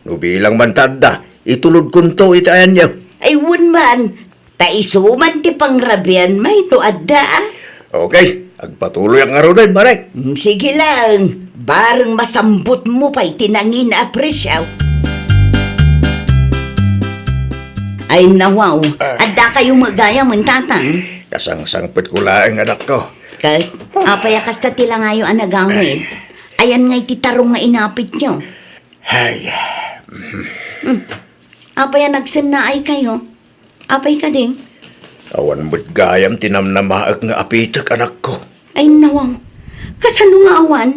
no bilang man tanda, itulod kunto itayan niyo. Ayun man, taisuman ti pangrabian may no adda. Okay, agpatuloy ang araw din, maray. Sige lang, bareng masambot mo pa'y tinangin na apresyaw. Ay nawaw, adda kayo magaya mong tatang. Kasang-sangpit ko lang anak ko. Kahit, apayakas ta tila ngayo ang nagawin. Ayan nga'y titarong nga inapit nyo. Ay, Apaya nagsannaay kayo. Apay ka din. awan mo't gayam tinamnamaak nga apitak anak ko. Ay nawaw, kasano nga awan?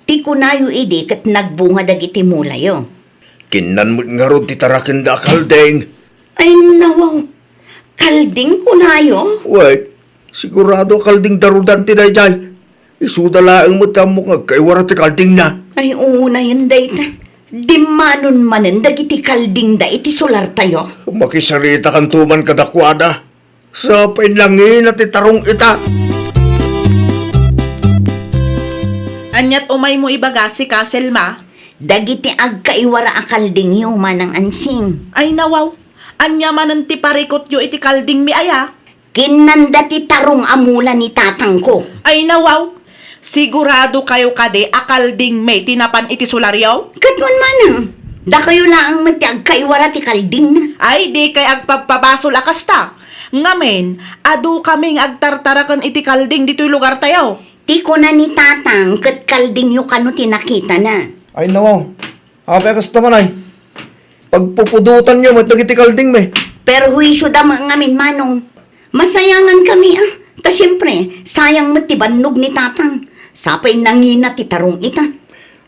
Ti kunayo idi kat nagbunga dagiti mulayo. Kinan mo't nga ron ti tarakin da kaldeng. Ay nawaw, kalding kunayo? Wait, sigurado kalding darudan ti dayjay. Isudalaang mo tamo nga kay wara ti kalding na. Ay, una yun, dayta. Di manon manen, dagiti kalding da, iti solar tayo. Makisarita kan tuman kadakwada. Sa painlangin at itarong ita. Anyat umay mo ibaga si Selma. Dagiti agkaiwara a kalding yu manang ansing. Ay nawaw, anya manan ti parikot yu iti kalding mi aya. Kinanda ti tarong amula ni tatang ko. Ay nawaw, sigurado kayo kade akalding may tinapan iti solaryaw? Katwan manang, da kayo laang mati agkaiwara ti kalding na. Ay di kay agpapabasol akasta. Ngamen, adu kaming agtartarakan iti kalding dito'y lugar tayo. Ti ko na ni tatang, kat kalding yu kano tinakita na. Ay nawaw. Apay kasta man ay. Pagpupudutan nyo, matagiti kalding me. Pero huwisyo da mga ngamin manong. Masayangan kami ah. Ta siyempre, sayang matibanog ni tatang. Sapay nangina ti tarong ita.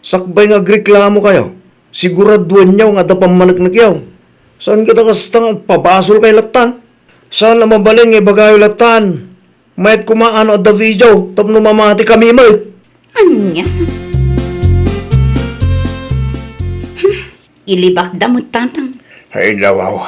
Sakbay nga agreklamo kayo. Siguraduan nyo nga dapang managnak yaw. Saan kita kastang agpabasol kay latan? Saan na mabaling ibagayo latan? Mayat kumaano at da video, tapno mamati kami mo. Anya? Ilibak da mo tatang. Ay nawaw.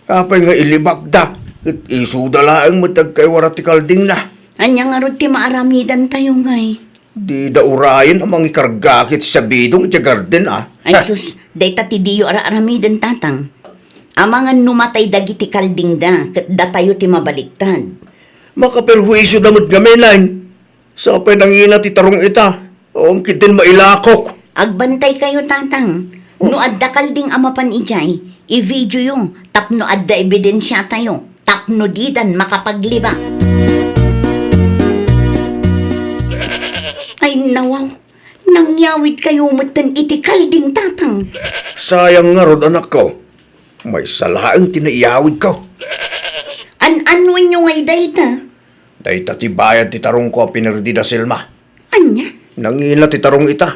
Apay nga ilibagda. At isudalaang matag kay warati kalding na. Anya nga ron ti maaramidan tayo ngay. Di da urayan amang ikargakit sa bidong iti garden ah. Ay sus, dayta ti diyo aramidan tatang. Amangan numatay dagiti kalding da, kat da tayo ti mabaliktad. Makaperhuisyo damot gamilan. Sa pinangina ti tarong ita. O ang kitin mailakok. Agbantay kayo tatang. No adda kalding amapan ijay, i-video yung tapno adda ebidensya tayo. Tapno didan makapagliba. Ay nawaw, nangyawid kayo matan iti kalding tatang. Sayang nga rod anak ko. May salaang tinaiyawid ko. An-anwan nyo ngay dayta. Day tatibayan ti tarong ko pinerdida Selma. Anya? Nangila ti tarong ita.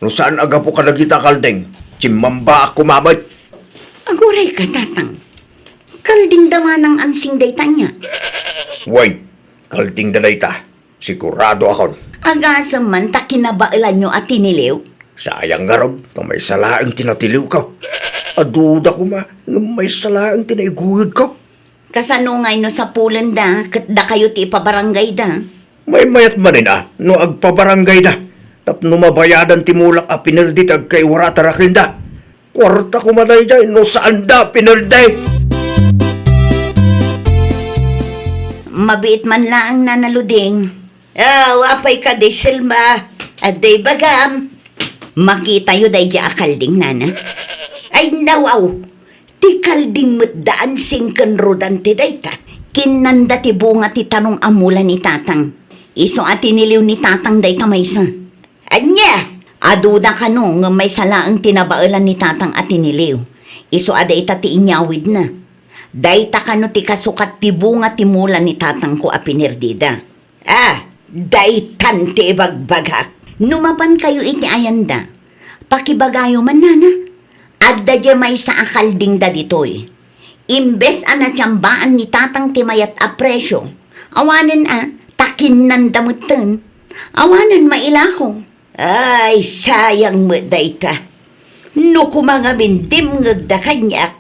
No saan aga po kadagita kaldeng. Chimamba ako mamay. Aguray ka tatang. Kalding daman ang ansing dayta niya. Wait, kalding da ita. Sigurado ako. Agasam man ta kinabailan nyo at tiniliw. Sayang nga rod na may salaang tinatiliw ko. Aduda ko ma na may salaang tinaiguyod ko. Kasano ngay no sa pulan da, kat da kayo ti ipabarangay da. May mayat manin no agpabarangay da. Tapno mabayadan ti mulak a pinerdit ag kay wara tarakin da. Kwarta ko maday dyan no saan da pinerday. Mabiit man laang nanaluding. Wapay ka di Selma. At day bagam. Makita yu day di akalding nana. Ay nawaw. Ti kalding mutdaan singken rodan ti day ta. Kinanda ti bunga ti tanong amula ni tatang. Iso at tiniliw ni tatang day kamaysa. Anya! Aduda ka no nga may salaang tinabailan ni tatang at tiniliw. Iso ada ita ti inyawid na. Day ta ka no ti kasukat ti bunga ti mula ni tatang ko a pinerdida. Day tan ti ibagbagak. Numapan kayo iti ayanda. Pakibagayo man nana. Adda dya may sa akalding da ditoy. Imbes na tiyambaan ni tatang timayat a presyo. Awanan takin nandamutan. Awanan mailako. Ay, sayang mo dayta. No kumanga mindim ngagda kanyak.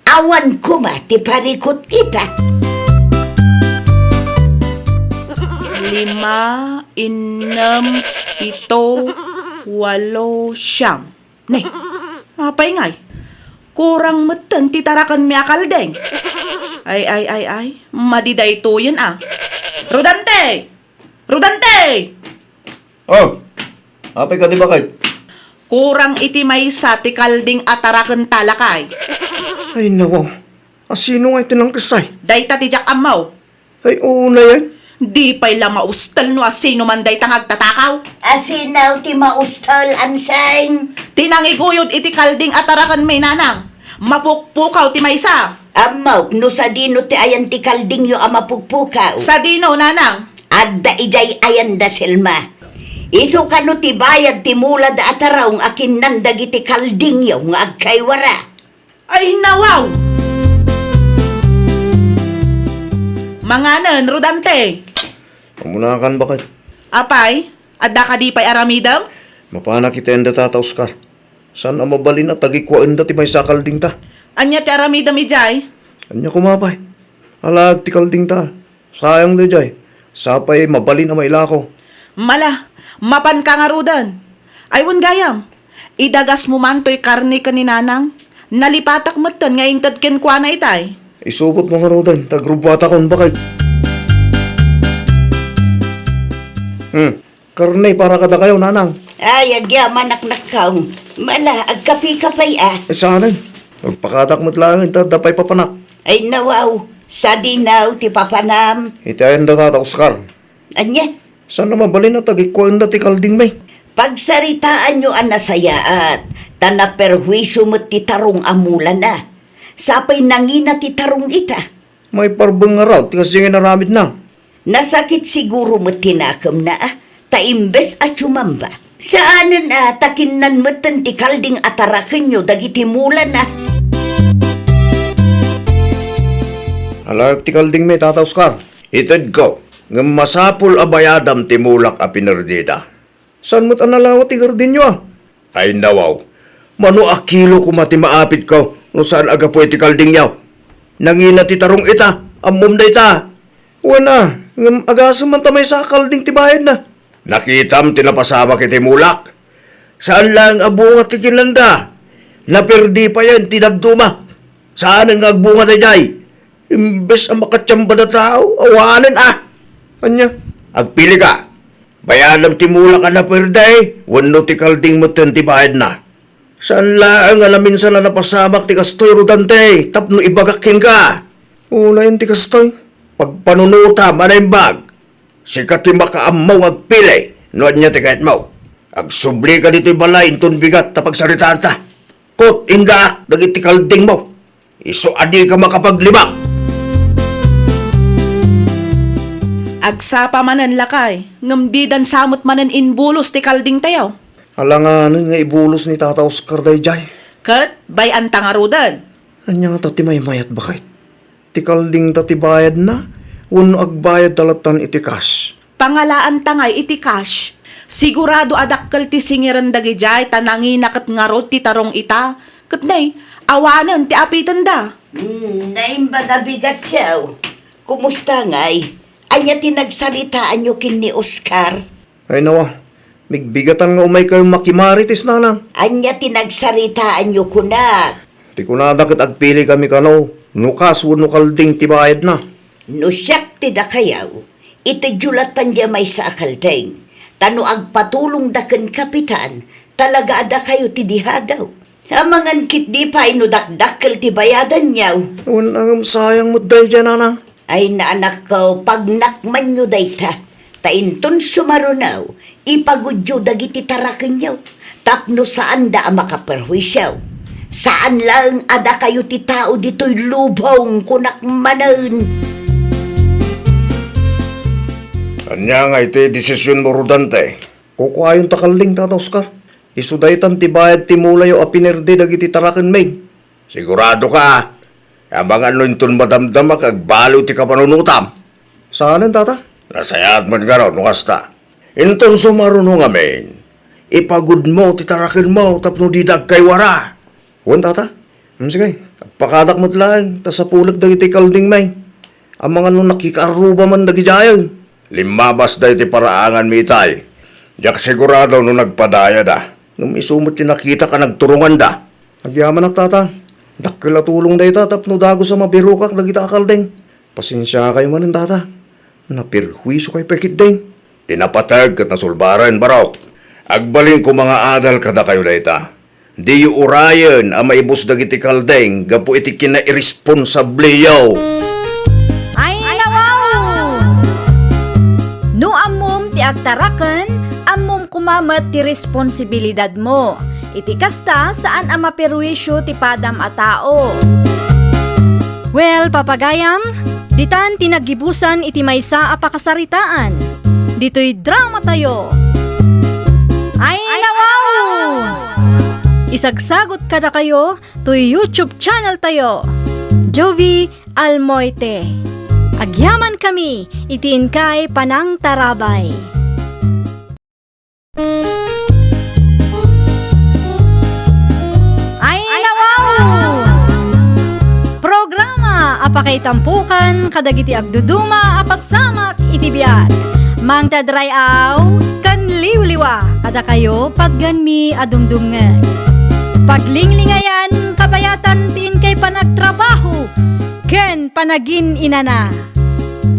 Awan kuma ti parikot ita. 5, 6, 7, 8, 9. Ne, apay ngay. Kurang matan ti tarakan mi akaldeng. Ay, madiday to yan Rodante! Rodante! Oh, apay ka di ba kay? Kurang iti may sa ti kalding atarakan talakay. Ay nawaw. Sino nga itinang kasay? Dayta ti jak amaw. Ay una yan. Di pa'y lamaustal no asino man day tangag tatakaw. Asinaw ti maustal ansayng. Tinangiguyod iti kalding atarakan may nanang. Mapukpukaw ti maysa. Amaw, no sa dino ti ayan ti kalding yu amapugpukaw. Sa dino nanang. Adda ijay ayan da Selma. Iso kano ti bayad ti mula da ataraw ng akin nandag iti kalding yu nga agkaywara. Ay nawaw! Manganan, Rodante. Kamunakan ba kay? Apay, adda ka di pa'y aramidam? Mapana kita enda tata Oscar. Saan ang mabalin at tagikwa enda ti may sakalding ta? Anya ti aramida mi jay? Anya kumapay. Alag ti kalding ta. Sayang da jay. Sapay mabalin ang mailako. Mala, mapan ka nga rudan. Aywan gayam, idagas mo man to'y karne ka ni nanang. Nalipatak matan nga intad ken kwa na itay. Isubot mo nga rodan. Tagrubata kon bakay. Karne para kada kayo, nanang. Ay, agyaman naknakaw. Mala, agkapi-kapay Saanan? Magpakatak mo't lang ita dapay papanak. Ay nawaw, sa dinaw ti papanam. Itayan da tata Oscar. Anya, Saan na mabalin at tagikwa enda ti kalding may? pagsaritaan nyo ang nasayaat, tanaperhuisyo mo't ti tarong amulan na. Sapay nangina ti tarong ita. May parbang nga raw, kasi nga naramid na. Nasakit siguro mo't tinakam na taimbes at sumamba. Saanan takinan mo't ti kalding atarakan nyo dagiti mulan na. Alag ti kalding may tata Oscar. Itad ko, nga masapul abayadam timulak a pinerdida. Saan mo't analawa ti gardinyo Ay nawaw, mano a kilo kumati maapit ko, no saan aga po iti kalding yaw. Nangina ti tarong ita, amom da ita. Wana, ngam agasam man tamay sa kalding ti bayad na. Nakitam tinapasama kiti mulak. Saan lang abunga ti kinlanda? Naperdi pa yan ti dagduma. Saan ang agbunga da jay? Imbes ang makatsamba na tao, awanan Anya? Agpili ka. Bayanam ti mulak ka na perday, wano ti kalding mo ti bayad na. Saan lang alamin sa na napasamak ti kastoy rodante, tapno ibagakin ka. Una yun ti kastoy. Pagpanunuta, manaimbag. Sikat ti makaamaw agpili, noan niya ti kahit mo. Agsubli ka dito'y balay, inton bigat ta pagsaritaan ta. Kot, inda, dagiti kalding mo. Iso adi ka makapaglibak. Agsapa manan lakay, ngamdidan samot manan inbulos ti kalding tayo. Alanganan nga ibulos ni tata Oscar day jay. Kat, bay anta nga rudan. Anya nga tati may mayat bakit? Ti kalding tati bayad na, wano agbayad talatan iti cash. Pangalaan tangay iti cash. Sigurado adakkel ti singiran dagi jay tanangina kat nga rod ti tarong ita. Kat nay, awanan ti apitan da. Naimbaga bigat siyaw. Kumusta ngay? Anya tinagsalitaan nyo kin ni Oscar? Ay nawa, migbigatan nga umay kayong makimaritis nanang. Anya tinagsalitaan nyo kunak? Ti kunada kat agpili kami kano, nukas wano kalding ti bayad na. No siyak ti da kayaw, itijulatan diya may sa akaldeng. Tano agpatulong da ken kapitan, talaga ada kayo ti dihadaw. Amangan kit di pa inudakdakkel ti bayadan niyaw. Wanang sayang mo day dyan nanang. Ay naanak ko, pag nakman nyo dayta, tainton sumarunaw, ipagudyo dagiti taraken nyaw. Tapno saan da makaperwisyaw. Saan lang ada kayo ti tao dito'y lubong kunakmanan. Anya nga iti desisyon mo rodante. Kukuhayon takalding tata Oscar. Isudaytan ti bayad ti mulayo a pinerde dagiti taraken may. Sigurado ka. Abangan lo inton madamdama kag balo ti kapanunutam. Saanan tata? Nasayat man garo, nukasta. Inton sumaruno nga men. Ipagod mo, titarakin mo, tapno didag kay wara. Wan tata? Sige, pakadak mo't lang, ta sa pulag dagiti kalding may. Ang mga nung nakikaruba man dagi jayan. Limabas da iti paraangan mi itay. Diyak sigurado no nagpadaya da. Nung isumot ti nakita ka nagturungan da. Agyaman ak tata. Dakkel tulong da ita, tapno dago sa mabirukak dagiti akalding. Pasensya kayo manin tata. Napirhuiso kay pekit ding. Tinapatag kat nasulbaran barok. Agbalin ko mga adal kada kayo da ita. Di yu urayan ang maibus dagiti kaldeng gapu iti kina-irresponsable yaw. Ay nawaw! No amom ti agtaraken, amom kumamat ti responsibilidad mo. Iti kasta saan ang maperwisyo ti padam a tao. Well, papagayam, ditan tinagibusan iti maysa a pakasaritaan. Dito'y drama tayo. Ay nawaw! Isagsagot kada kayo to YouTube channel tayo. Jovi Almoite. Agyaman kami, itiin kay Panang Tarabay. Apakaitampukan kadagiti agduduma apasamak iti biag. Mang tadrayaw kan liwliwa kada kayo padganmi adumdumngeg. Paglinglingayan kabayatan tiin kay panagtrabaho ken panagin inana.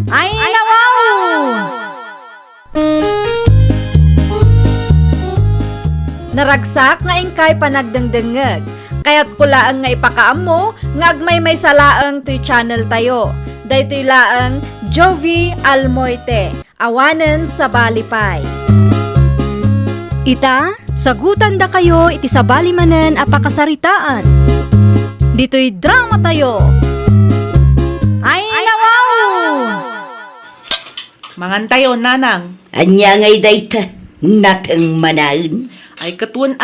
Ay nawaw! Naragsak nga ingkay panagdengdengeg. Kaya't kulaang nga ipakaammo nga agmay may salaang to'y channel tayo. Daytoy laang Jovi Almoite, awanen sa Balipay. Ita, sagutan da kayo iti sabali manen apakasaritaan. Dito'y drama tayo. Ay nawaw! Mangantayo, nanang. Anya ngay dayta, natang manaon. Ay katun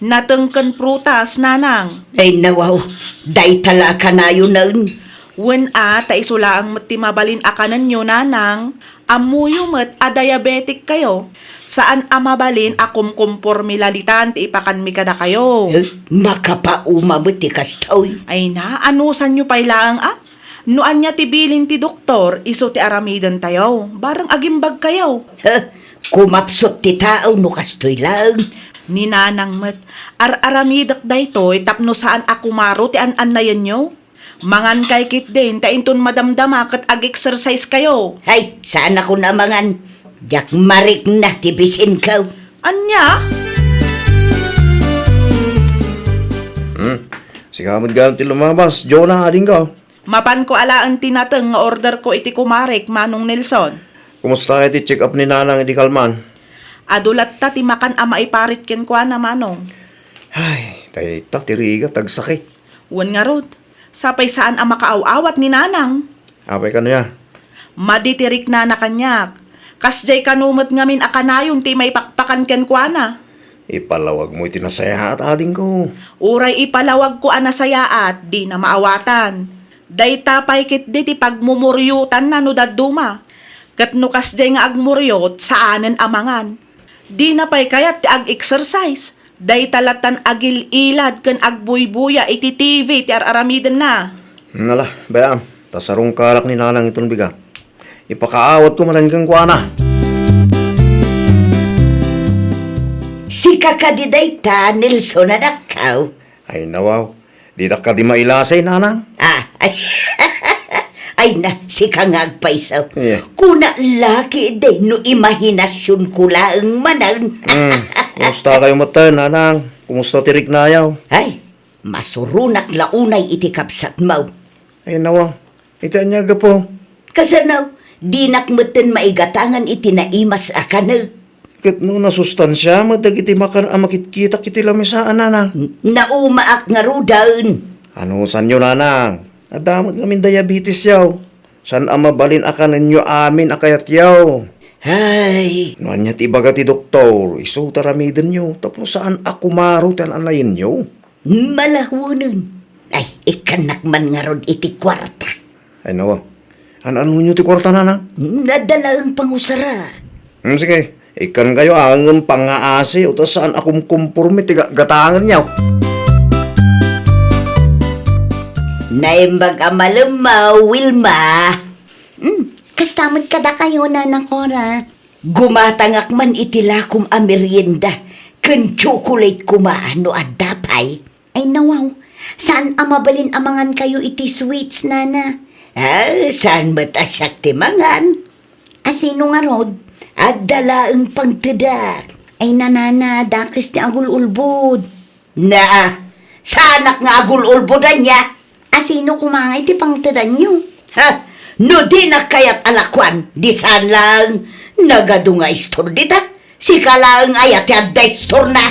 natengken prutas, nanang. Ay nawaw, daytala ka na yun naon. Wen ta isula ang matimabalin akanan nyo, nanang. Amuyo met a diabetic kayo. Saan amabalin akum kumpormi lalitan ti ipakan mi kada kayo. Makapauma mo ti kastoy. Ay na, anusan nyo pailaang Noan niya tibilin ti doktor, iso ti aramidan tayo. Barang agimbag kayo. Kumapsot ti tao no kastoy lang. Ni nanang met, aramidak daytoy tapno saan akumaro ti an-an na yan nyo. Mangan kay kit din, tainton madamdama kat ag-exercise kayo. Hay, saan ako namangan? Jak marik na tibisin ka. Anya? Sigamad ganun ti lumabas. Jonah, ading ka. Mapan ko alaan tinateng nga order ko iti kumarek, Manong Nelson. Kumusta kayo ti check up ni nanang iti kalman? Adulat ta ti makan ama iparit ken kwa na, Manong. Ay, dayta, tiriga, tagsakit. Wan nga rod, sapay saan ang makaaw-awat ni nanang. Apay ka na ya. Maditirik na kanyak. Kasjay kanumot ngamin akanayon ti may pakpakan ken kwa na. Ipalawag mo itinasaya at ading ko. Uray ipalawag ko anasayaat, di na maawatan. Dayta paykit di ti pagmumuryutan na no daduma. Kat no kasjay nga agmuryot saanen amangan. Di na pay kayat ti ag-exercise. Dayta latan agil-ilad ken agbuybuya iti TV ti aramiden na. Nala, bayam. Tasarong karak ni nanang itong bigat. Ipakaawat ko manan kang kuana. Si kakadidayta, Nelson na nakaw. Ay nawaw. Di ka di mailasay, nanang. Ay na, si kangagpaisaw. Yeah. Kuna laki de no imahinasyon ko laang manan. Kumusta kayo mata, nanang? Kumusta tirik na ayaw? Ay, masurunak launay iti kapsat mau. Ay nawaw. Ita niya ka po. Kasanaw, di nakmeten maigatangan iti naimas akana. Kat no nasustansya, madagiti makan makikita kiti lamisaan, nanang. Naumaak nga rudaun. Ano san nyo, nanang? Adamot ngamin diabetes yaw. San mabalin akanan nyo amin akayat yaw. Ay, Noan niya tibaga ti doktor, iso taramiden nyo. Tapos saan akumaro tan anayin nyo? malahunon. Ay, ikanak man nga rod iti kwarta. Ay nawa, ano nyo ti kwarta, nanang? Nadala ang pangusara. Sige, ikan kayo ang pangaasi o tas saan akum kumpurmi ti gatangan nyaw. Naimbag amalamaw, Wilma. Kastamad kada kayo, nanang Cora. Gumatangak man itilakom a merienda. Ken chocolate kumaano at dapay. Ay nawaw, saan amabalin amangan kayo iti sweets, nana? Saan matasyak ti mangan? Asino nga rod? At dala ang pangtedar. Ay nanana, dakis ti agul-ulbod. Na, sanak nga agul-ulbodan niya. Asino kumangay ti pangtadan nyo? Ha? No di na kayat alakwan, di saan lang nagado nga istor dita. Si kalaang ayat ya da istor na.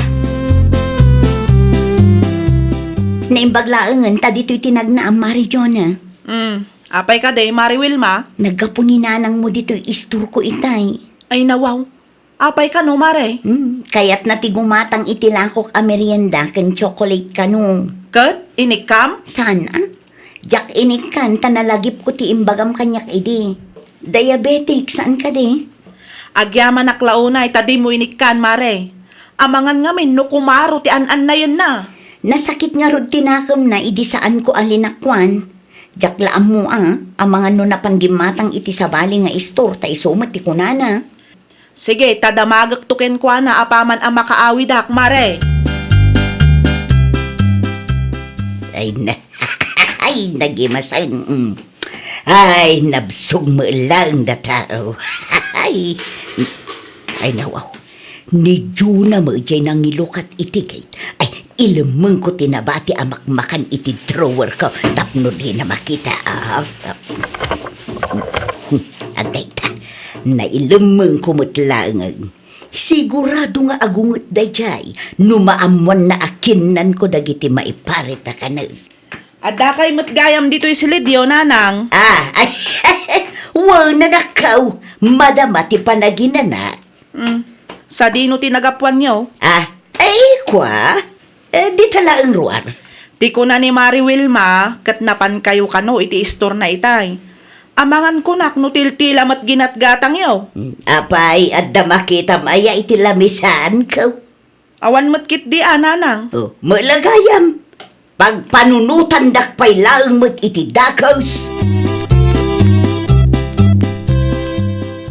Naimbaglaangan, ta dito'y tinagna ang Mari Jonah. Apay ka day, Mari Wilma. Nagkapo ni nanang mo dito'y istur ko itay. Ay nawaw. Apay ka no, Mare. Kaya't natigumatang itilakok a merienda ken chocolate kanong. Kat, inikam? Sana? Jak inikan, tanalagip ko ti imbagam kanyak idi. Diabetic, saan ka di? Agyaman naklaunay, tadi mo inikan, Mare. Amangan nga min, no kumaro ti an-an na yun na. Nasakit nga rod tinakam na idi saan ko alinakwan. Jaklaan mo ang mga no napanggimatang iti sabali nga istor, ta isumat ti kunana. Sige, tadamagak tuken kwa na apaman ang makaawidak, mare. Ay na, ay nagimasang. Ay, nabsog mo lang na tao. Ay nawaw. Ni Juna mo jay nang ilukat itigay. Ay, ilamang ko tinabati amakmakan iti drawer ko. Tapno di na makita. Antay ta. Nailamang ko mutlangan. Sigurado nga agungot day jay. Numaamuan na akinan ko dagiti maiparita ka na. Adda kay matgayam dito'y silidyo, nanang. Ay, wow na nakaw. Madama ti panaginana. Sa dino tinagapuan niyo. Ay, kwa? Di tala ang ruar. Ti ko na ni Mari Wilma, kat napan kayo kano iti istor na itay. Amangan ko nak, no tiltila mat ginatgatang yaw. Apay, at da makita maya iti lamisan ko. Awan mat kit di nanang. Oh, malagayam. Pag panunutan dakpay laang mat iti dakos.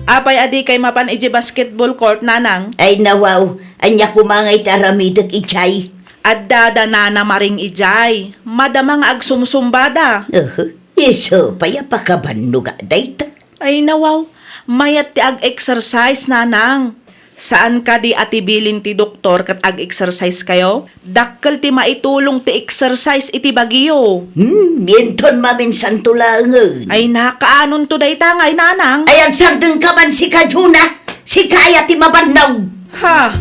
Apay adi kay mapan iji basketball court, nanang. Ay nawaw, anya kumangay taramidag ichay. Adda da nana maring ijay. Madamang agsumsumbada. Iso, paya pakabanuga dayta. Ay nawaw, mayat ti ag-exercise, nanang. Saan ka di atibilin ti doktor kat ag-exercise kayo? Dakkel ti maitulong ti exercise iti bagiyo. Minton maminsan tulangan. Ay nakaanon to day tangay, nanang. Ay agsardeng ka man si Kajuna. Si Kaya ti mabanaw. Ha?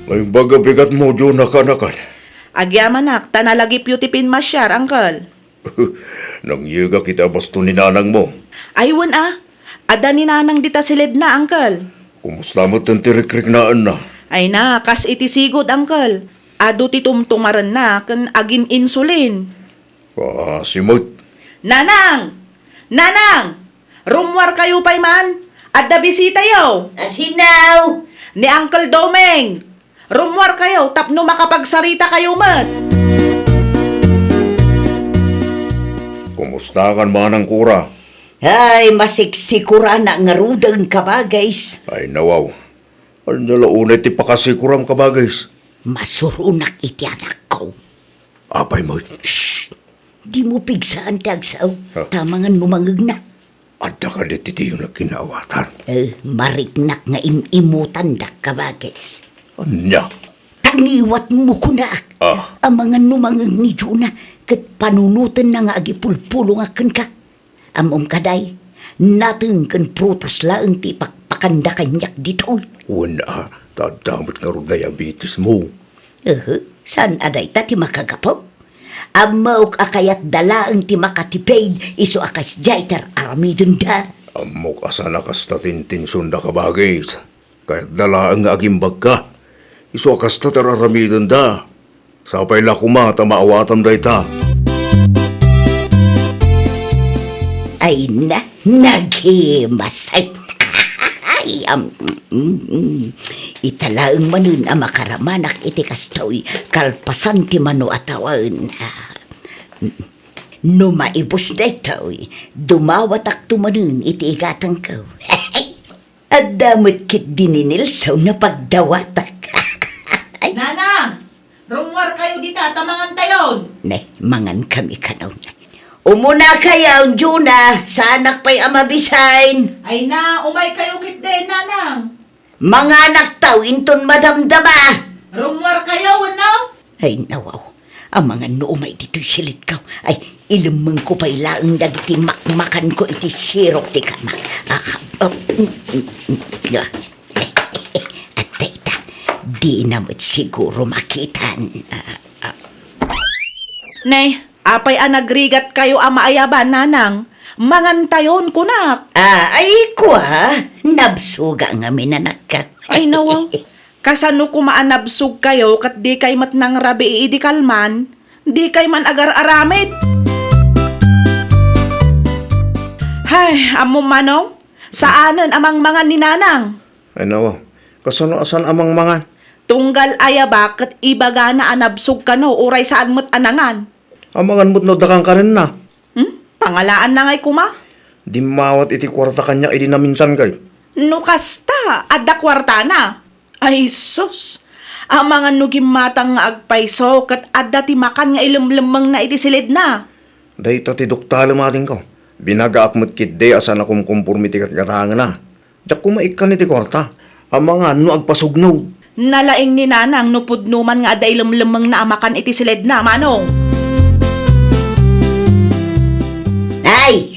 May baga bigat mo, Juna kanakan. Agyamanak, tanalagi tipin masyar, angkal. Nang yiga kita basto ni nanang mo. Aywan Ada ni nanang dita silid na, angkal. Kumusta mo itong tirik-riknaan na? Ay na, kas iti sigod, angkal. Ado ti tumtumaran na, kan agin insulin. Simot. Nanang! Nanang! Rumwar kayo pa'y man! Adda bisita yaw! Asinaw! Ni Uncle Domeng! Rumwar kayo, tapno makapagsarita kayo mat! Kumusta kan manang kura? Ay, masiksikura na nga rudang kabagays. Ay nawaw. Ano nalaunay ti pakasikuram ka bagays? Masurunak iti anak ko. Apay mo. Shh! Di mo pigsaan tagsaw. Ha? Tamangan mo mangag na. Adda ka diti yung nagkinaawatan. Mariknak nga imimutan dak kabagays. Anya? Tagniwat mo ko na. Amangan mo mangag ni Juna. Kat panunutan na nga agipulpulong akan ka. Amom kaday, natin kan prutas laang ti pakpakanda kanyak dito. Wala, tadamot nga rin diabetes mo. San aday ta ti makagapo? Amaw akayat dalaang ti makatipid, iso akas jaytar aramidon da. Amok asana kasta tintinsunda ka bagays. Kahit dalaan nga agimbag ka. Iso kasta tararamidon da. Sapay lakuma maawatam da ita. Ay na, naghimasay. Ay, italaang manun ang makaramanak iti kastoy, kalpasan ti mano atawan. No maibos na ito'y, dumawatak tumanun iti igatang ko. At damot kit dininilsaw na pagdawatak. Nanang! Rumwar kayo dita, tamangan tayon! Ne, mangan kami kanaw na. Umuna kayaw, Juna, sa anak pa'y amabisain. Ay na, umay kayo kit din, nanang! Mga anak tao, inton madamdama. Rumwar kayo, ano? Ay, nawaw. Ang mga noomay dito'y silit ka. Ay, ilamang ko pa'y laang dagiti makmakan ko iti sirok ti kamak. At teta, di naman siguro makitan. Nay, apay nagrigat kayo maayaban, nanang. Mangantayon kunak. Ay, kwa, nabsuga nga minanak ka. Ay nawaw. Kasano kumaanabsug kayo kat di kay mat nang rabi idikalman, di kay man agar-aramid. Hay, amo manong, saanan amang mangan ni nanang? Ay nawa, kasano asan amang mangan? Tunggal ayaba kat ibaga na anabsug ka no, uray saan mat anangan. Amangan mo't no dakang ka rin na. Pangalaan na ngay kuma. Di mawat iti kwarta kanya idi na minsan kay. No kasta, adda kwarta na. Ay sus, ang mga nugimatang nga agpayso kat adda ti makan nga ilimlimang na iti silid na. Dahita ti dokta lumating ko. Binagaak mo't kidde asan akong kumpormiti kat gatangan na. Dak kumaikan iti kwarta. Ang mga agpasugnog. Nalaing ni nanang nupudnuman nga adda ilimlimang na amakan iti silid na, manong. Ay,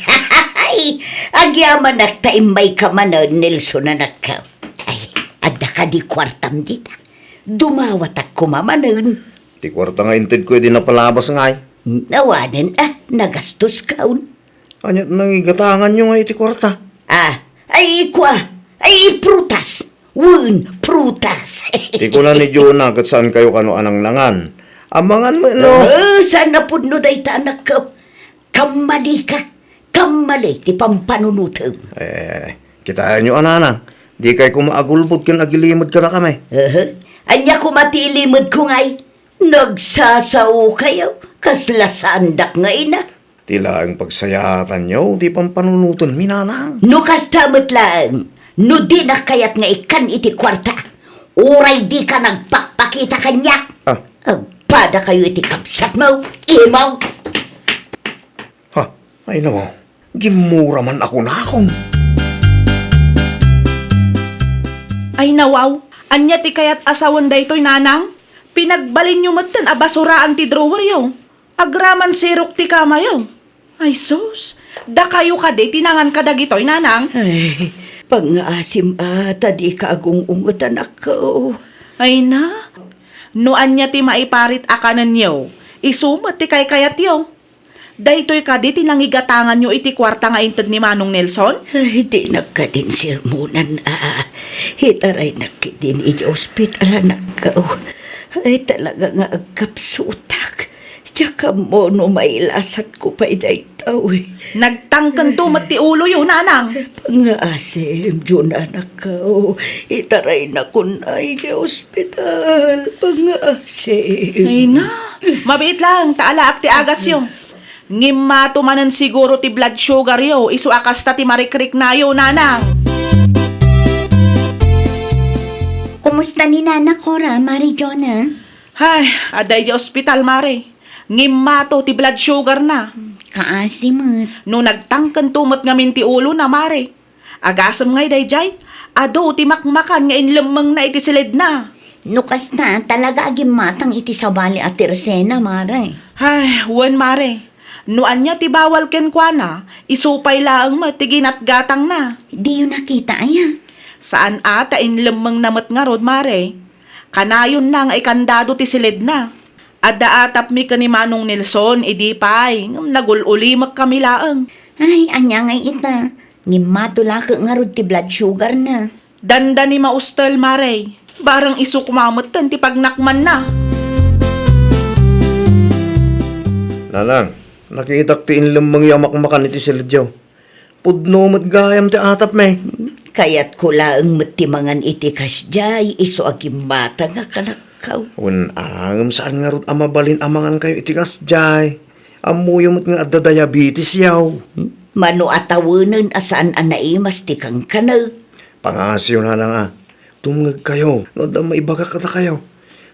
agyaman nagtaimbay ka man Nelson na nagka. Ay, adda ka di kwartam dita. Dumawat ako mamanon. Ti kwarta nga inted ko edi napalabas nga ay. Nawanan nagastos kaun. Anyat nang igatangan nyo nga iti kwarta. Ay prutas. Wun, prutas. Ti ko na ni Jonah kat saan kayo kano anang nangan. Amangan mo no. Saan na po no dahi ta anak ka? Kamali ka. Kamali, ti pampanunutang. Kita nyo ananang. Di kay kumaagulbot kin agilimod ka na kami. Anya ko matilimod ko ngay. Nagsasaw kayo. Kaslasandak nga ina. Tila ang pagsayatan nyo, di pampanunuton minanang. No kastamot lang. No di na kayat nga ikan iti kwarta. Uray di ka nagpakpakita kanya. Agpada kayo iti kapsat mo. Imaw. Ha, ay no, gimura man ako na akong. Ay nawaw, anya ti kayat asawan da ito'y nanang? Pinagbalin nyo matan abasuraan ti drawer yaw. Agraman sirok ti kamayaw. Ay sus, da kayo ka di tinangan ka dagito'y nanang. Ay, pang-asim ata di ka agung-ungot anak ko. Ay na, no anya ti maiparit akanan yaw. Isumat ti kay kayat yaw. Daytoy ka di tinangigatangan nyo iti kwarta nga inted ni Manong Nelson? Ay, di nagkadin sirmunan hitaray nakidin iti ospital anak ko. Ay, talaga nga agkapsutak. Tsaka mo no mailasat ko pa'y daytaw. Nagtangkan tumat ti ulo yun, nanang. Pang-asim, Jun anak ko. Hitaray na kunay ke ospital. Pang-asim. Ay na, mabait lang, taalaak ti agas yung. Ngimmato manan siguro ti blood sugar yo, isu akas ta ti marikrik na yo, nanang. Kumusta ni Nana Cora, Mari Jonah? Ay, aday di ospital, mare. Ngimmato ti blood sugar na. Kaasimot. No nagtangkan tumot ngamin ti ulo na, mare. Agasam ngay day jay, ado ti makmakan nga inlemang na iti silid na. Nukas na, talaga agim matang iti sabali at tirsena, mare. Ay, wan, mare. No anya ti bawal ken kwa na, isupay laang matiginat gatang na. Di yun nakita, aya. Saan ata inlemang namat nga rod, mare? Kanayon na nga ikandado ti silid na. Adda atap mi ka ni Manong Nelson, idi pay, nagululimak kami laang. Ay, anya ngay ita. Ngimatula ka nga rod ti blood sugar na. Danda ni maustel, mare. Barang isu kumamatan ti pagnakman na. Nanang, nakita ti inlamang yamak makan iti silidyaw. Pudno mat gayam ti atap me. Kaya't ko laang matimangan iti kasjay, iso agim mata nga kanakaw. Unangam saan nga rot amabalin amangan kayo iti kasjay. Amuyo mat nga adda diabetes yaw. Mano atawanan asaan anaimas ti kang kanag. Pangasyo na nga. Tumngag kayo. No da maibaga kata kayo.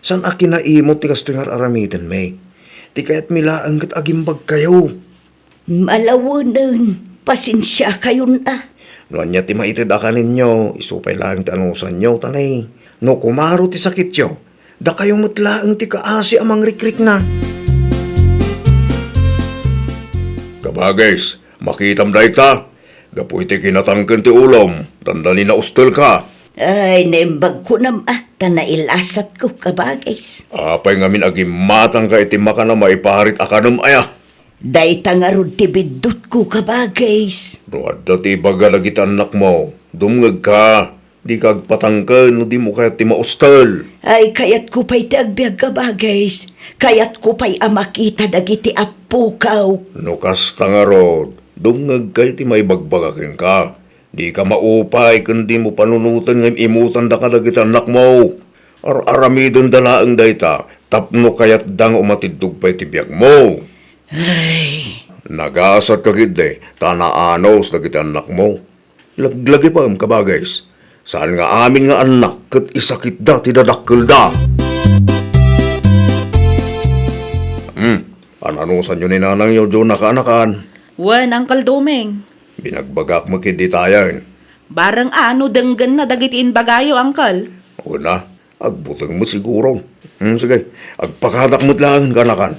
San akinaimot ti kasto nga aramitan me. Ti kayat milaang kat agimbag kayo. Malawanan, pasensya kayo na. No anya ti maitid ninyo, isupay lang ti anusan nyo, tanay. No kumaro ti sakit yo, da kayo matlaang ti kaasi amang rikrik na. Kabagais, makitam da ita. Gapu iti kinatangkan ti ulom. Dandani na ustel ka. Ay, naimbag ko na tanailasat ko kabagay. Apay ngamin agimatang ka iti maka na maiparit akanam aya. Day tangarod ti bidot ko kabagay. Ruad dati baga lagit anak mo. Dumngag ka. Di kag patangkan no di mo kaya ti maustel. Ay, kayat ko pa'y ti agbiag kabagay. Kayat ko pa'y amakita dagiti apukaw. No kasta nga rod. Dumngag ka iti maibagbagakin ka. Di ka maupay kundi mo panunutan ng imutan da ka dagiti anak mo. Aramidon dalaang dayta. Tapno kayat dang umatidug pa'y ti biag mo. Nagasat ka gid tanaanos na kita anak mo. Laglagi pa ang kabagays. Saan nga amin nga anak kat isakit da tidadakkel da. Ananusan nyo ni nanang yo jo nakaanakan. Wan, Uncle Domeng. Binagbagak mo kid di tayan. Barang ano denggan na dagitiin bagayo, Uncle. Una, agbutang mo siguro. Sige, agpakadak mo't lang kanakan.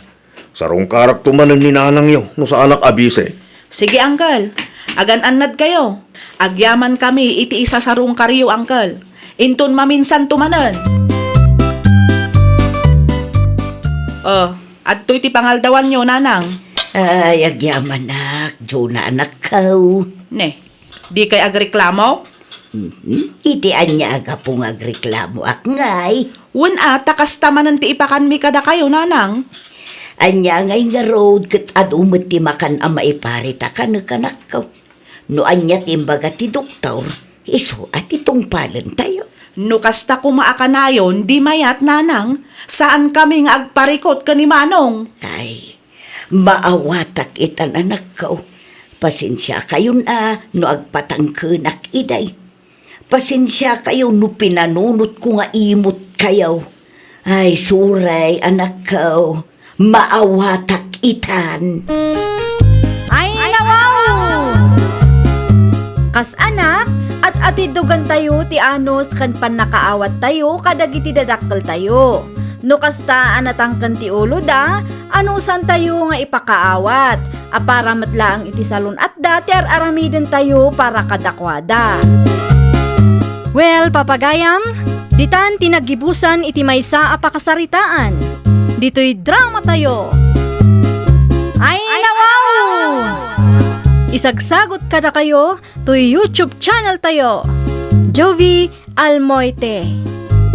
Sarong karak tumanan ni nanang yo no sa anak abise. Sige, Uncle. Agan-anad kayo. Agyaman kami iti isa sarong kariyo, Uncle. Inton maminsan tumanan. At to'y ti pangaldawan nyo, nanang. Ay, agyaman nak, jo na anak kao. Ne, di kay agreklamo? Iti anya aga pong agreklamo ak ngay. Wan takas tamanan ti ipakan mi kada kayo, nanang. Anya ngay nga road kat adumot ti makan ang maiparita ka kanak kao. No anya timbaga ti doktor, iso at itong palan tayo. No kasta kumaakanayon, di mayat, nanang. Saan kami nga agparikot ka ni Manong? Ay, maawatak itan anak ko. Pasensya kayo na no agpatangkenak iday. Pasensya kayo no pinanunot ko nga imot kayo. Ay, suray anak ko. Maawatak itan. Ay, nawaw! Kas anak, at atidugan tayo ti anos kan panakaawat tayo kadagiti dadakkel tayo. No kasta anatangken ti ulo da, anusan tayo nga ipakaawat. Para matlaang iti salon at da, ti aramiden tayo para kadakwada. Well, papagayam, ditan tinagibusan iti maysa a pakasaritaan. Dito'y drama tayo. Ay, nawaw! Isagsagot kada kayo to YouTube channel tayo. Jovi Almoite.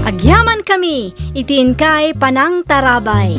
Agyaman kami, itiin kay Panang Tarabay.